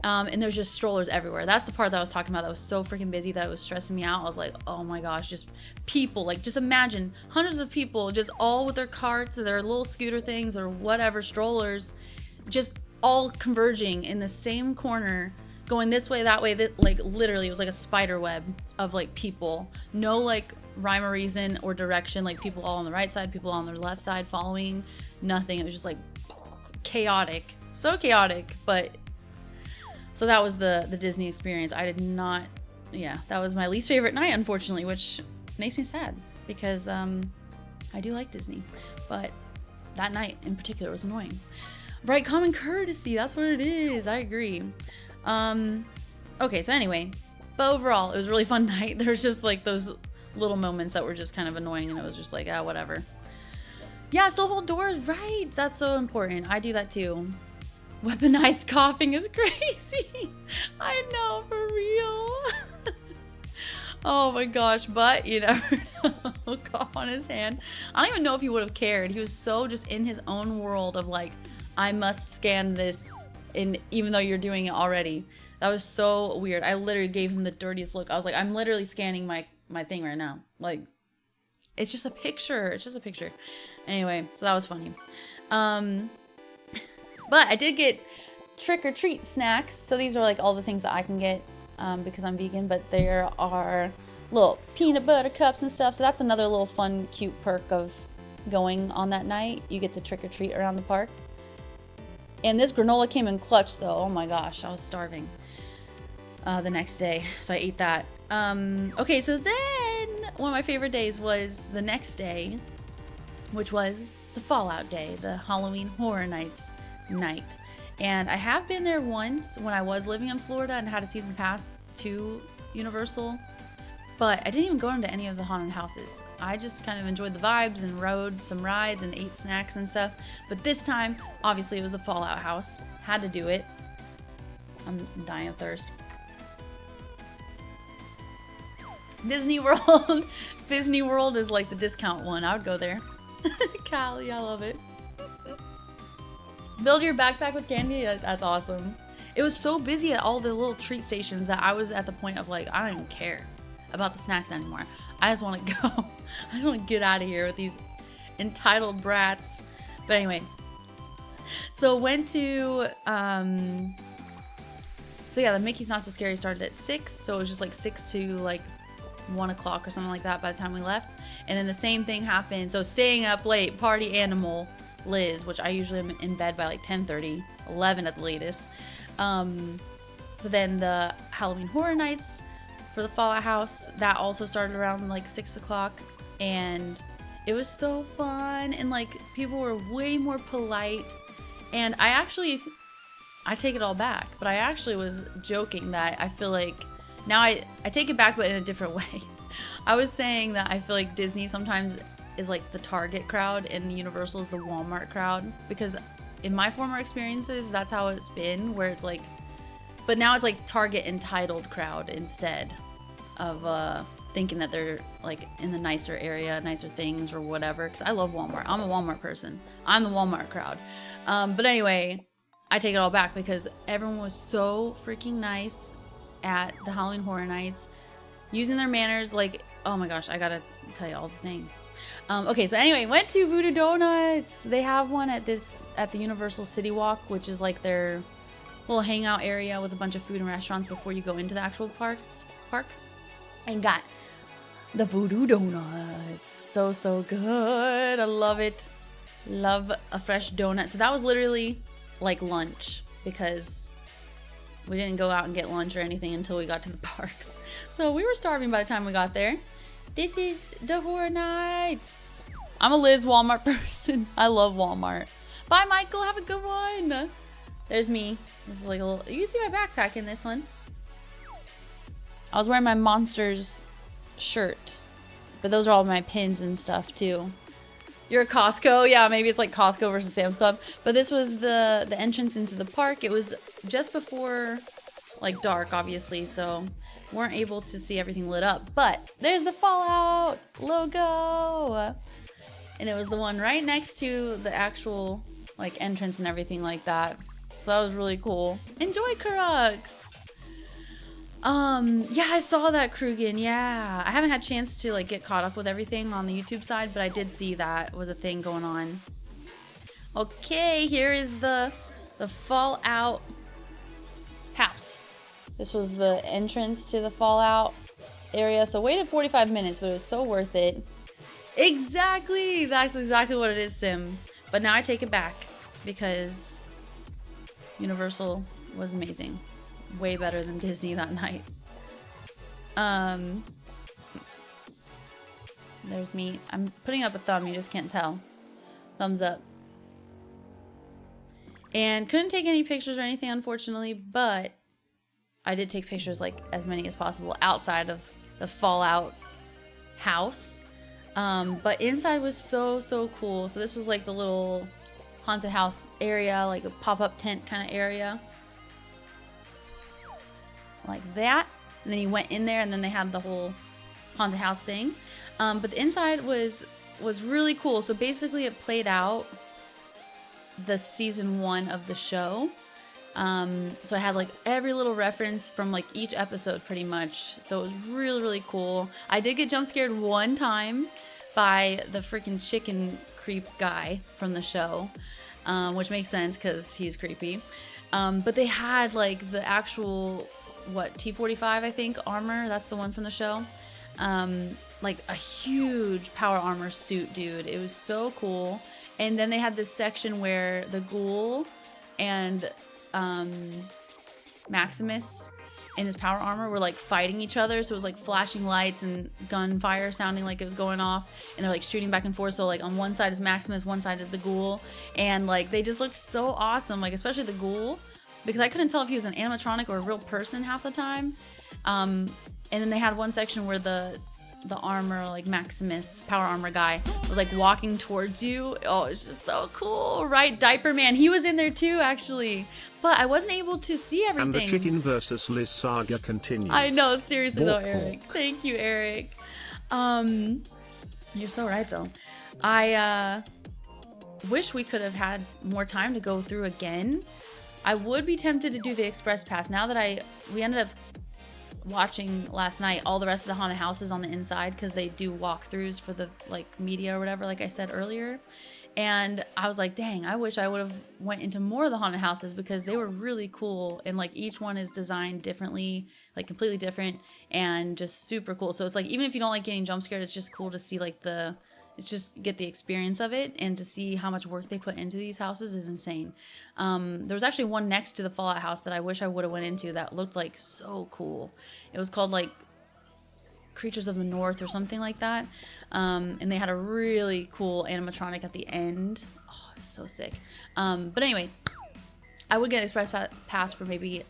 And there's just strollers everywhere. That's the part that I was talking about that was so freaking busy that it was stressing me out. I was like, oh my gosh, just people. Like, just imagine hundreds of people just all with their carts or their little scooter things or whatever, strollers, just all converging in the same corner, going this way, that way. That, like, literally, it was like a spider web of, like, people. No, like, rhyme or reason or direction. Like, people all on the right side, people on the left side following. Nothing. It was just, like, chaotic. So chaotic, but... So that was the Disney experience. I did not, yeah, that was my least favorite night, unfortunately, which makes me sad because I do like Disney, but that night in particular was annoying. Right, common courtesy, that's what it is. I agree. Okay, so anyway, but overall, it was a really fun night. There was just like those little moments that were just kind of annoying, and it was just like, ah, whatever. Yeah, still hold doors, right? That's so important. I do that too. Weaponized coughing is crazy. I know, for real. Oh my gosh, but you never know. Cough on his hand. I don't even know if he would have cared. He was so just in his own world of like, I must scan this, even though you're doing it already. That was so weird. I literally gave him the dirtiest look. I was like, I'm literally scanning my thing right now. Like, it's just a picture. It's just a picture. Anyway, so that was funny. But I did get trick-or-treat snacks. So these are like all the things that I can get because I'm vegan. But there are little peanut butter cups and stuff. So that's another little fun, cute perk of going on that night. You get to trick-or-treat around the park. And this granola came in clutch though. Oh my gosh, I was starving the next day. So I ate that. Okay, so then one of my favorite days was the next day, which was the Fallout Day, the Halloween Horror Nights night. And I have been there once when I was living in Florida and had a season pass to Universal, but I didn't even go into any of the haunted houses. I just kind of enjoyed the vibes and rode some rides and ate snacks and stuff. But this time, obviously it was the Fallout house. Had to do it. I'm dying of thirst. Disney World. Disney World is like the discount one. I would go there. Callie, I love it. Build your backpack with candy? That's awesome. It was so busy at all the little treat stations that I was at the point of like, I don't even care about the snacks anymore. I just want to go. I just want to get out of here with these entitled brats. But anyway, so went to, so yeah, the Mickey's Not So Scary started at 6. So it was just like 6 to like 1 o'clock or something like that by the time we left. And then the same thing happened. So staying up late, party animal, Liz, which I usually am in bed by like 10:30, 11 at the latest. So then the Halloween Horror Nights for the Fallout house, that also started around like 6 o'clock, and it was so fun, and like people were way more polite. And I take it all back, but I actually was joking that I feel like now I take it back, but in a different way. I was saying that I feel like Disney sometimes is like the Target crowd and Universal is the Walmart crowd, because in my former experiences that's how it's been, where it's like, but now it's like Target entitled crowd instead of thinking that they're like in the nicer area, nicer things or whatever, because I love Walmart. I'm a Walmart person. I'm the Walmart crowd. But anyway, I take it all back because everyone was so freaking nice at the Halloween Horror Nights, using their manners. Like, oh my gosh, I gotta tell you all the things. Okay, so anyway, went to Voodoo Donuts. They have one at the Universal City Walk, which is like their little hangout area with a bunch of food and restaurants before you go into the actual parks. And got the voodoo donuts. So good. I love it. Love a fresh donut. So that was literally like lunch because we didn't go out and get lunch or anything until we got to the parks. So we were starving by the time we got there. This is the Horror Nights. I'm a Liz Walmart person. I love Walmart. Bye, Michael. Have a good one. There's me. This is like a little... You can see my backpack in this one. I was wearing my Monsters shirt. But those are all my pins and stuff, too. You're at Costco. Yeah, maybe it's like Costco versus Sam's Club. But this was the entrance into the park. It was just before, like, dark, obviously. So, weren't able to see everything lit up. But there's the Fallout logo. And it was the one right next to the actual, like, entrance and everything like that. So, that was really cool. Enjoy, Crux! Yeah, I saw that, Krugen. Yeah, I haven't had a chance to like get caught up with everything on the YouTube side, but I did see that was a thing going on. Okay, here is the Fallout house. This was the entrance to the Fallout area. So waited 45 minutes, but it was so worth it. Exactly, that's exactly what it is, Sim. But now I take it back because Universal was amazing. Way better than Disney that night. There's me. I'm putting up a thumb, you just can't tell. Thumbs up. And couldn't take any pictures or anything, unfortunately, but I did take pictures, like, as many as possible outside of the Fallout house. But inside was so cool. So this was like the little haunted house area, like a pop-up tent kind of area. Like that, and then you went in there and then they had the whole haunted house thing, but the inside was really cool. So basically it played out the season 1 of the show, so I had like every little reference from like each episode pretty much, so it was really cool. I did get jump scared one time by the freaking chicken creep guy from the show, which makes sense because he's creepy, but they had like the actual T-45 I think armor, that's the one from the show, like a huge power armor suit, dude. It was so cool. And then they had this section where the ghoul and Maximus and his power armor were like fighting each other, so it was like flashing lights and gunfire sounding like it was going off, and they're like shooting back and forth. So like on one side is Maximus, one side is the ghoul, and like they just looked so awesome, like especially the ghoul, because I couldn't tell if he was an animatronic or a real person half the time. And then they had one section where the armor, like Maximus, power armor guy, was like walking towards you. Oh, it's just so cool, right? Diaper Man, he was in there too, actually. But I wasn't able to see everything. And the chicken versus Liz saga continues. I know, seriously though, Bork, Eric. Thank you, Eric. You're so right though. I wish we could have had more time to go through again. I would be tempted to do the express pass now that we ended up watching last night all the rest of the haunted houses on the inside, because they do walkthroughs for the like media or whatever, like I said earlier. And I was like, dang, I wish I would have went into more of the haunted houses, because they were really cool, and like each one is designed differently, like completely different, and just super cool. So it's like, even if you don't like getting jump scared, it's just cool to see like it's just get the experience of it, and to see how much work they put into these houses is insane. There was actually one next to the Fallout house that I wish I would have went into that looked like so cool. It was called like Creatures of the North or something like that. And they had a really cool animatronic at the end. Oh, it was so sick. But anyway, I would get express pass for maybe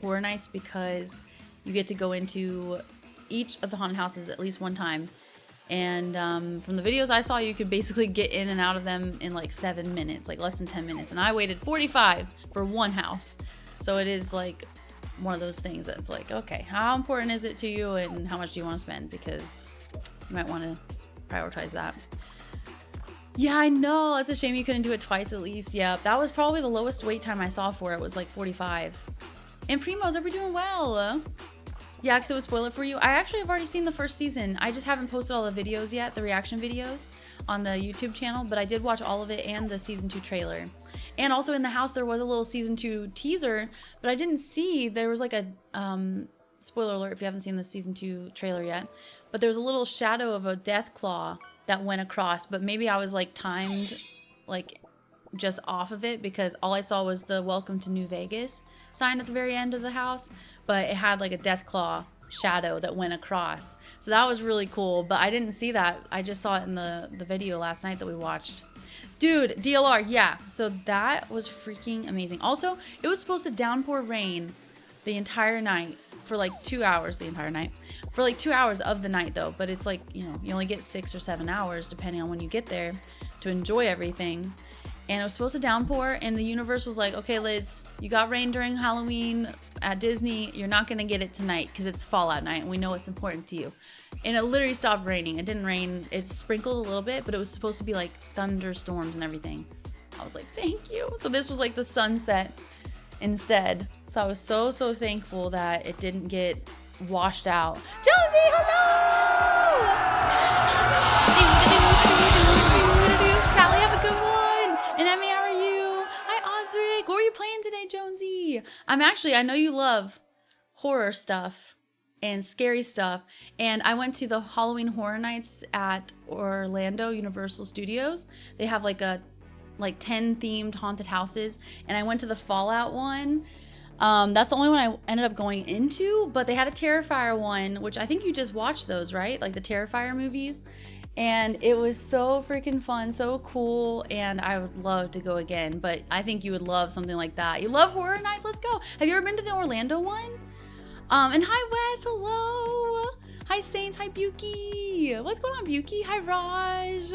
Horror Nights, because you get to go into each of the haunted houses at least one time. And from the videos I saw, you could basically get in and out of them in like 7 minutes, like less than 10 minutes. And I waited 45 for one house. So it is like one of those things that's like, okay, how important is it to you, and how much do you want to spend? Because you might want to prioritize that. Yeah, I know. It's a shame you couldn't do it twice at least. Yeah, that was probably the lowest wait time I saw for it, was like 45. And Primos, are we doing well? Yeah, because it would spoil it for you. I actually have already seen the first season. I just haven't posted all the videos yet, the reaction videos, on the YouTube channel. But I did watch all of it and the season 2 trailer. And also in the house, there was a little season 2 teaser, but I didn't see, there was like a, spoiler alert if you haven't seen the season 2 trailer yet, but there was a little shadow of a death claw that went across, but maybe I was like timed like just off of it because all I saw was the welcome to New Vegas sign at the very end of the house, but it had like a death claw shadow that went across. So that was really cool, but I didn't see that. I just saw it in the video last night that we watched. Dude, DLR, yeah. So that was freaking amazing. Also, it was supposed to downpour rain the entire night for like 2 hours, the entire night. For like 2 hours of the night though, but it's like, you know, you only get 6 or 7 hours depending on when you get there to enjoy everything. And it was supposed to downpour, and the universe was like, okay, Liz, you got rain during Halloween at Disney. You're not going to get it tonight because it's Fallout night, and we know it's important to you. And it literally stopped raining. It didn't rain. It sprinkled a little bit, but it was supposed to be like thunderstorms and everything. I was like, thank you. So this was like the sunset instead. So I was so, so thankful that it didn't get washed out. Jonesy, hello! Callie, have a good one. And Emmy, how are you? Hi, Osric. What were you playing today, Jonesy? I know you love horror stuff and scary stuff. And I went to the Halloween Horror Nights at Orlando Universal Studios. They have like 10 themed haunted houses. And I went to the Fallout one. That's the only one I ended up going into, but they had a Terrifier one, which I think you just watched those, right? Like the Terrifier movies. And it was so freaking fun, so cool, and I would love to go again, but I think you would love something like that. You love horror nights? Let's go. Have you ever been to the Orlando one? And hi, Wes. Hello. Hi, Saints. Hi, Buki. What's going on, Buki? Hi, Raj.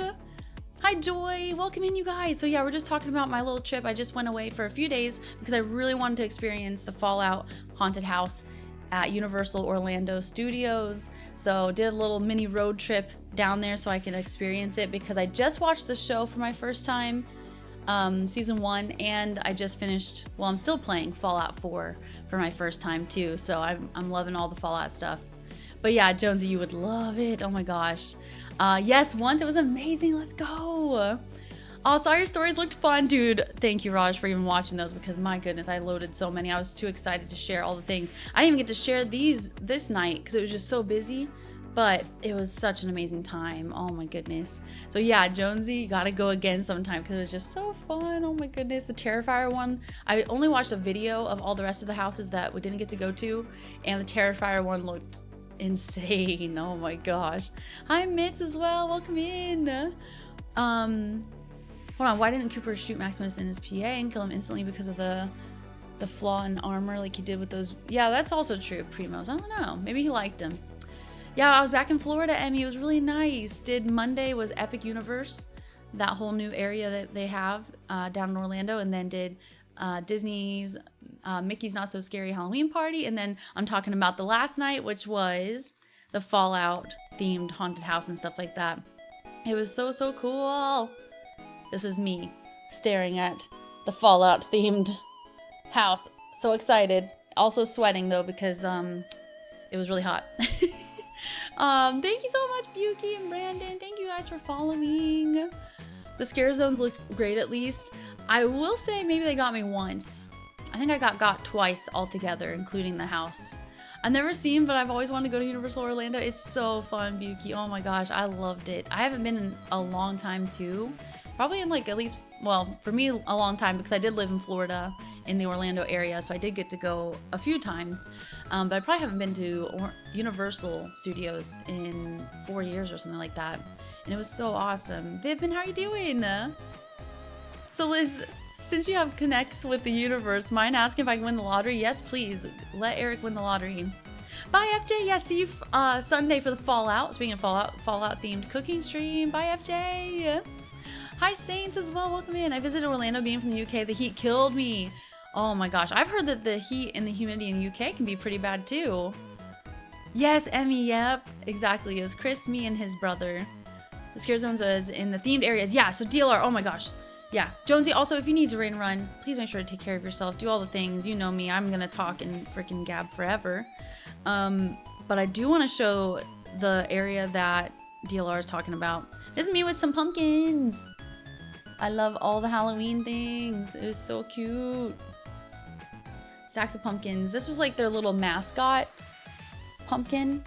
Hi, Joy. Welcome in, you guys. So yeah, we're just talking about my little trip. I just went away for a few days because I really wanted to experience the Fallout haunted house at Universal Orlando Studios. So did a little mini road trip down there so I could experience it because I just watched the show for my first time, season 1, and I just finished, well, I'm still playing Fallout 4 for my first time too. So I'm loving all the Fallout stuff. But yeah, Jonesy, you would love it. Oh my gosh. Yes, once it was amazing. Let's go. Oh, saw your stories, looked fun. Dude, thank you, Raj, for even watching those because my goodness, I loaded so many. I was too excited to share all the things. I didn't even get to share these this night because it was just so busy, but it was such an amazing time. Oh my goodness. So yeah, Jonesy, you gotta go again sometime because it was just so fun. Oh my goodness. The Terrifier one, I only watched a video of all the rest of the houses that we didn't get to go to, and the Terrifier one looked insane. Oh my gosh. Hi, Mitz as well. Welcome in. Hold on, why didn't Cooper shoot Maximus in his PA and kill him instantly because of the flaw in armor like he did with those? Yeah, that's also true of Primos. I don't know. Maybe he liked him. Yeah, I was back in Florida, Emmy. It was really nice. Did Monday was Epic Universe, that whole new area that they have down in Orlando, and then did Disney's Mickey's Not So Scary Halloween Party, and then I'm talking about the last night, which was the Fallout themed haunted house and stuff like that. It was so, so cool. This is me staring at the Fallout themed house. So excited. Also sweating though because it was really hot. Thank you so much, Buki and Brandon. Thank you guys for following. The scare zones look great at least. I will say maybe they got me once. I think I got twice altogether, including the house. I've never seen, but I've always wanted to go to Universal Orlando. It's so fun, Buki. Oh my gosh, I loved it. I haven't been in a long time too. Probably in like at least, well, for me, a long time because I did live in Florida in the Orlando area, so I did get to go a few times. But I probably haven't been to Universal Studios in 4 years or something like that. And it was so awesome. Vivian, how are you doing? So Liz, since you have connects with the universe, mind asking if I can win the lottery? Yes, please. Let Eric win the lottery. Bye, FJ. Yeah, see you Sunday for the Fallout. Speaking of Fallout themed cooking stream. Bye, FJ. Hi, Saints as well. Welcome in. I visited Orlando being from the UK. The heat killed me. Oh my gosh. I've heard that the heat and the humidity in the UK can be pretty bad too. Yes, Emmy. Yep. Exactly. It was Chris, me, and his brother. The scare zones was in the themed areas. Yeah, so DLR. Oh my gosh. Yeah. Jonesy, also, if you need to rain run, please make sure to take care of yourself. Do all the things. You know me. I'm going to talk and freaking gab forever. But I do want to show the area that DLR is talking about. This is me with some pumpkins. I love all the Halloween things. It was so cute. Stacks of pumpkins. This was like their little mascot pumpkin.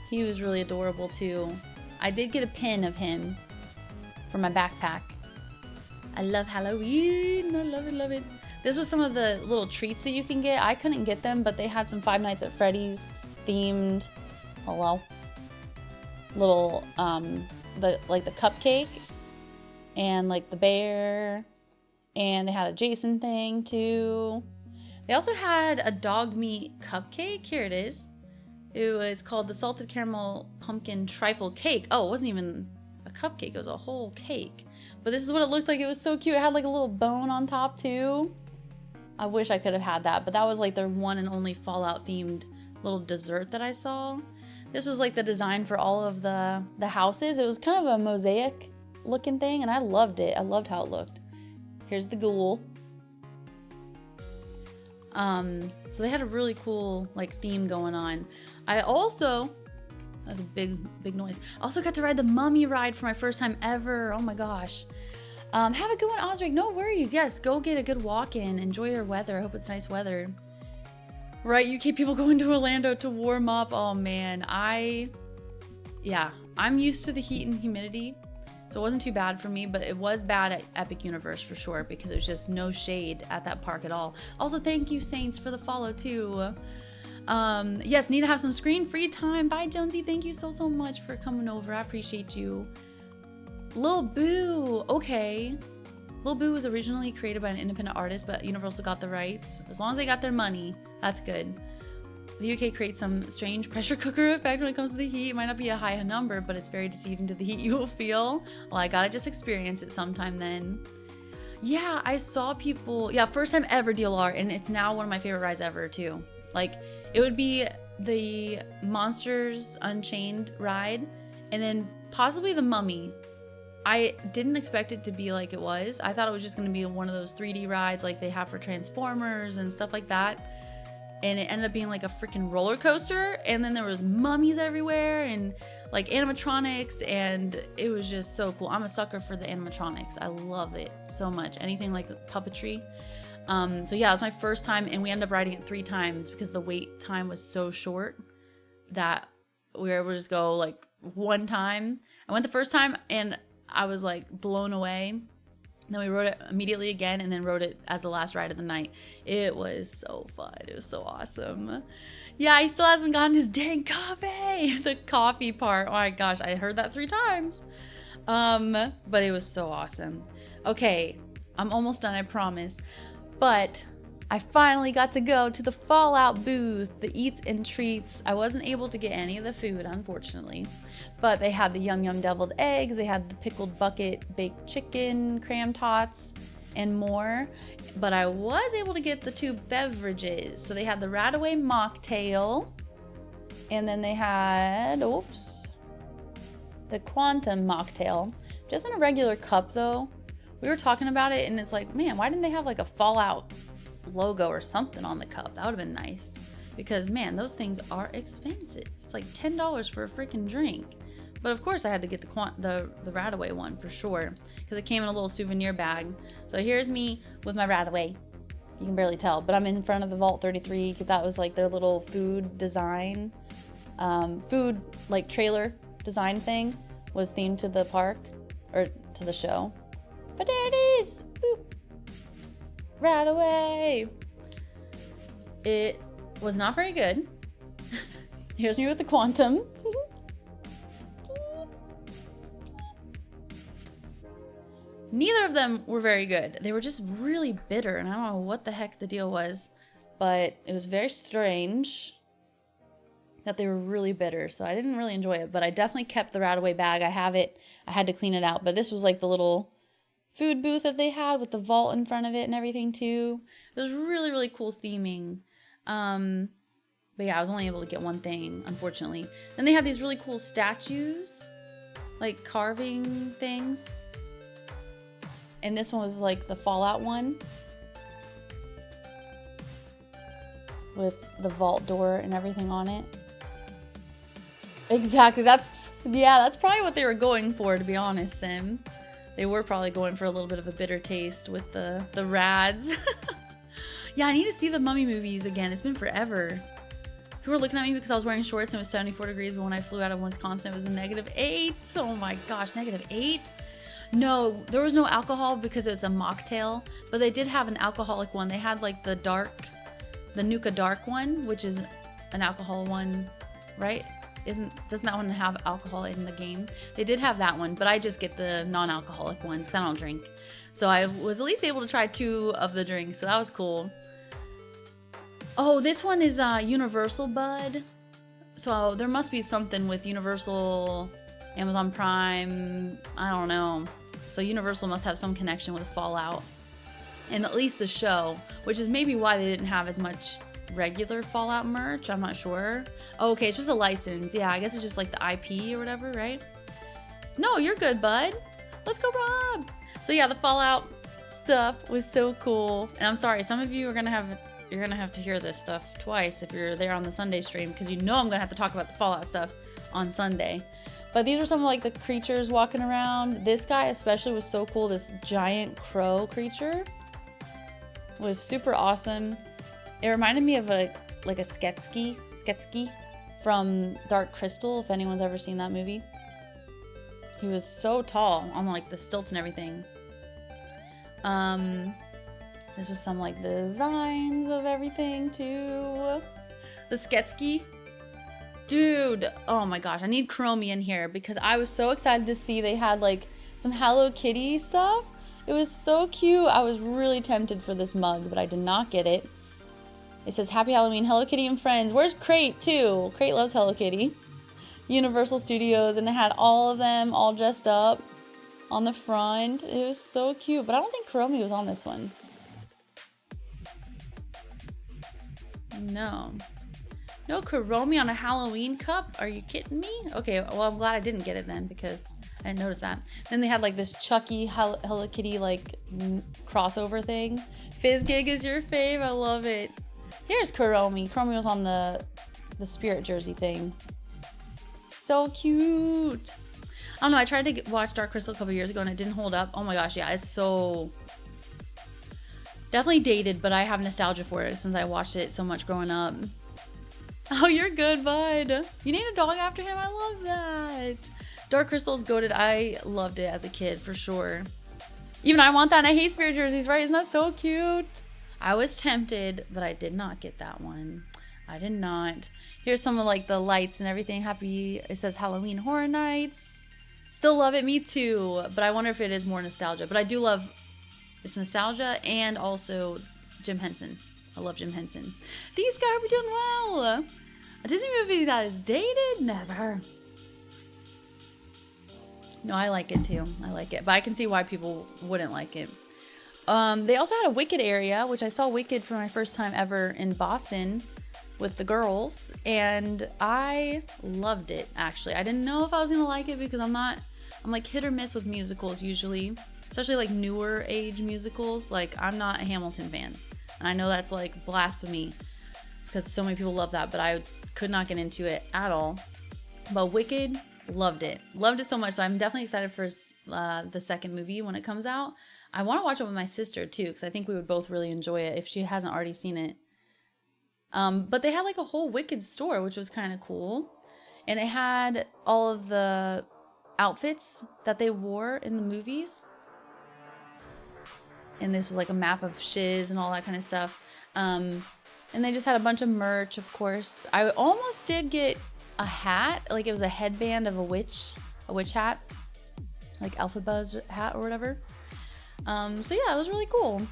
He was really adorable too. I did get a pin of him for my backpack. I love Halloween. I love it, love it. This was some of the little treats that you can get. I couldn't get them, but they had some Five Nights at Freddy's themed, hello, little, the cupcake and like the bear, and they had a Jason thing too. They also had a dog meat cupcake. Here it is. It was called the Salted Caramel Pumpkin Trifle Cake. Oh, it wasn't even a cupcake. It was a whole cake. But this is what it looked like. It was so cute. It had like a little bone on top too. I wish I could have had that, but that was like their one and only Fallout themed little dessert that I saw. This was like the design for all of the houses. It was kind of a mosaic looking thing, and I loved it. I loved how it looked. Here's the ghoul. So they had a really cool like theme going on. I also, that's a big noise. I also got to ride the mummy ride for my first time ever. Oh my gosh. Have a good one, Osric. No worries. Yes, go get a good walk in. Enjoy your weather. I hope it's nice weather. Right, UK people going to Orlando to warm up. Oh man, I'm used to the heat and humidity, so it wasn't too bad for me, but it was bad at Epic Universe for sure because it was just no shade at that park at all. Also, thank you, Saints, for the follow too. Yes, need to have some screen free time. Bye, Jonesy. Thank you so much for coming over. I appreciate you. Lil Boo. Okay. Lil Boo was originally created by an independent artist, but Universal got the rights. As long as they got their money, that's good. The UK creates some strange pressure cooker effect when it comes to the heat. It might not be a high number, but it's very deceiving to the heat you will feel. Well, I gotta just experience it sometime then. Yeah, I saw people, first time ever DLR, and it's now one of my favorite rides ever too. Like, it would be the Monsters Unchained ride, and then possibly the Mummy. I didn't expect it to be like it was. I thought it was just going to be one of those 3D rides like they have for Transformers and stuff like that. And it ended up being like a freaking roller coaster. And then there was mummies everywhere and like animatronics. And it was just so cool. I'm a sucker for the animatronics. I love it so much. Anything like puppetry. So yeah, it was my first time. And we ended up riding it 3 times because the wait time was so short that we were able to just go like one time. I went the first time and I was like blown away. Then we rode it immediately again and then rode it as the last ride of the night. It was so fun. It was so awesome. Yeah, he still hasn't gotten his dang coffee. The coffee part. Oh my gosh, I heard that 3 times. But it was so awesome. Okay, I'm almost done, I promise. But I finally got to go to the Fallout booth, the eats and treats. I wasn't able to get any of the food, unfortunately. But they had the Yum Yum deviled eggs, they had the pickled bucket baked chicken, cram tots, and more. But I was able to get the 2 beverages. So they had the Radaway mocktail, and then they had, the Quantum mocktail. Just in a regular cup though. We were talking about it and it's like, man, why didn't they have like a Fallout logo or something on the cup? That would have been nice. Because man, those things are expensive. It's like $10 for a freaking drink. But of course I had to get the Radaway one for sure. Because it came in a little souvenir bag. So here's me with my Radaway. You can barely tell, but I'm in front of the Vault 33 because that was like their little food design. Food like trailer design thing was themed to the park or to the show. But there it is. Boop. Radaway. It was not very good. Here's me with the Quantum. Neither of them were very good. They were just really bitter, and I don't know what the heck the deal was, but it was very strange that they were really bitter, so I didn't really enjoy it, but I definitely kept the Radaway bag. I have it. I had to clean it out, but this was like the little food booth that they had with the vault in front of it and everything too. It was really, really cool theming. But yeah, I was only able to get one thing, unfortunately. Then they have these really cool statues, like carving things. And this one was like the Fallout one with the vault door and everything on it. Exactly. That's probably what they were going for, to be honest, Sim. They were probably going for a little bit of a bitter taste with the rads. Yeah, I need to see the Mummy movies again. It's been forever. People were looking at me because I was wearing shorts and it was 74 degrees, but when I flew out of Wisconsin, it was a -8. Oh my gosh, -8? No, there was no alcohol because it's a mocktail, but they did have an alcoholic one. They had like the Nuka Dark one, which is an alcohol one, right? Doesn't that one have alcohol in the game? They did have that one, but I just get the non-alcoholic ones because I don't drink. So I was at least able to try 2 of the drinks, so that was cool. Oh, this one is Universal Bud. So there must be something with Universal, Amazon Prime, I don't know. So Universal must have some connection with Fallout. And at least the show, which is maybe why they didn't have as much regular Fallout merch. I'm not sure. Oh, okay, it's just a license. Yeah, I guess it's just like the IP or whatever, right? No, you're good, bud. Let's go, Rob. So yeah, the Fallout stuff was so cool. And I'm sorry, some of you are gonna have to hear this stuff twice if you're there on the Sunday stream, because you know I'm gonna have to talk about the Fallout stuff on Sunday. But these were some of like the creatures walking around. This guy especially was so cool. This giant crow creature was super awesome. It reminded me of a Sketsky from Dark Crystal, if anyone's ever seen that movie. He was so tall on like the stilts and everything. This was some like designs of everything too. The Sketsky. Dude, oh my gosh, I need Chromie in here because I was so excited to see they had like some Hello Kitty stuff. It was so cute. I was really tempted for this mug, but I did not get it. It says Happy Halloween, Hello Kitty and friends. Where's Crate too? Crate loves Hello Kitty. Universal Studios, and they had all of them all dressed up on the front. It was so cute, but I don't think Chromie was on this one. No. No Chromie on a Halloween cup? Are you kidding me? Okay, well, I'm glad I didn't get it then because I didn't notice that. Then they had like this Chucky Hello Kitty like crossover thing. Fizzgig is your fave. I love it. Here's Chromie. Chromie was on the Spirit jersey thing. So cute. I don't know. I tried to watch Dark Crystal a couple years ago and it didn't hold up. Oh my gosh, yeah, it's so definitely dated, but I have nostalgia for it since I watched it so much growing up. Oh, you're good, bud. You named a dog after him? I love that. Dark Crystal's goated. I loved it as a kid, for sure. Even I want that, and I hate Spirit jerseys, right? Isn't that so cute? I was tempted, but I did not get that one. I did not. Here's some of like the lights and everything. Happy, it says Halloween Horror Nights. Still love it, me too. But I wonder if it is more nostalgia. But I do love, it's nostalgia and also Jim Henson. I love Jim Henson. These guys are doing well. A Disney movie that is dated? Never. No, I like it too. I like it. But I can see why people wouldn't like it. They also had a Wicked area, which I saw Wicked for my first time ever in Boston with the girls. And I loved it, actually. I didn't know if I was going to like it because I'm like hit or miss with musicals usually. Especially like newer age musicals. Like I'm not a Hamilton fan. And I know that's like blasphemy because so many people love that, but I could not get into it at all. But Wicked, loved it. Loved it so much. So I'm definitely excited for the second movie when it comes out. I want to watch it with my sister too because I think we would both really enjoy it if she hasn't already seen it. But they had like a whole Wicked store, which was kind of cool. And it had all of the outfits that they wore in the movies. And this was like a map of shiz and all that kind of stuff. And they just had a bunch of merch, of course. I almost did get a hat. Like it was a headband of a witch hat. Like Elphabas hat or whatever. So yeah, it was really cool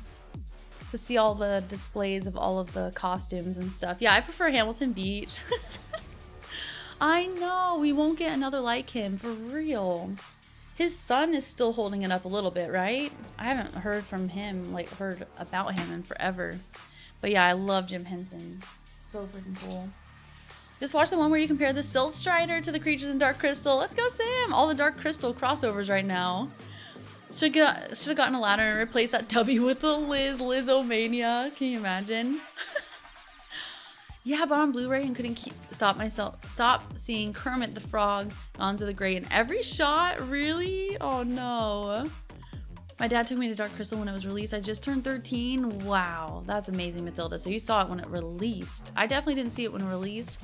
to see all the displays of all of the costumes and stuff. Yeah, I prefer Hamilton Beach. I know, we won't get another like him, for real. His son is still holding it up a little bit, right? I haven't heard from him, like heard about him in forever. But yeah, I love Jim Henson. So freaking cool. Just watch the one where you compare the Silt Strider to the creatures in Dark Crystal. Let's go, Sam! All the Dark Crystal crossovers right now. Should have gotten a ladder and replaced that tubby with the Lizomania. Can you imagine? Yeah, but on Blu-ray and couldn't stop seeing Kermit the Frog onto the grate in every shot. Really? Oh no. My dad took me to Dark Crystal when it was released. I just turned 13. Wow, that's amazing, Mathilda. So you saw it when it released. I definitely didn't see it when it released.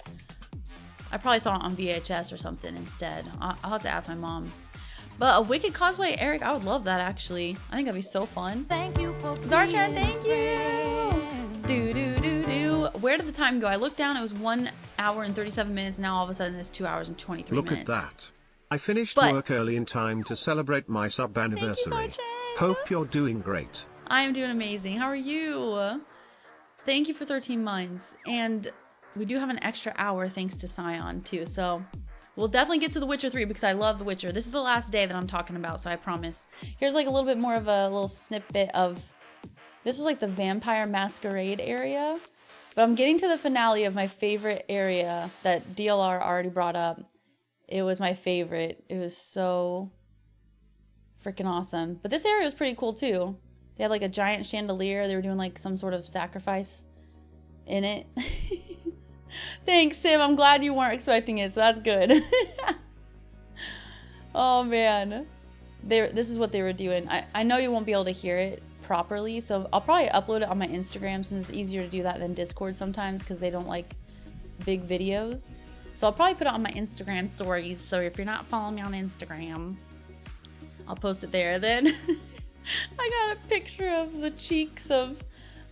I probably saw it on VHS or something instead. I'll have to ask my mom. But a Wicked cosplay, Eric, I would love that actually. I think that'd be so fun. Thank you for Zarchan, thank you. Do do do do. Where did the time go? I looked down. It was 1 hour and 37 minutes. Now all of a sudden it's 2 hours and 23 Look minutes. at that. I finished But- work early in time to celebrate my sub anniversary. Hope you're doing great. I am doing amazing. How are you? Thank you for 13 months. And we do have an extra hour thanks to Scion too. So we'll definitely get to The Witcher 3 because I love The Witcher. This is the last day that I'm talking about, so I promise. Here's like a little bit more of a little snippet of... This was like the Vampire Masquerade area. But I'm getting to the finale of my favorite area that DLR already brought up. It was my favorite. It was so freaking awesome. But this area was pretty cool too. They had like a giant chandelier. They were doing like some sort of sacrifice in it. Thanks, Sim. I'm glad you weren't expecting it, so that's good. Oh man. This is what they were doing. I know you won't be able to hear it properly, so I'll probably upload it on my Instagram since it's easier to do that than Discord sometimes because they don't like big videos. So I'll probably put it on my Instagram stories. So if you're not following me on Instagram, I'll post it there. Then I got a picture of the cheeks of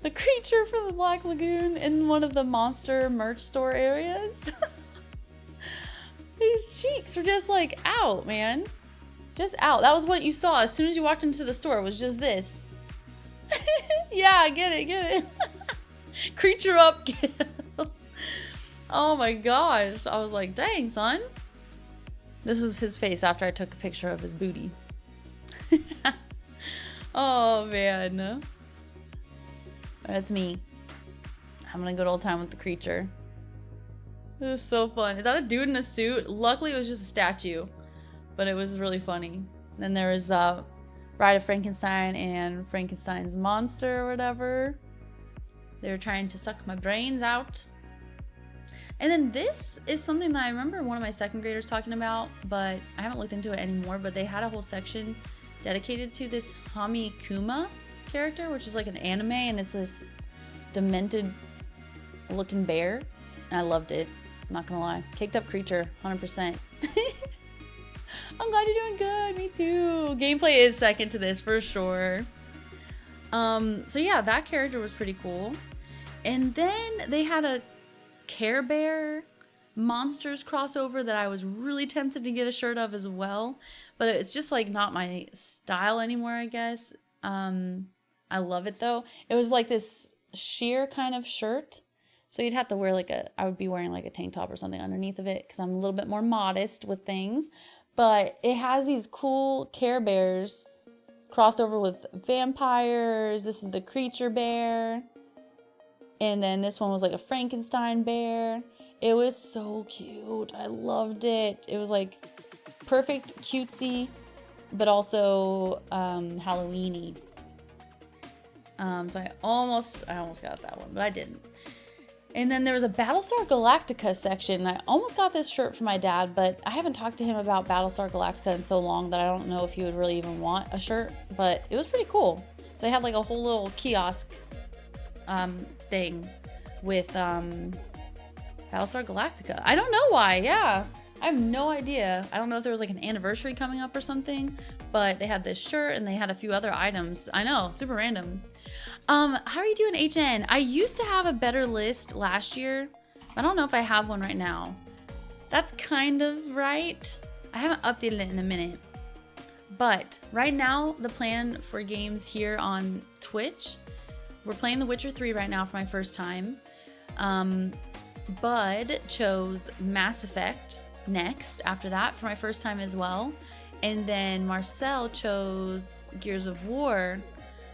the creature from the Black Lagoon in one of the monster merch store areas. These cheeks were just like out, man. Just out. That was what you saw as soon as you walked into the store. It was just this. Yeah, get it. Creature up. Oh my gosh. I was like, dang, son. This was his face after I took a picture of his booty. Oh, man. That's me. Having a good old time with the creature. It was so fun. Is that a dude in a suit? Luckily, it was just a statue. But it was really funny. Then there was Bride of Frankenstein and Frankenstein's monster or whatever. They were trying to suck my brains out. And then this is something that I remember one of my second graders talking about, but I haven't looked into it anymore. But they had a whole section dedicated to this Hamikuma character, which is like an anime, and it's this demented looking bear. And I loved it. I'm not gonna lie. Caked up creature, 100%. I'm glad you're doing good. Me too. Gameplay is second to this for sure. So yeah, that character was pretty cool. And then they had a Care Bear Monsters crossover that I was really tempted to get a shirt of as well, but it's just like not my style anymore, I guess. I love it though. It was like this sheer kind of shirt, so you'd have to wear like I would be wearing like a tank top or something underneath of it because I'm a little bit more modest with things. But it has these cool Care Bears crossed over with vampires. This is the creature bear. And then this one was like a Frankenstein bear. It was so cute. I loved it. It was like perfect cutesy, but also Halloween-y. So I almost got that one, but I didn't. And then there was a Battlestar Galactica section. I almost got this shirt for my dad, but I haven't talked to him about Battlestar Galactica in so long that I don't know if he would really even want a shirt, but it was pretty cool. So they had like a whole little kiosk thing with Battlestar Galactica. I don't know why. Yeah, I have no idea. I don't know if there was like an anniversary coming up or something, but they had this shirt and they had a few other items. I know, super random. How are you doing, HN? I used to have a better list last year. I don't know if I have one right now. That's kind of right. I haven't updated it in a minute. But right now, the plan for games here on Twitch, we're playing The Witcher 3 right now for my first time. Bud chose Mass Effect next after that for my first time as well. And then Marcel chose Gears of War.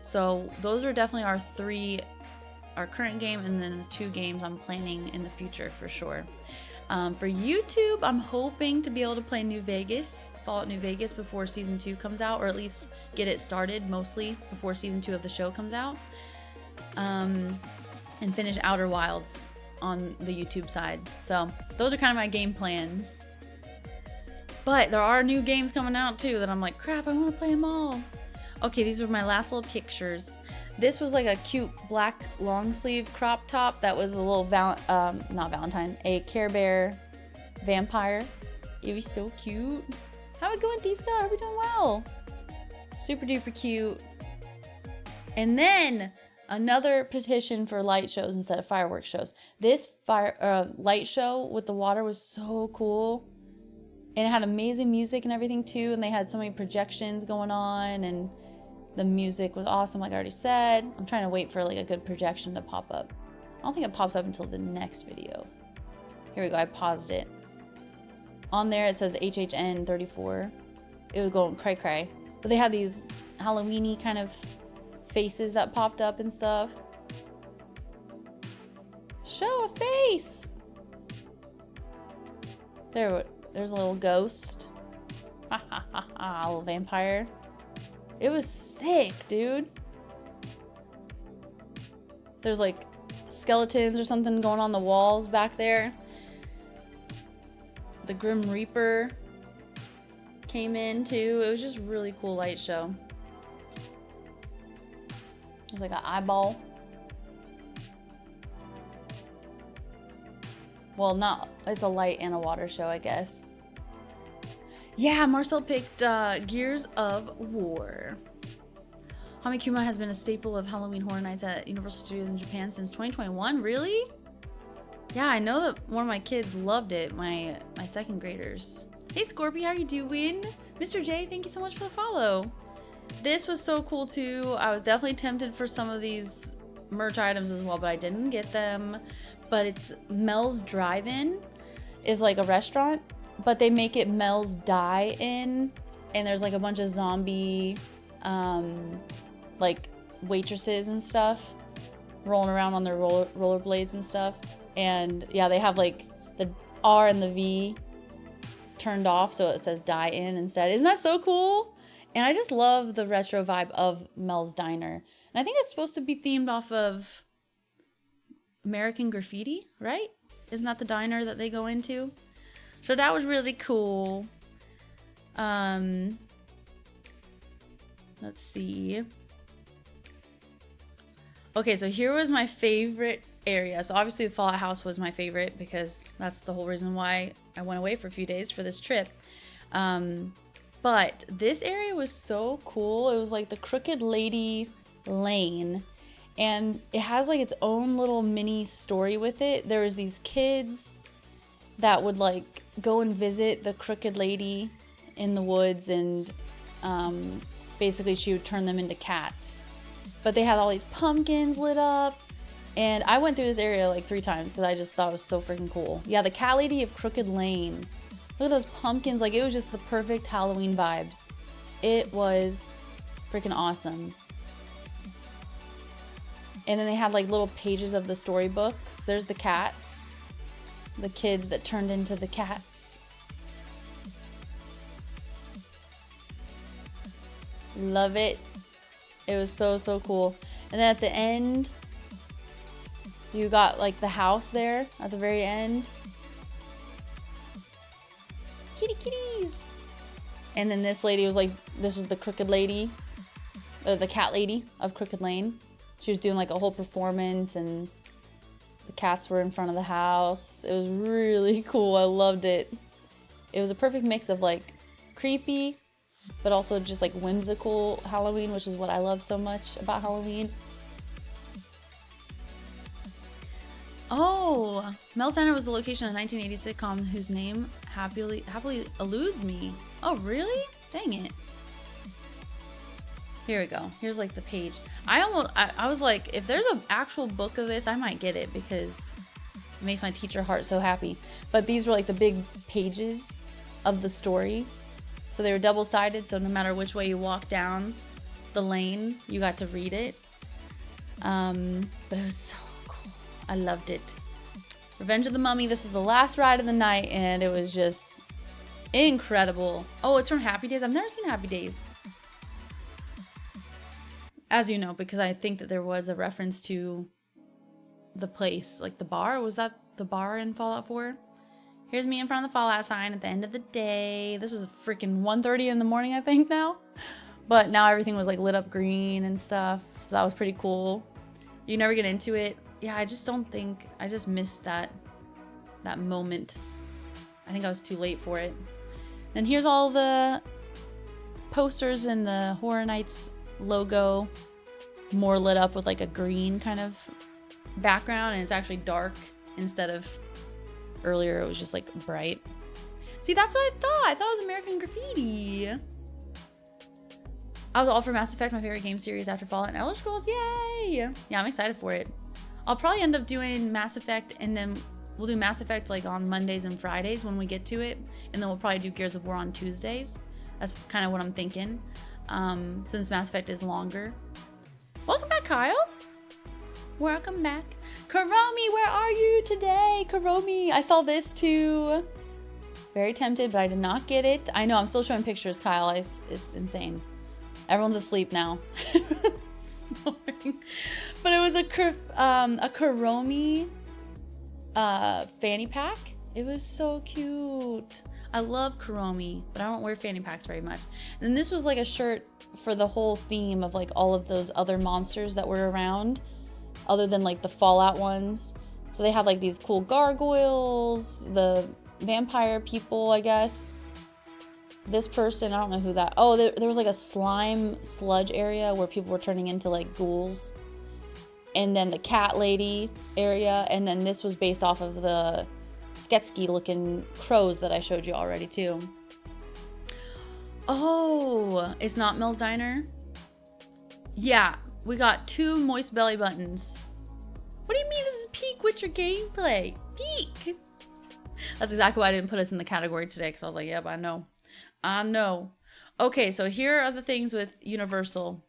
So those are definitely our current game, and then the 2 games I'm planning in the future for sure. For YouTube, I'm hoping to be able to play Fallout New Vegas before Season 2 comes out, or at least get it started mostly before Season 2 of the show comes out. And finish Outer Wilds on the YouTube side. So those are kind of my game plans. But there are new games coming out too that I'm like, crap, I want to play them all. Okay, these were my last little pictures. This was like a cute black long sleeve crop top that was a little not Valentine, a Care Bear vampire. It was so cute. How we going, Thieska? Are we doing well? Super duper cute. And then another petition for light shows instead of fireworks shows. This light show with the water was so cool. And it had amazing music and everything too. And they had so many projections going on, and the music was awesome, like I already said. I'm trying to wait for like a good projection to pop up. I don't think it pops up until the next video. Here we go, I paused it. On there it says HHN 34. It was going cray cray. But they had these Halloween-y kind of faces that popped up and stuff. Show a face! There's a little ghost. Ha ha ha ha, a little vampire. It was sick, dude. There's like skeletons or something going on the walls back there. The Grim Reaper came in too. It was just really cool light show. There's like an eyeball. Well, not, it's a light and a water show, I guess. Yeah, Marcel picked Gears of War. Hamikuma has been a staple of Halloween Horror Nights at Universal Studios in Japan since 2021. Really? Yeah, I know that one of my kids loved it, my second graders. Hey Scorpy, how are you doing? Mr. J, thank you so much for the follow. This was so cool too. I was definitely tempted for some of these merch items as well, but I didn't get them. But it's Mel's Drive-In is like a restaurant, but they make it Mel's Die-In, and there's like a bunch of zombie like waitresses and stuff rolling around on their rollerblades and stuff. And yeah, they have like the R and the V turned off, so it says Die-In instead. Isn't that so cool? And I just love the retro vibe of Mel's Diner. And I think it's supposed to be themed off of American Graffiti, right? Isn't that the diner that they go into? So that was really cool. Let's see. Okay, so here was my favorite area. So obviously the Fallout House was my favorite because that's the whole reason why I went away for a few days for this trip. But this area was so cool. It was like the Crooked Lady Lane. And it has like its own little mini story with it. There was these kids that would like go and visit the Crooked Lady in the woods, and basically she would turn them into cats. But they had all these pumpkins lit up, and I went through this area like 3 times because I just thought it was so freaking cool. Yeah, the Cat Lady of Crooked Lane. Look at those pumpkins. Like, it was just the perfect Halloween vibes. It was freaking awesome. And then they had like little pages of the storybooks. There's the cats. The kids that turned into the cats. Love it. It was so, so cool. And then at the end, you got like the house there at the very end. Kitty kitties. And then this lady was like, this was the Crooked Lady, the Cat Lady of Crooked Lane. She was doing like a whole performance, and the cats were in front of the house. It was really cool. I loved it. It was a perfect mix of like creepy, but also just like whimsical Halloween, which is what I love so much about Halloween. Oh, Mel's Diner was the location of a 1980 sitcom whose name happily eludes me. Oh, really? Dang it. Here we go. Here's like the page. I was like, if there's an actual book of this, I might get it because it makes my teacher heart so happy. But these were like the big pages of the story. So they were double-sided, so no matter which way you walk down the lane, you got to read it. But it was so cool. I loved it. Revenge of the Mummy. This was the last ride of the night, and it was just incredible. Oh, it's from Happy Days. I've never seen Happy Days. As you know, because I think that there was a reference to the place, like the bar. Was that the bar in Fallout 4? Here's me in front of the Fallout sign at the end of the day. This was freaking 1:30 in the morning, I think now. But now everything was like lit up green and stuff. So that was pretty cool. You never get into it. Yeah, I just don't think, I just missed that moment. I think I was too late for it. And here's all the posters and the Horror Nights logo, more lit up with like a green kind of background, and it's actually dark instead of earlier it was just like bright. See, that's what I thought. I thought it was American Graffiti. I was all for Mass Effect, my favorite game series after Fallout and Elder Scrolls. Yay! Yeah, I'm excited for it. I'll probably end up doing Mass Effect, and then we'll do Mass Effect like on Mondays and Fridays when we get to it, and then we'll probably do Gears of War on Tuesdays. That's kind of what I'm thinking, since Mass Effect is longer. Welcome back, Kyle. Welcome back. Karomi, where are you today? Karomi, I saw this too. Very tempted, but I did not get it. I know, I'm still showing pictures, Kyle. It's insane. Everyone's asleep now. Snoring. But it was a Karomi fanny pack. It was so cute. I love Karomi, but I don't wear fanny packs very much. And this was like a shirt for the whole theme of like all of those other monsters that were around, other than like the Fallout ones. So they had like these cool gargoyles, the vampire people, I guess. This person, I don't know who that. Oh, there was like a slime sludge area where people were turning into like ghouls. And then the cat lady area. And then this was based off of the Sketsky looking crows that I showed you already too. Oh, it's not Mel's Diner? Yeah, we got 2 moist belly buttons. What do you mean this is peak Witcher gameplay? Peak! That's exactly why I didn't put us in the category today, because I was like, yep, I know. I know. Okay, so here are the things with Universal.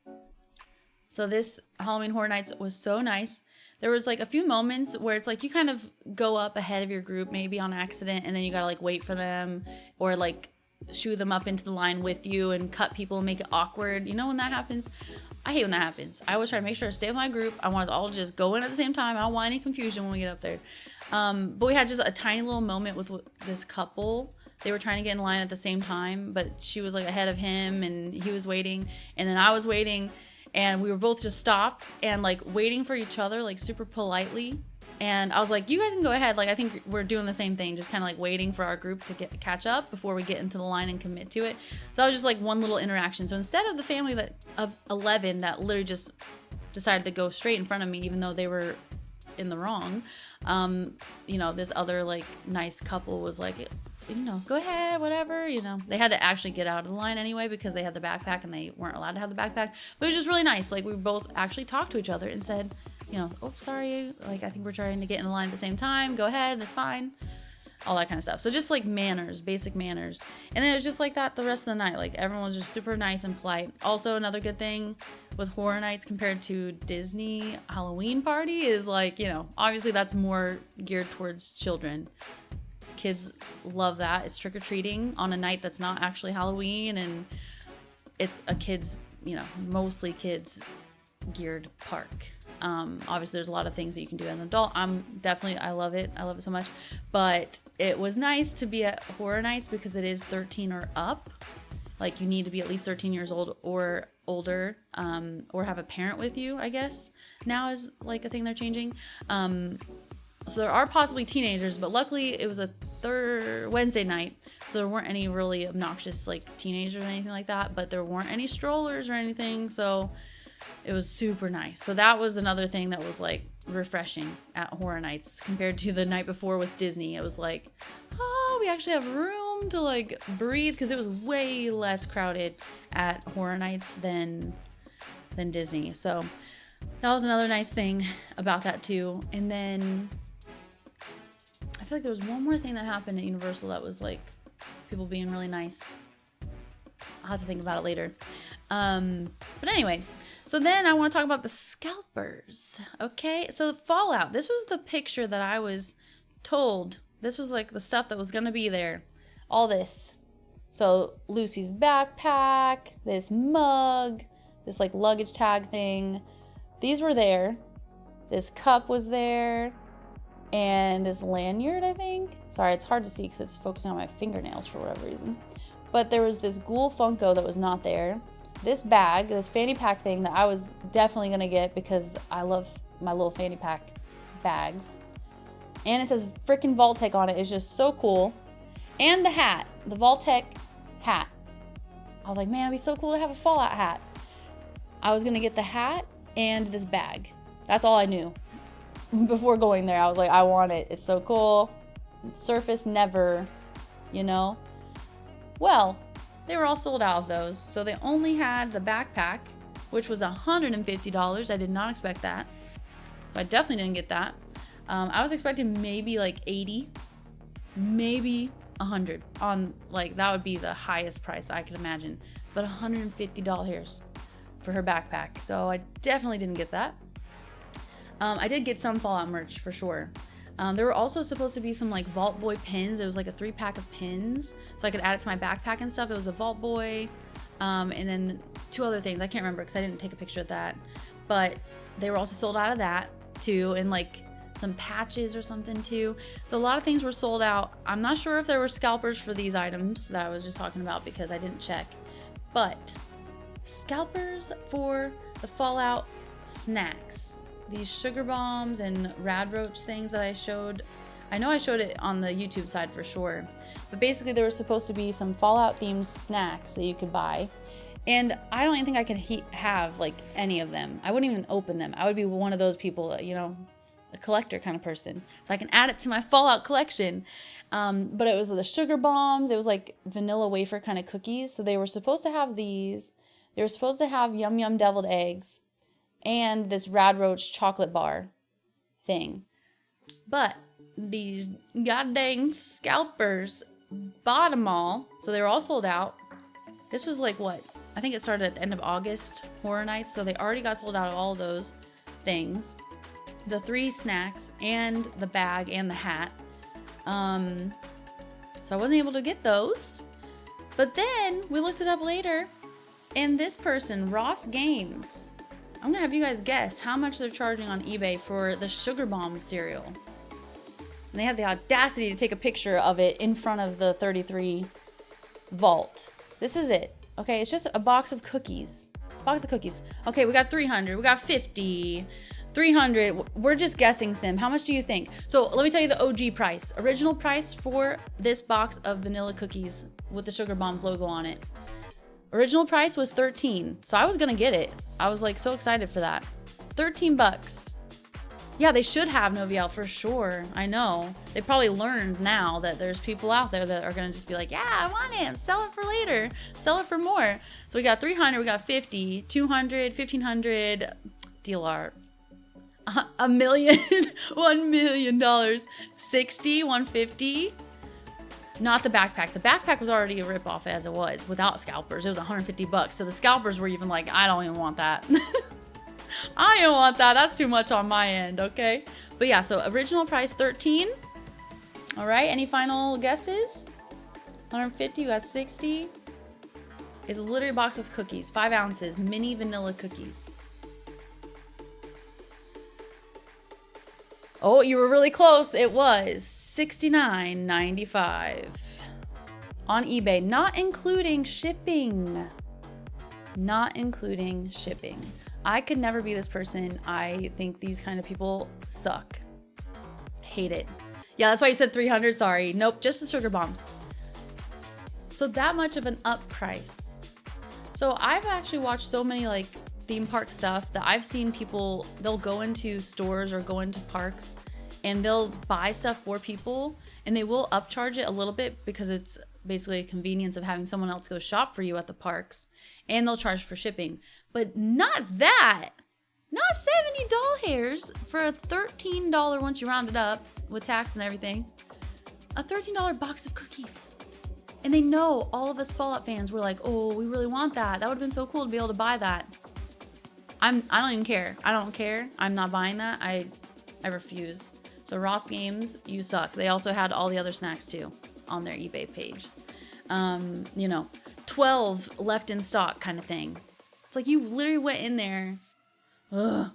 So this Halloween Horror Nights was so nice. There was like a few moments where it's like you kind of go up ahead of your group maybe on accident, and then you gotta like wait for them or like shoo them up into the line with you and cut people and make it awkward. You know when that happens? I hate when that happens. I always try to make sure to stay with my group. I want us all to just go in at the same time. I don't want any confusion when we get up there. But we had just a tiny little moment with this couple. They were trying to get in line at the same time, but she was like ahead of him and he was waiting, and then I was waiting, and we were both just stopped and like waiting for each other like super politely. And I was like, you guys can go ahead. Like, I think we're doing the same thing, just kind of like waiting for our group to catch up before we get into the line and commit to it. So I was just like one little interaction. So instead of the family of 11 that literally just decided to go straight in front of me, even though they were in the wrong, you know, this other like nice couple was like, you know, go ahead, whatever, you know. They had to actually get out of the line anyway because they had the backpack and they weren't allowed to have the backpack. But it was just really nice. Like, we both actually talked to each other and said, you know, oh, sorry, like, I think we're trying to get in the line at the same time. Go ahead, that's fine. All that kind of stuff. So just like manners, basic manners. And then it was just like that the rest of the night. Like, everyone was just super nice and polite. Also, another good thing with Horror Nights compared to Disney Halloween Party is like, you know, obviously that's more geared towards children. Kids love that. It's trick-or-treating on a night that's not actually Halloween, and it's a kids, you know, mostly kids geared park. Obviously there's a lot of things that you can do as an adult. I love it so much, but it was nice to be at Horror Nights because it is 13 or up. Like, you need to be at least 13 years old or older, or have a parent with you, I guess now is like a thing they're changing. So there are possibly teenagers, but luckily it was a Wednesday night, so there weren't any really obnoxious like teenagers or anything like that, but there weren't any strollers or anything, so it was super nice. So that was another thing that was like refreshing at Horror Nights compared to the night before with Disney. It was like, oh, we actually have room to like breathe, because it was way less crowded at Horror Nights than Disney. So that was another nice thing about that too. And then I feel like there was one more thing that happened at Universal that was like people being really nice. I'll have to think about it later. But anyway, so then I want to talk about the scalpers. Okay, so Fallout. This was the picture that I was told. This was like the stuff that was going to be there. All this. So Lucy's backpack, this mug, this like luggage tag thing. These were there. This cup was there. And this lanyard, I think. Sorry, it's hard to see because it's focusing on my fingernails for whatever reason. But there was this ghoul Funko that was not there. this bag, this fanny pack thing that I was definitely gonna get because I love my little fanny pack bags. And it says freaking Vault-Tec on it. It's just so cool. And the hat, the Vault-Tec hat. I was like, man, it'd be so cool to have a Fallout hat. I was gonna get the hat and this bag. That's all I knew. Before going there, I was like, I want it. It's so cool. Surface never, you know? Well, they were all sold out of those. So they only had the backpack, which was $150. I did not expect that. So I definitely didn't get that. I was expecting maybe like 80, maybe 100 on, like, that would be the highest price that I could imagine. But $150 for her backpack. So I definitely didn't get that. I did get some Fallout merch for sure. There were also supposed to be some like Vault Boy pins. It was like a 3-pack of pins, so I could add it to my backpack and stuff. It was a Vault Boy, and then 2 other things. I can't remember because I didn't take a picture of that. But they were also sold out of that too, and like some patches or something too. So a lot of things were sold out. I'm not sure if there were scalpers for these items that I was just talking about because I didn't check. But scalpers for the Fallout snacks. These sugar bombs and rad roach things that I showed. I know I showed it on the YouTube side for sure. But basically there was supposed to be some Fallout themed snacks that you could buy. And I don't even think I could have like any of them. I wouldn't even open them. I would be one of those people that, you know, a collector kind of person. So I can add it to my Fallout collection. But it was the sugar bombs. It was like vanilla wafer kind of cookies. So they were supposed to have these. They were supposed to have Yum Yum deviled eggs. And this Rad Roach chocolate bar thing. But these goddamn scalpers bought them all. So they were all sold out. This was like what? I think it started at the end of August, Horror Nights. So they already got sold out of all of those things. The 3 snacks and the bag and the hat. So I wasn't able to get those. But then we looked it up later. And this person, Ross Games... I'm gonna have you guys guess how much they're charging on eBay for the Sugar Bomb cereal. And they had the audacity to take a picture of it in front of the 33 vault. This is it. Okay, it's just a box of cookies. Box of cookies. Okay, we got 300, we got 50, 300. We're just guessing, Sim. How much do you think? So let me tell you the OG price. Original price for this box of vanilla cookies with the Sugar Bombs logo on it. Original price was $13, so I was gonna get it. I was like so excited for that. 13 bucks. Yeah, they should have Noviel for sure. I know. They probably learned now that there's people out there that are gonna just be like, yeah, I want it. Sell it for later. Sell it for more. So we got 300, we got 50, 200, 1500. Deal art. $1 million, $1 million. 60, 150. Not the backpack. The backpack was already a ripoff as it was without scalpers. It was 150 bucks. So the scalpers were even like, I don't even want that. I don't want that. That's too much on my end, okay? But yeah, so original price 13. All right, any final guesses? 150, you got 60. It's literally a box of cookies, 5 ounces, mini vanilla cookies. Oh, you were really close. It was $69.95 on eBay, not including shipping. Not including shipping. I could never be this person. I think these kind of people suck. Hate it. Yeah, that's why you said 300. Sorry. Nope, just the sugar bombs. So that much of an up price. So I've actually watched so many like theme park stuff that I've seen people, they'll go into stores or go into parks and they'll buy stuff for people and they will upcharge it a little bit because it's basically a convenience of having someone else go shop for you at the parks, and they'll charge for shipping. But not that. Not $70 for a $13 once you round it up with tax and everything. A $13 box of cookies. And they know all of us Fallout fans were like, oh, we really want that. That would have been so cool to be able to buy that. I don't even care. I don't care. I'm not buying that. I refuse. So Ross Games, you suck. They also had all the other snacks too on their eBay page. You know, 12 left in stock kind of thing. It's like you literally went in there. Ugh,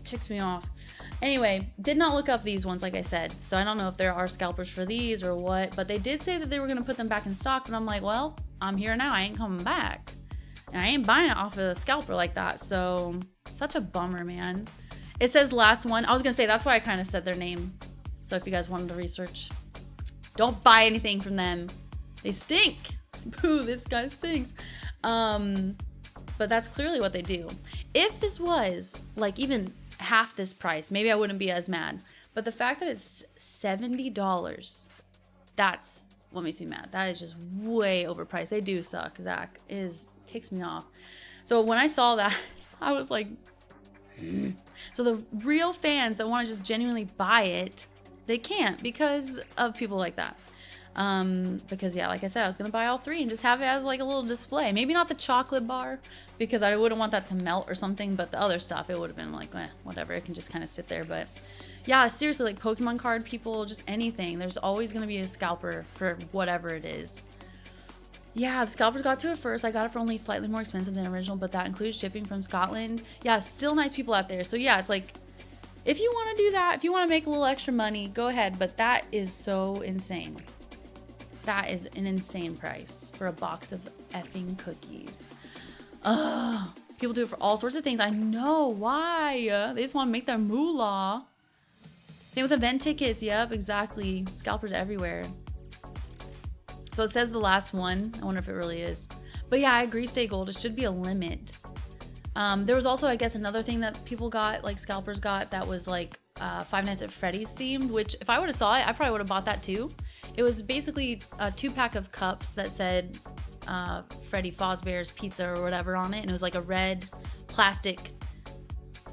ticks me off. Anyway, did not look up these ones like I said. So I don't know if there are scalpers for these or what, but they did say that they were going to put them back in stock. And I'm like, well, I'm here now. I ain't coming back. And I ain't buying it off of a scalper like that. So such a bummer, man. It says last one. I was gonna say that's why I kind of said their name. So if you guys wanted to research, don't buy anything from them. They stink. Boo, this guy stinks. But that's clearly what they do. If this was like even half this price, maybe I wouldn't be as mad. But the fact that it's $70, that's what makes me mad. That is just way overpriced. They do suck. Zach ticks me off. So when I saw that, I was like, So the real fans that want to just genuinely buy it, they can't because of people like that. Because yeah, like I said, I was gonna buy all three and just have it as like a little display. Maybe not the chocolate bar because I wouldn't want that to melt or something, but the other stuff, it would have been like, whatever. It can just kind of sit there. But yeah, seriously, like Pokemon card people, just anything. There's always gonna be a scalper for whatever it is. Yeah, the scalpers got to it first. I got it for only slightly more expensive than original, but that includes shipping from Scotland. Yeah, still nice people out there. So yeah, it's like, if you want to do that, if you want to make a little extra money, go ahead. But that is so insane. That is an insane price for a box of effing cookies. Ugh. People do it for all sorts of things. I know. Why? They just want to make their moolah. Same with event tickets. Yep, exactly. Scalpers everywhere. So it says the last one. I wonder if it really is. But yeah, I agree, Stay Gold. It should be a limit. There was also, I guess, another thing that people got, like scalpers got, that was like Five Nights at Freddy's themed, which if I would have saw it, I probably would have bought that too. It was basically a 2-pack of cups that said Freddy Fazbear's Pizza or whatever on it. And it was like a red plastic,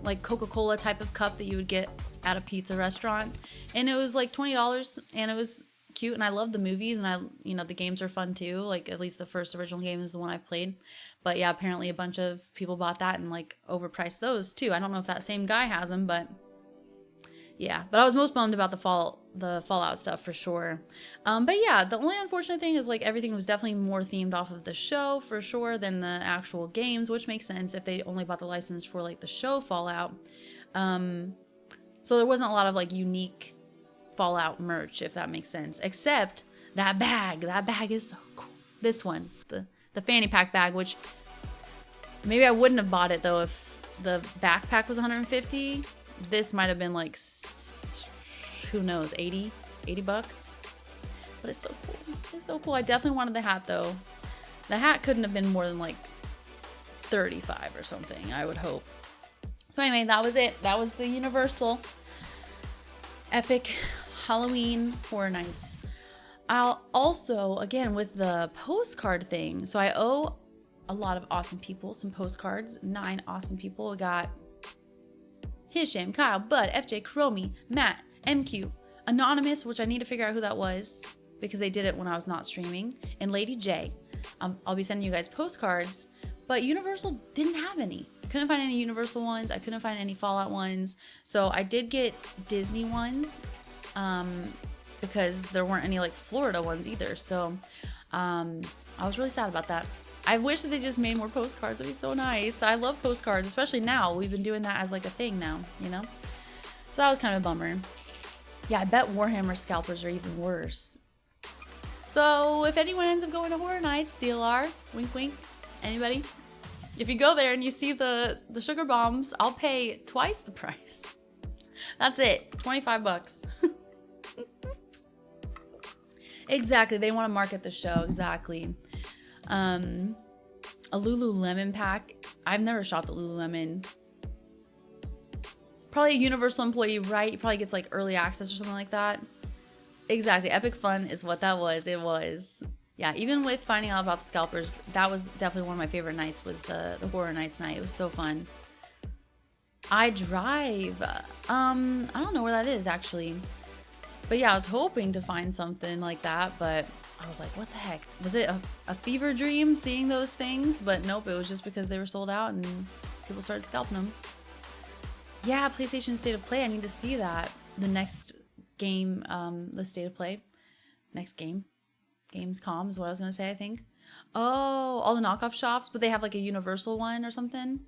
like Coca-Cola type of cup that you would get at a pizza restaurant. And it was like $20 and it was cute. And I love the movies and the games are fun too. Like at least the first original game is the one I've played. But yeah, apparently a bunch of people bought that and like overpriced those too. I don't know if that same guy has them, but yeah. But I was most bummed about the Fallout stuff for sure. But yeah, the only unfortunate thing is like everything was definitely more themed off of the show for sure than the actual games, which makes sense if they only bought the license for like the show Fallout. So there wasn't a lot of like unique Fallout merch, if that makes sense, except that bag. That bag is so cool. This one, the fanny pack bag, which maybe I wouldn't have bought it though if the backpack was $150. This might have been like, who knows, 80 bucks. But it's so cool. It's so cool. I definitely wanted the hat though. The hat couldn't have been more than like 35 or something, I would hope. So anyway, that was it. That was the Universal Epic Halloween Horror Nights. I'll also, again, with the postcard thing, so I owe a lot of awesome people some postcards. 9 awesome people. I got Hisham, Kyle, Bud, FJ, Chromie, Matt, MQ, Anonymous, which I need to figure out who that was because they did it when I was not streaming, and LadyJ. I'll be sending you guys postcards, but Universal didn't have any. Couldn't find any Universal ones. I couldn't find any Fallout ones. So I did get Disney ones because there weren't any like Florida ones either. So I was really sad about that. I wish that they just made more postcards. It'd be so nice. I love postcards, especially now. We've been doing that as like a thing now, you know? So that was kind of a bummer. Yeah, I bet Warhammer scalpers are even worse. So if anyone ends up going to Horror Nights, DLR, wink wink, anybody? If you go there and you see the sugar bombs, I'll pay twice the price. That's it, 25 bucks. Exactly, they want to market the show, exactly. A Lululemon pack. I've never shopped at Lululemon. Probably a Universal employee, right? He probably gets like early access or something like that. Exactly, Epic Fun is what that was. It was. Yeah, even with finding out about the scalpers, that was definitely one of my favorite nights was the Horror Nights night. It was so fun. I drive. I don't know where that is actually. But yeah, I was hoping to find something like that, but I was like, what the heck? Was it a fever dream seeing those things? But nope, it was just because they were sold out and people started scalping them. Yeah, PlayStation State of Play. I need to see that. The next game, the State of Play. Next game. Gamescom is what I was going to say, I think. Oh, all the knockoff shops, but they have like a Universal one or something.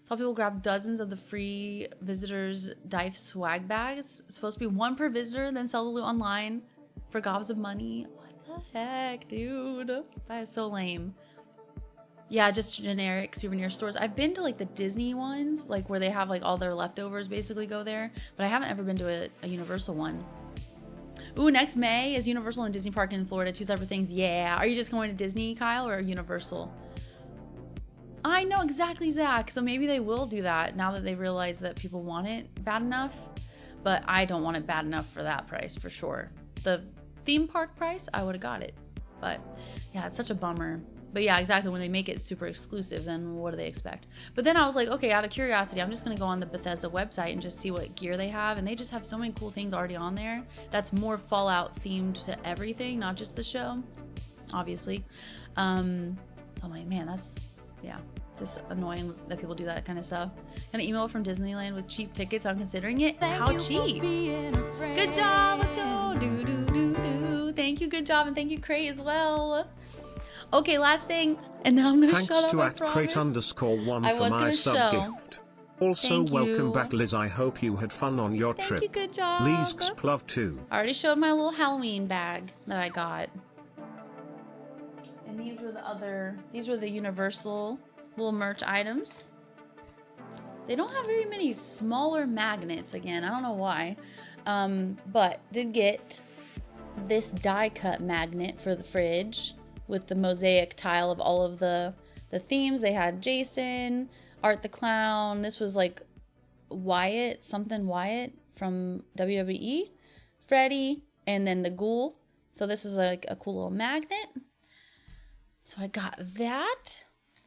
Saw people grab dozens of the free visitors Dive swag bags. It's supposed to be 1 per visitor, then sell the loot online for gobs of money. What the heck, dude? That is so lame. Yeah, just generic souvenir stores. I've been to like the Disney ones, like where they have like all their leftovers basically go there, but I haven't ever been to a Universal one. Ooh, next May is Universal and Disney Park in Florida. 2 separate things. Yeah. Are you just going to Disney, Kyle, or Universal? I know exactly, Zach. So maybe they will do that now that they realize that people want it bad enough. But I don't want it bad enough for that price, for sure. The theme park price, I would have got it. But yeah, it's such a bummer. But yeah, exactly. When they make it super exclusive, then what do they expect? But then I was like, okay, out of curiosity, I'm just going to go on the Bethesda website and just see what gear they have. And they just have so many cool things already on there. That's more Fallout themed to everything, not just the show, obviously. So I'm like, man, that's, yeah, just annoying that people do that kind of stuff. Got an email from Disneyland with cheap tickets. I'm considering it. How cheap? Good job. Let's go. Do, do, do, do. Thank you. Good job. And thank you, Cray, as well. Okay, last thing, and then I'm gonna shut up. Thanks to @crate_1 for my sub gift. Also, welcome back, Liz. I hope you had fun on your trip. Thank you, good job. LizXP 2. I already showed my little Halloween bag that I got, and these were the Universal little merch items. They don't have very many smaller magnets. Again, I don't know why, but did get this die cut magnet for the fridge with the mosaic tile of all of the themes. They had Jason, Art the Clown. This was like Wyatt from WWE, Freddy, and then the Ghoul. So this is like a cool little magnet. So I got that.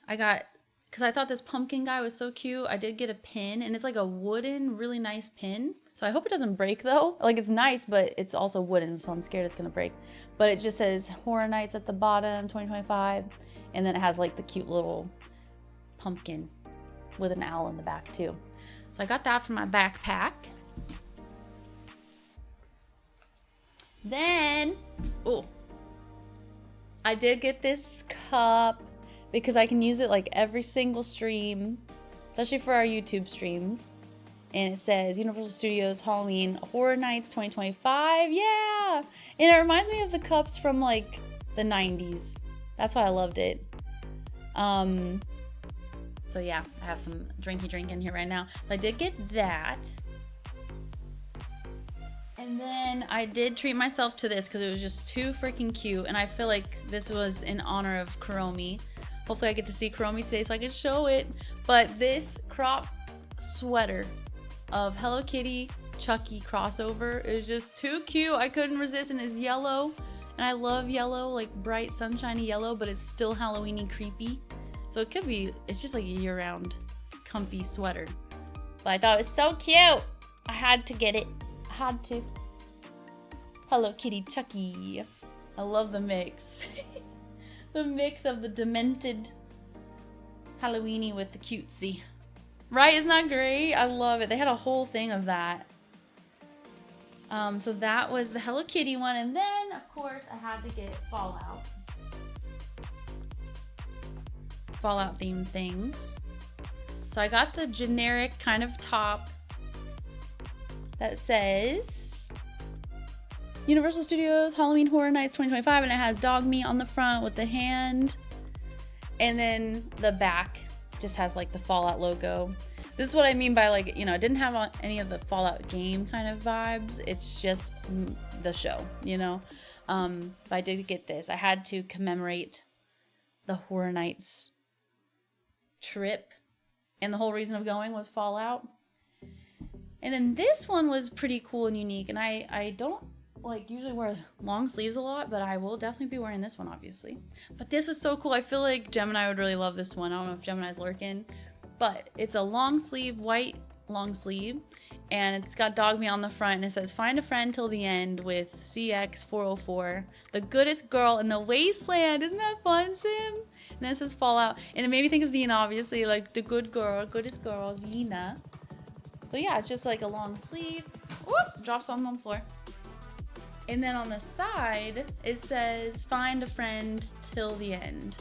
Because I thought this pumpkin guy was so cute, I did get a pin, and it's like a wooden, really nice pin. So I hope it doesn't break though. Like, it's nice, but it's also wooden, so I'm scared it's gonna break. But it just says Horror Nights at the bottom, 2025. And then it has like the cute little pumpkin with an owl in the back too. So I got that for my backpack. Then, oh, I did get this cup because I can use it like every single stream, especially for our YouTube streams. And it says Universal Studios Halloween Horror Nights 2025. Yeah! And it reminds me of the cups from like the 90s. That's why I loved it. So yeah, I have some drinky drink in here right now. But I did get that. And then I did treat myself to this because it was just too freaking cute. And I feel like this was in honor of Kuromi. Hopefully I get to see Kuromi today so I can show it. But this crop sweater of Hello Kitty Chucky crossover is just too cute. I couldn't resist, and it's yellow. And I love yellow, like bright sunshiny yellow, but it's still Halloween-y creepy. So it could be, it's just like a year-round comfy sweater. But I thought it was so cute. I had to get it. I had to. Hello Kitty Chucky. I love the mix. The mix of the demented Halloween-y with the cutesy. Right? Isn't that great? I love it. They had a whole thing of that. So that was the Hello Kitty one. And then, of course, I had to get Fallout. Fallout themed things. So I got the generic kind of top that says Universal Studios Halloween Horror Nights 2025, and it has dog meat on the front with the hand. And then the back just has like the Fallout logo. This is what I mean by, like, you know, it didn't have any of the Fallout game kind of vibes. It's just the show, you know. But I did get this. I had to commemorate the Horror Nights trip, and the whole reason of going was Fallout. And then this one was pretty cool and unique, and I don't like usually wear long sleeves a lot, but I will definitely be wearing this one, obviously. But this was so cool. I feel like Gemini would really love this one. I don't know if Gemini's lurking, but it's a long sleeve, white long sleeve, and it's got dog meat on the front, and it says find a friend till the end with CX404, the goodest girl in the wasteland. Isn't that fun, Sim? And then it says Fallout, and it made me think of Xena, obviously, like the good girl, goodest girl, Xena. So yeah, it's just like a long sleeve. Whoop, drops on the floor. And then on the side, it says find a friend till the end,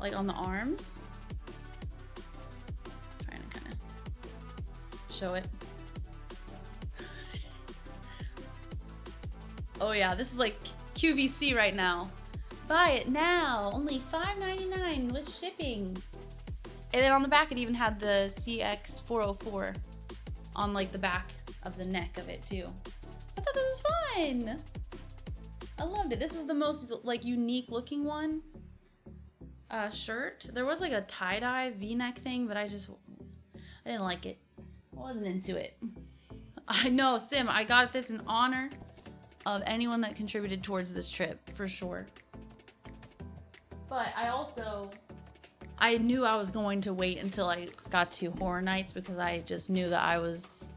like on the arms. Trying to kind of show it. Oh yeah, this is like QVC right now. Buy it now. Only $5.99 with shipping. And then on the back, it even had the CX404 on like the back of the neck of it too. I thought that was fun. I loved it. This was the most like unique looking one. Shirt. There was like a tie-dye V-neck thing, but I didn't like it. I wasn't into it. I know, Sim, I got this in honor of anyone that contributed towards this trip, for sure. But I knew I was going to wait until I got to Horror Nights because I just knew that I was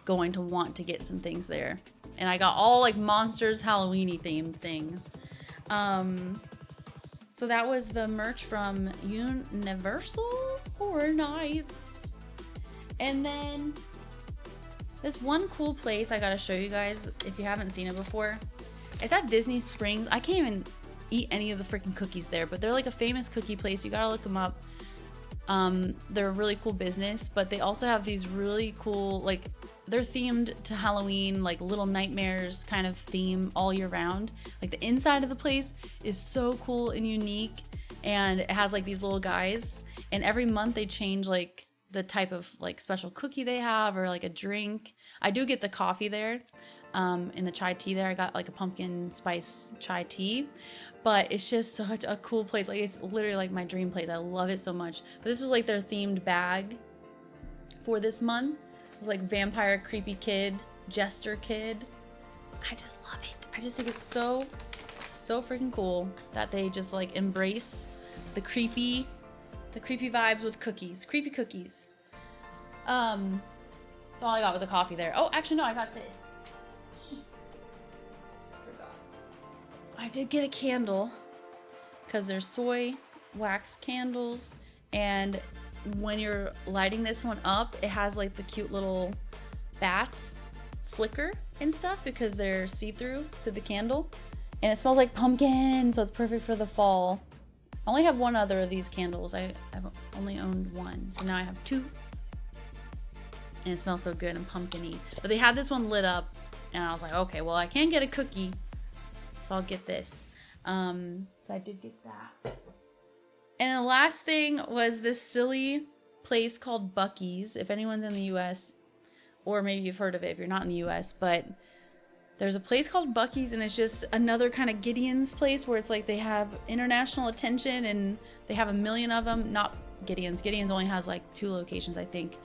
going to want to get some things there. And I got all like monsters, Halloween-y themed things. So that was the merch from Universal Horror Nights. And then this one cool place I gotta show you guys if you haven't seen it before. It's at Disney Springs. I can't even eat any of the freaking cookies there, but they're like a famous cookie place. You gotta look them up. They're a really cool business, but they also have these really cool, like, they're themed to Halloween, like Little Nightmares kind of theme all year round. Like the inside of the place is so cool and unique, and it has like these little guys, and every month they change like the type of like special cookie they have or like a drink. I do get the coffee there, in the chai tea there. I got like a pumpkin spice chai tea, but it's just such a cool place. Like it's literally like my dream place. I love it so much. But this was like their themed bag for this month. It's like vampire, creepy kid, jester kid. I just love it. I just think it's so freaking cool that they just like embrace the creepy vibes with cookies, creepy cookies. So all I got was a coffee there. Oh, actually no, I got this. I did get a candle because there's soy wax candles, and when you're lighting this one up, it has like the cute little bats flicker and stuff because they're see-through to the candle, and it smells like pumpkin, so it's perfect for the fall. I only have one other of these candles. I've only owned one, so now I have two, and it smells so good and pumpkin-y. But they had this one lit up, and I was like, okay, well, I can't get a cookie, so I'll get this. So I did get that. And the last thing was this silly place called Buc-ee's. If anyone's in the US, or maybe you've heard of it if you're not in the US, but there's a place called Buc-ee's, and it's just another kind of Gideon's place where it's like they have international attention and they have a million of them. Not Gideon's. Gideon's only has like 2 locations, I think.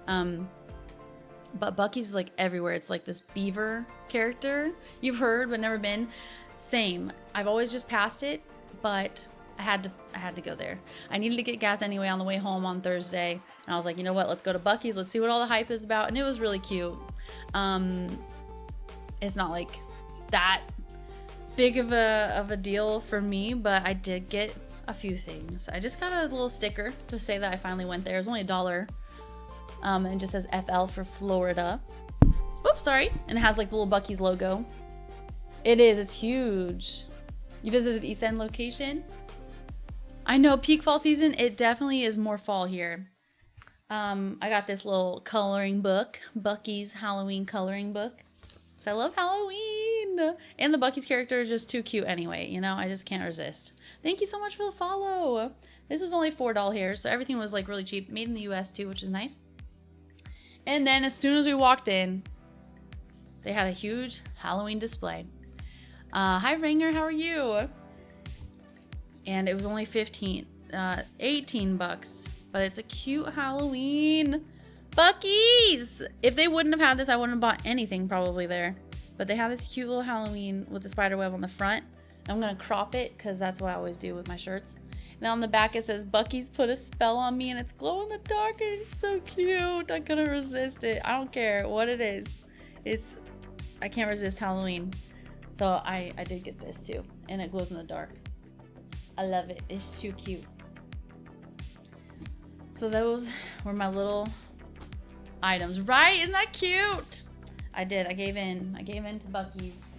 But Buc-ee's is like everywhere. It's like this beaver character you've heard but never been. Same. I've always just passed it, but I had to go there. I needed to get gas anyway on the way home on Thursday, and I was like, you know what? Let's go to Buc-ee's. Let's see what all the hype is about. And it was really cute. It's not like that big of a deal for me, but I did get a few things. I just got a little sticker to say that I finally went there. It was only $1. And it just says FL for Florida. Oops, sorry. And it has like the little Buc-ee's logo. It is. It's huge. You visited the East End location? I know, peak fall season, it definitely is more fall here. I got this little coloring book, Buc-ee's Halloween coloring book. Because I love Halloween. And the Buc-ee's character is just too cute anyway, you know? I just can't resist. Thank you so much for the follow. This was only $4 here, so everything was like really cheap. Made in the US too, which is nice. And then as soon as we walked in, they had a huge Halloween display. Hi Ringer, how are you? And it was only 18 bucks, but it's a cute Halloween Buc-ee's. If they wouldn't have had this, I wouldn't have bought anything probably there. But they have this cute little Halloween with the spider web on the front. I'm gonna crop it because that's what I always do with my shirts. And on the back it says Buc-ee's put a spell on me, and it's glow in the dark, and it's so cute. I couldn't resist it. I don't care what it is. I can't resist Halloween. So I did get this too, and it glows in the dark. I love it. It's too cute. So those were my little items. Right? Isn't that cute? I did. I gave in. I gave in to Buc-ee's.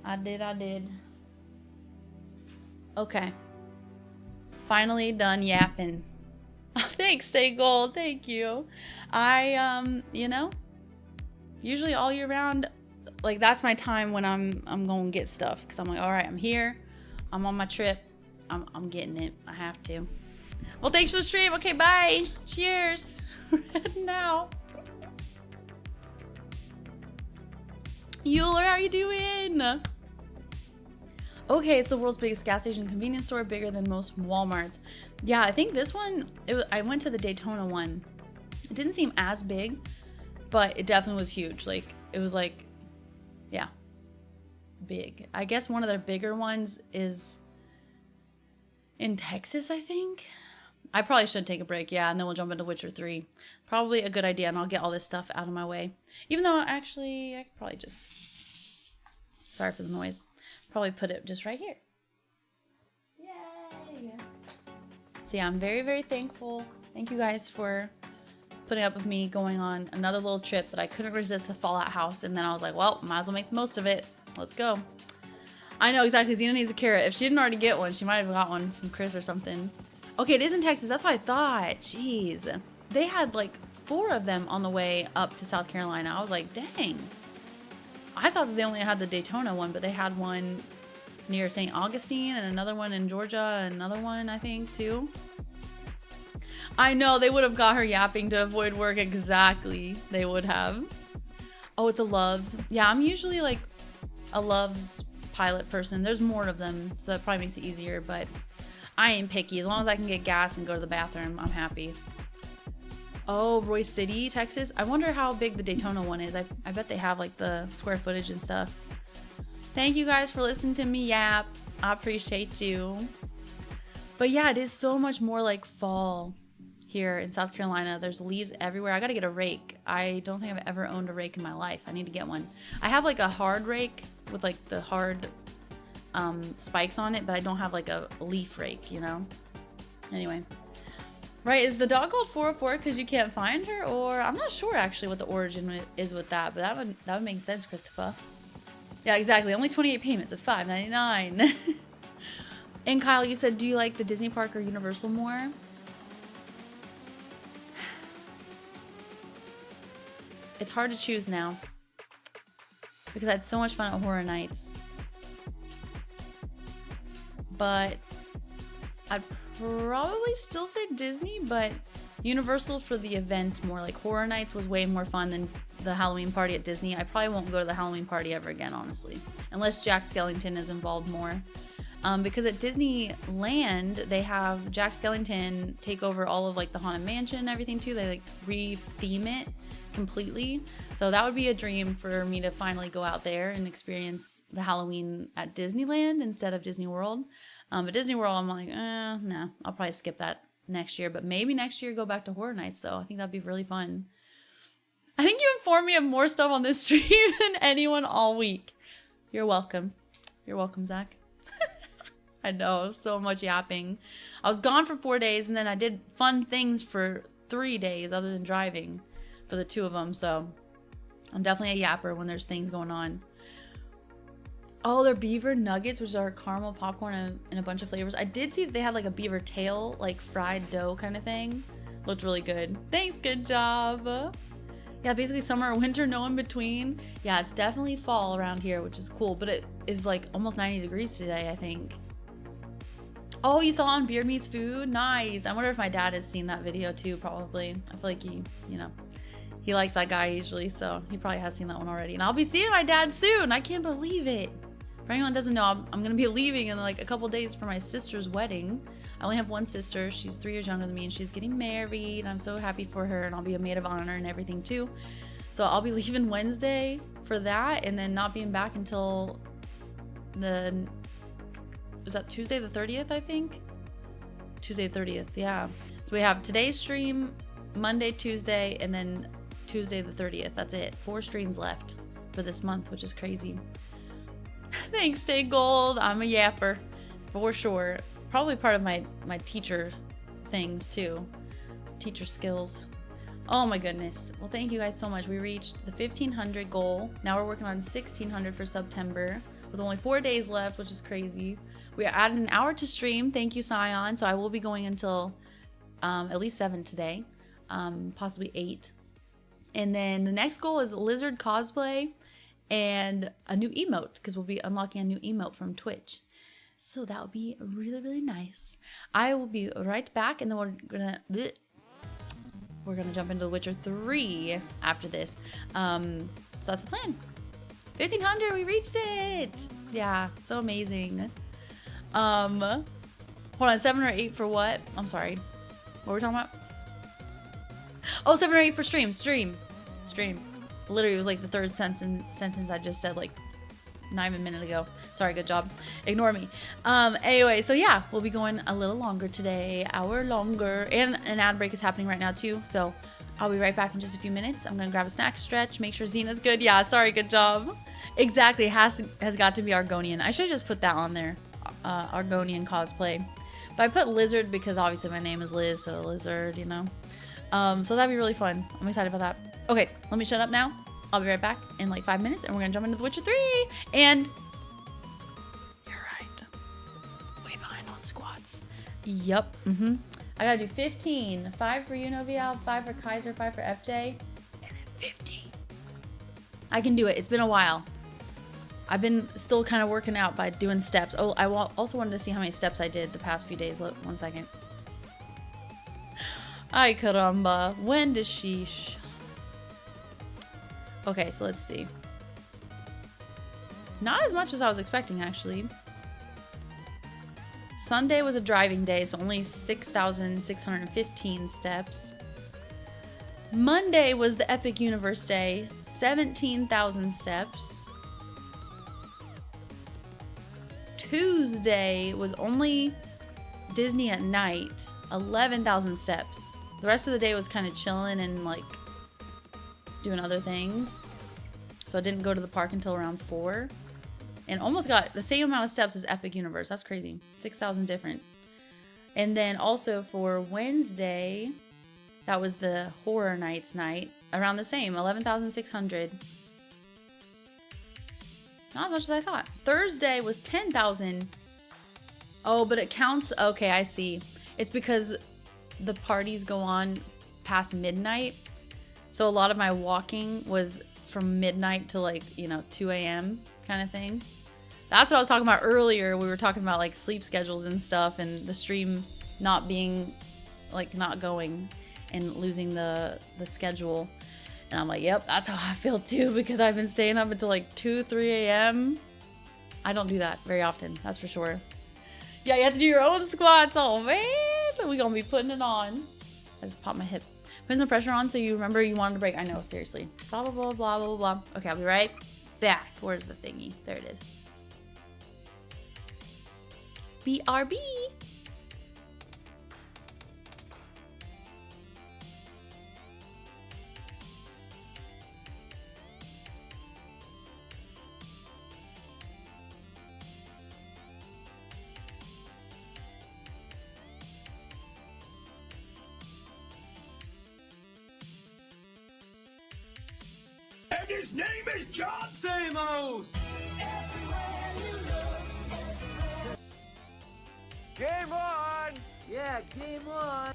I did. Okay. Finally done yapping. Thanks, Stay Gold. Thank you. You know, usually all year round, like that's my time when I'm going to get stuff, because I'm like, all right, I'm here. I'm on my trip. I'm getting it. I have to. Well, thanks for the stream. Okay, bye. Cheers. Now. Euler, how you doing? Okay, it's the world's biggest gas station convenience store, bigger than most Walmarts. Yeah, I think this one, I went to the Daytona one. It didn't seem as big, but it definitely was huge. Like, it was like, yeah, big. I guess one of their bigger ones is in Texas, I think. I probably should take a break, yeah, and then we'll jump into Witcher 3. Probably a good idea, and I'll get all this stuff out of my way. Even though, actually, I could probably just... Sorry for the noise. Probably put it just right here. Yay! So yeah, I'm very, very thankful. Thank you guys for putting up with me going on another little trip that I couldn't resist the Fallout house, and then I was like, well, might as well make the most of it. Let's go. I know, exactly. Xena needs a carrot. If she didn't already get one, she might have got one from Chris or something. Okay, it is in Texas. That's what I thought. Jeez. They had like 4 of them on the way up to South Carolina. I was like, dang. I thought that they only had the Daytona one, but they had one near St. Augustine and another one in Georgia and another one, I think, too. I know, they would have got her yapping to avoid work. Exactly. They would have. Oh, it's a Loves. Yeah, I'm usually like a Loves pilot person. There's more of them, so that probably makes it easier, but I ain't picky. As long as I can get gas and go to the bathroom, I'm happy. Oh, Royce City, Texas. I wonder how big the Daytona one is. I bet they have like the square footage and stuff. Thank you guys for listening to me yap. I appreciate you. But yeah, it is so much more like fall here in South Carolina. There's leaves everywhere. I gotta get a rake. I don't think I've ever owned a rake in my life. I need to get one. I have like a hard rake with like the hard spikes on it, but I don't have like a leaf rake, you know? Anyway. Right, is the dog called 404 because you can't find her? Or I'm not sure actually what the origin is with that, but that would make sense, Christopher. Yeah, exactly. Only 28 payments of $5.99. And Kyle, you said, do you like the Disney park or Universal more? It's hard to choose now because I had so much fun at Horror Nights. But I'd probably still say Disney, but Universal for the events more. Like Horror Nights was way more fun than the Halloween party at Disney. I probably won't go to the Halloween party ever again, honestly, unless Jack Skellington is involved more. Because at Disneyland, they have Jack Skellington take over all of like the Haunted Mansion and everything too. They like re-theme it completely. So that would be a dream for me to finally go out there and experience the Halloween at Disneyland instead of Disney World. But Disney World, I'm like, nah, I'll probably skip that next year. But maybe next year go back to Horror Nights though. I think that'd be really fun. I think you informed me of more stuff on this stream than anyone all week. You're welcome. You're welcome, Zach. I know, so much yapping. I was gone for 4 days and then I did fun things for 3 days other than driving for the 2 of them. So I'm definitely a yapper when there's things going on. Oh, they're beaver nuggets, which are caramel popcorn and a bunch of flavors. I did see that they had like a beaver tail, like fried dough kind of thing. Looked really good. Thanks, good job. Yeah, basically summer or winter, no in between. Yeah, it's definitely fall around here, which is cool. But it is like almost 90 degrees today, I think. Oh, you saw on Beard Meets Food? Nice. I wonder if my dad has seen that video too, probably. I feel like he likes that guy usually, so he probably has seen that one already. And I'll be seeing my dad soon. I can't believe it. For anyone that doesn't know, I'm going to be leaving in like a couple days for my sister's wedding. I only have one sister. She's 3 years younger than me and she's getting married. And I'm so happy for her and I'll be a maid of honor and everything too. So I'll be leaving Wednesday for that and then not being back until is that Tuesday the 30th, I think? Tuesday the 30th, yeah. So we have today's stream, Monday, Tuesday, and then Tuesday the 30th. That's it. 4 streams left for this month, which is crazy. Thanks, Stay Gold. I'm a yapper, for sure. Probably part of my teacher things, too. Teacher skills. Oh, my goodness. Well, thank you guys so much. We reached the 1,500 goal. Now we're working on 1,600 for September with only 4 days left, which is crazy. We are adding an hour to stream. Thank you, Scion. So I will be going until at least 7 today, possibly 8. And then the next goal is Lizard cosplay and a new emote because we'll be unlocking a new emote from Twitch. So that would be really, really nice. I will be right back, and then we're gonna jump into The Witcher 3 after this. So that's the plan. 1500, we reached it. Yeah, so amazing. Hold on, 7 or 8 for what? I'm sorry. What were we talking about? Oh, 7 or 8 for stream. Literally, it was like the third sentence I just said like not even a minute ago. Sorry, good job. Ignore me. Anyway, so yeah, we'll be going a little longer today, hour longer, and an ad break is happening right now too. So I'll be right back in just a few minutes. I'm gonna grab a snack, stretch, make sure Xena's good. Yeah, sorry, good job. Exactly, has got to be Argonian. I should just put that on there, Argonian cosplay. But I put lizard because obviously my name is Liz, so lizard, you know. So that'd be really fun. I'm excited about that. Okay, let me shut up now. I'll be right back in like 5 minutes, and we're gonna jump into The Witcher 3. And you're right, way behind on squats. Yup. I gotta do 15. 5 for you, Novial, 5 for Kaiser, 5 for FJ, and then 15. I can do it. It's been a while. I've been still kind of working out by doing steps. Oh, I also wanted to see how many steps I did the past few days. Look, 1 second. Ay caramba. When does she... Okay, so let's see. Not as much as I was expecting, actually. Sunday was a driving day, so only 6,615 steps. Monday was the Epic Universe Day, 17,000 steps. Tuesday was only Disney at night, 11,000 steps. The rest of the day was kind of chilling and like doing other things. So I didn't go to the park until around 4. And almost got the same amount of steps as Epic Universe. That's crazy. 6,000 different. And then also for Wednesday, that was the Horror Nights night. Around the same, 11,600. Not as much as I thought. Thursday was 10,000. Oh, but it counts. Okay, I see. It's because the parties go on past midnight. So a lot of my walking was from midnight to like, 2 a.m. kind of thing. That's what I was talking about earlier. We were talking about like sleep schedules and stuff and the stream not being like not going and losing the schedule. And I'm like, yep, that's how I feel too, because I've been staying up until like 2, 3 a.m. I don't do that very often, that's for sure. Yeah, you have to do your own squats. Oh man, we gonna be putting it on. I just popped my hip. Put some pressure on so you remember you wanted to break. I know, seriously. Blah, blah, blah, blah, blah, blah. Okay, I'll be right back. Where's the thingy? There it is. BRB. And his name is John Stamos! Game on! Yeah, game on!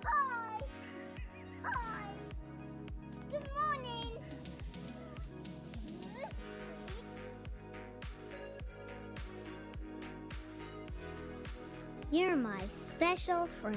Hi. Hi. Good morning. You're my special friend.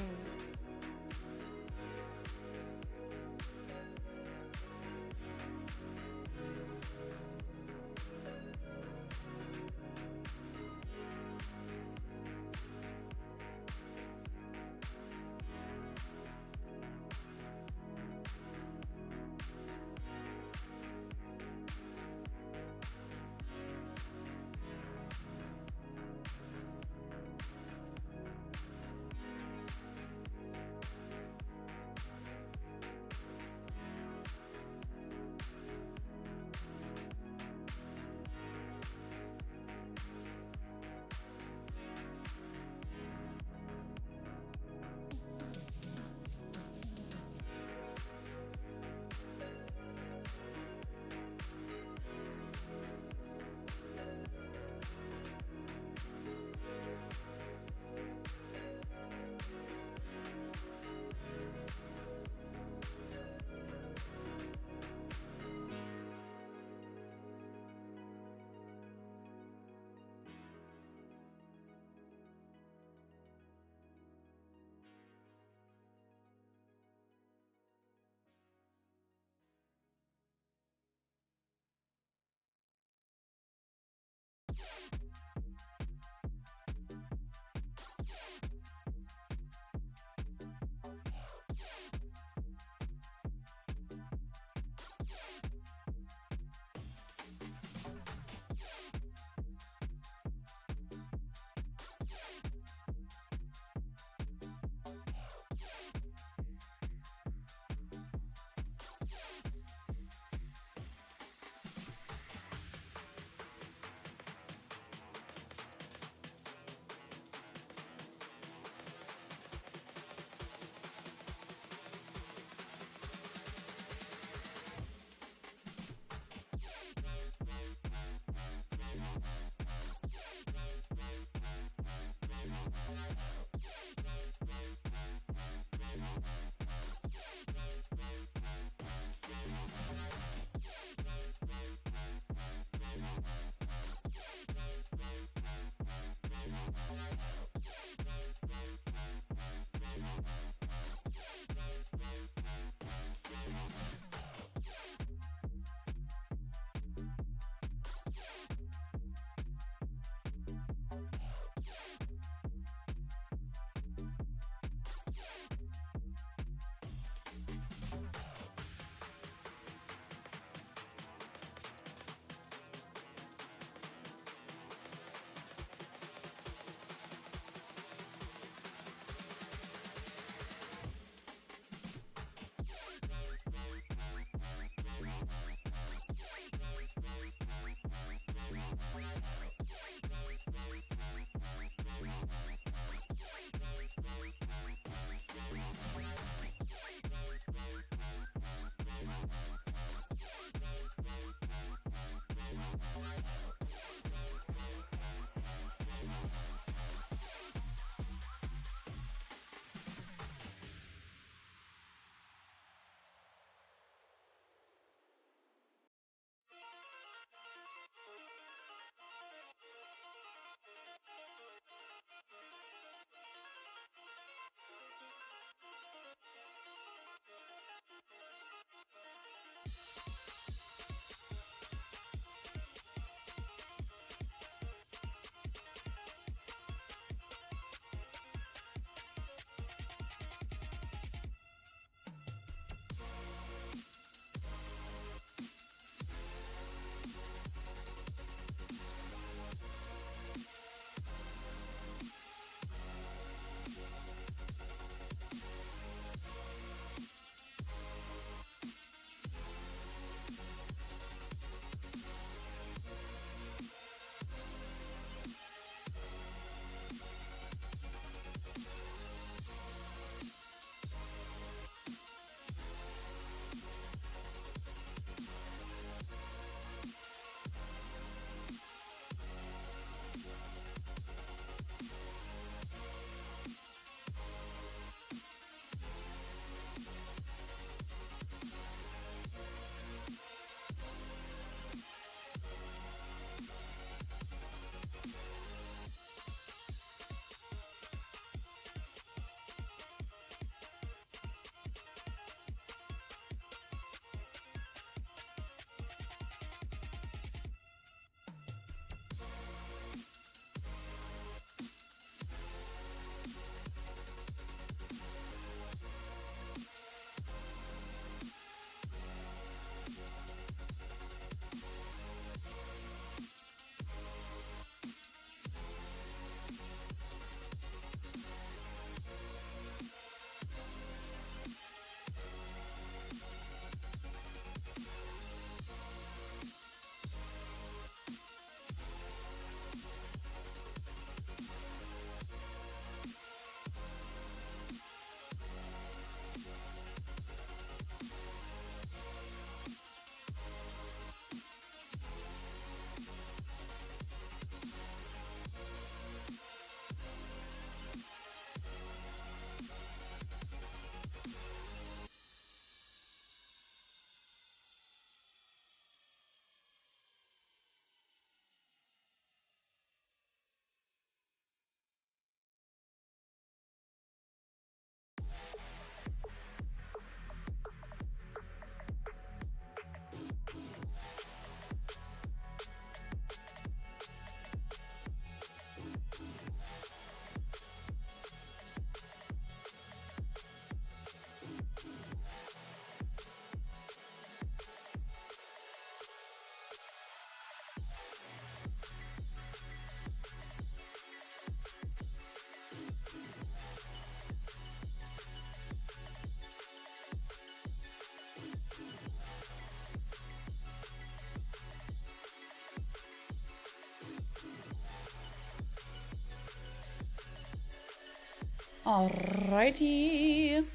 Alrighty.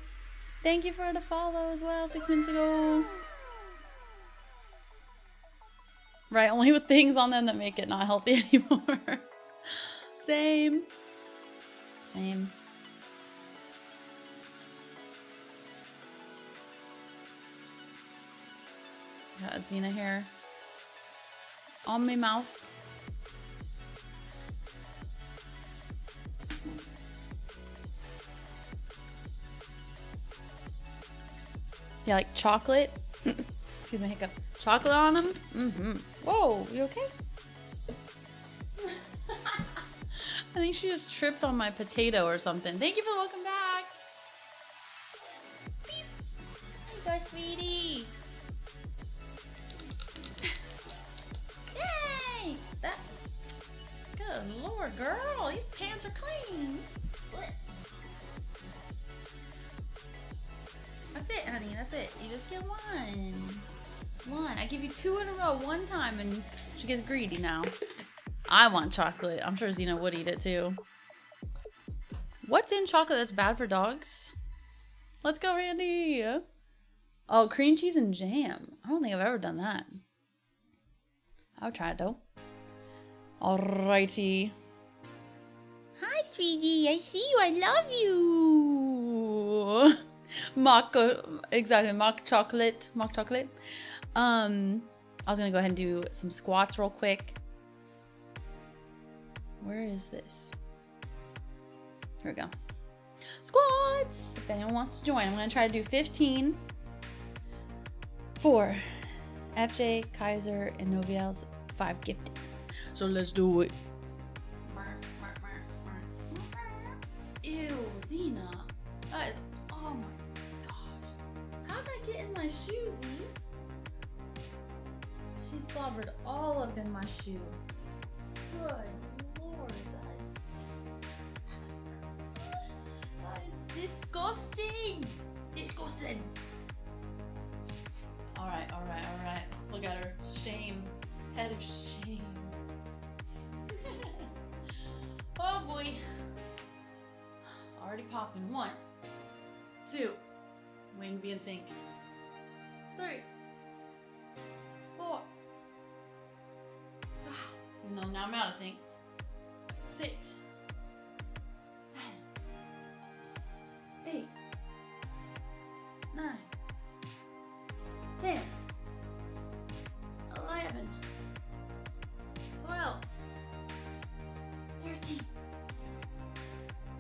Thank you for the follow as well 6 minutes ago. Right, only with things on them that make it not healthy anymore. Same. Same. Got Xena hair on my mouth. Yeah, like chocolate. Excuse my hiccup. Chocolate on them. Mm-hmm. Whoa, you okay? I think she just tripped on my potato or something. Thank you for the welcome back. Beep. There you go, sweetie. Yay! That. Good lord, girl. These pants are clean. What? That's it, honey. That's it. You just get one. One. I give you 2 in a row one time and she gets greedy now. I want chocolate. I'm sure Xena would eat it too. What's in chocolate that's bad for dogs? Let's go, Randy. Oh, cream cheese and jam. I don't think I've ever done that. I'll try it though. Alrighty. Hi, sweetie. I see you. I love you. Mock, exactly. Mock chocolate. Mock chocolate. I was gonna go ahead and do some squats real quick. Where is this? Here we go. Squats! If anyone wants to join, I'm gonna try to do 15 for FJ, Kaiser, and Noviel's 5 gifted. So let's do it. Ew, Xena. That is, oh my gosh. How'd that get in my shoe, Z? She slobbered all up in my shoe. Good lord, that is disgusting. Disgusting. Alright, alright, alright. Look at her. Shame. Head of shame. Oh boy. Already popping. 1, 2. Waiting to be in sync. 3, 4. Even though now I'm out of sync. 6, 7, 8, 9, 10, 11, 12, 13,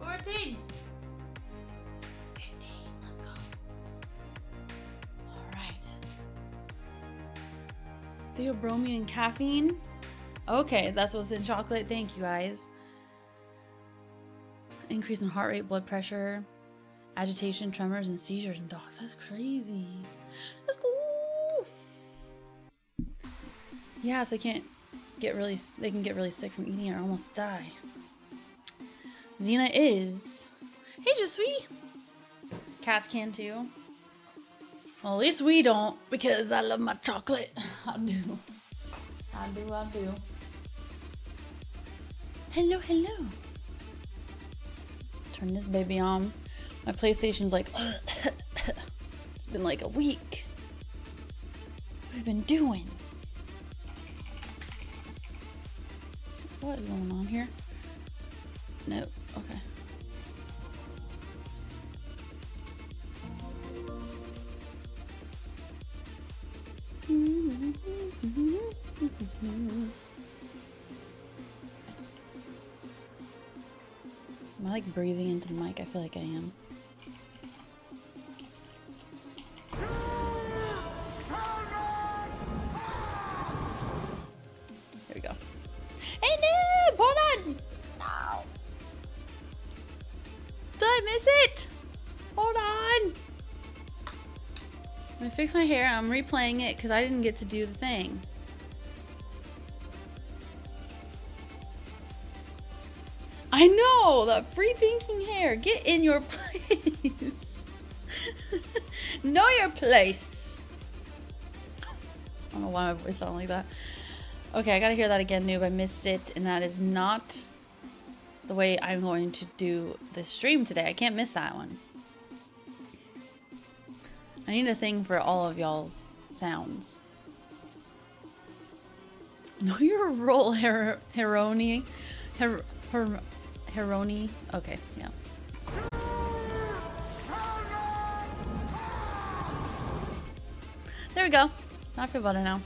14, 15. Let's go. All right. Theobromine and caffeine. Okay, that's what's in chocolate. Thank you, guys. Increase in heart rate, blood pressure, agitation, tremors, and seizures in dogs. That's crazy. Let's go. Yeah, so they can get really sick from eating it or almost die. Xena is. Hey, Je suis. Cats can too. Well, at least we don't, because I love my chocolate. I do. I do, I do. Hello, hello. Turn this baby on. My PlayStation's like, it's been like a week. What have you been doing? What is going on here? Nope, okay. Am I like breathing into the mic? I feel like I am. There we go. Hey, no! Hold on! No! Did I miss it? Hold on! I'm gonna fix my hair. I'm replaying it because I didn't get to do the thing. I know! That free thinking hair. Get in your place. Know your place. I don't know why my voice sounded like that. Okay, I gotta hear that again, noob. I missed it, and that is not the way I'm going to do this stream today. I can't miss that one. I need a thing for all of y'all's sounds. Know your role, Heroni. Heroni. Okay, yeah. There we go. I feel better now.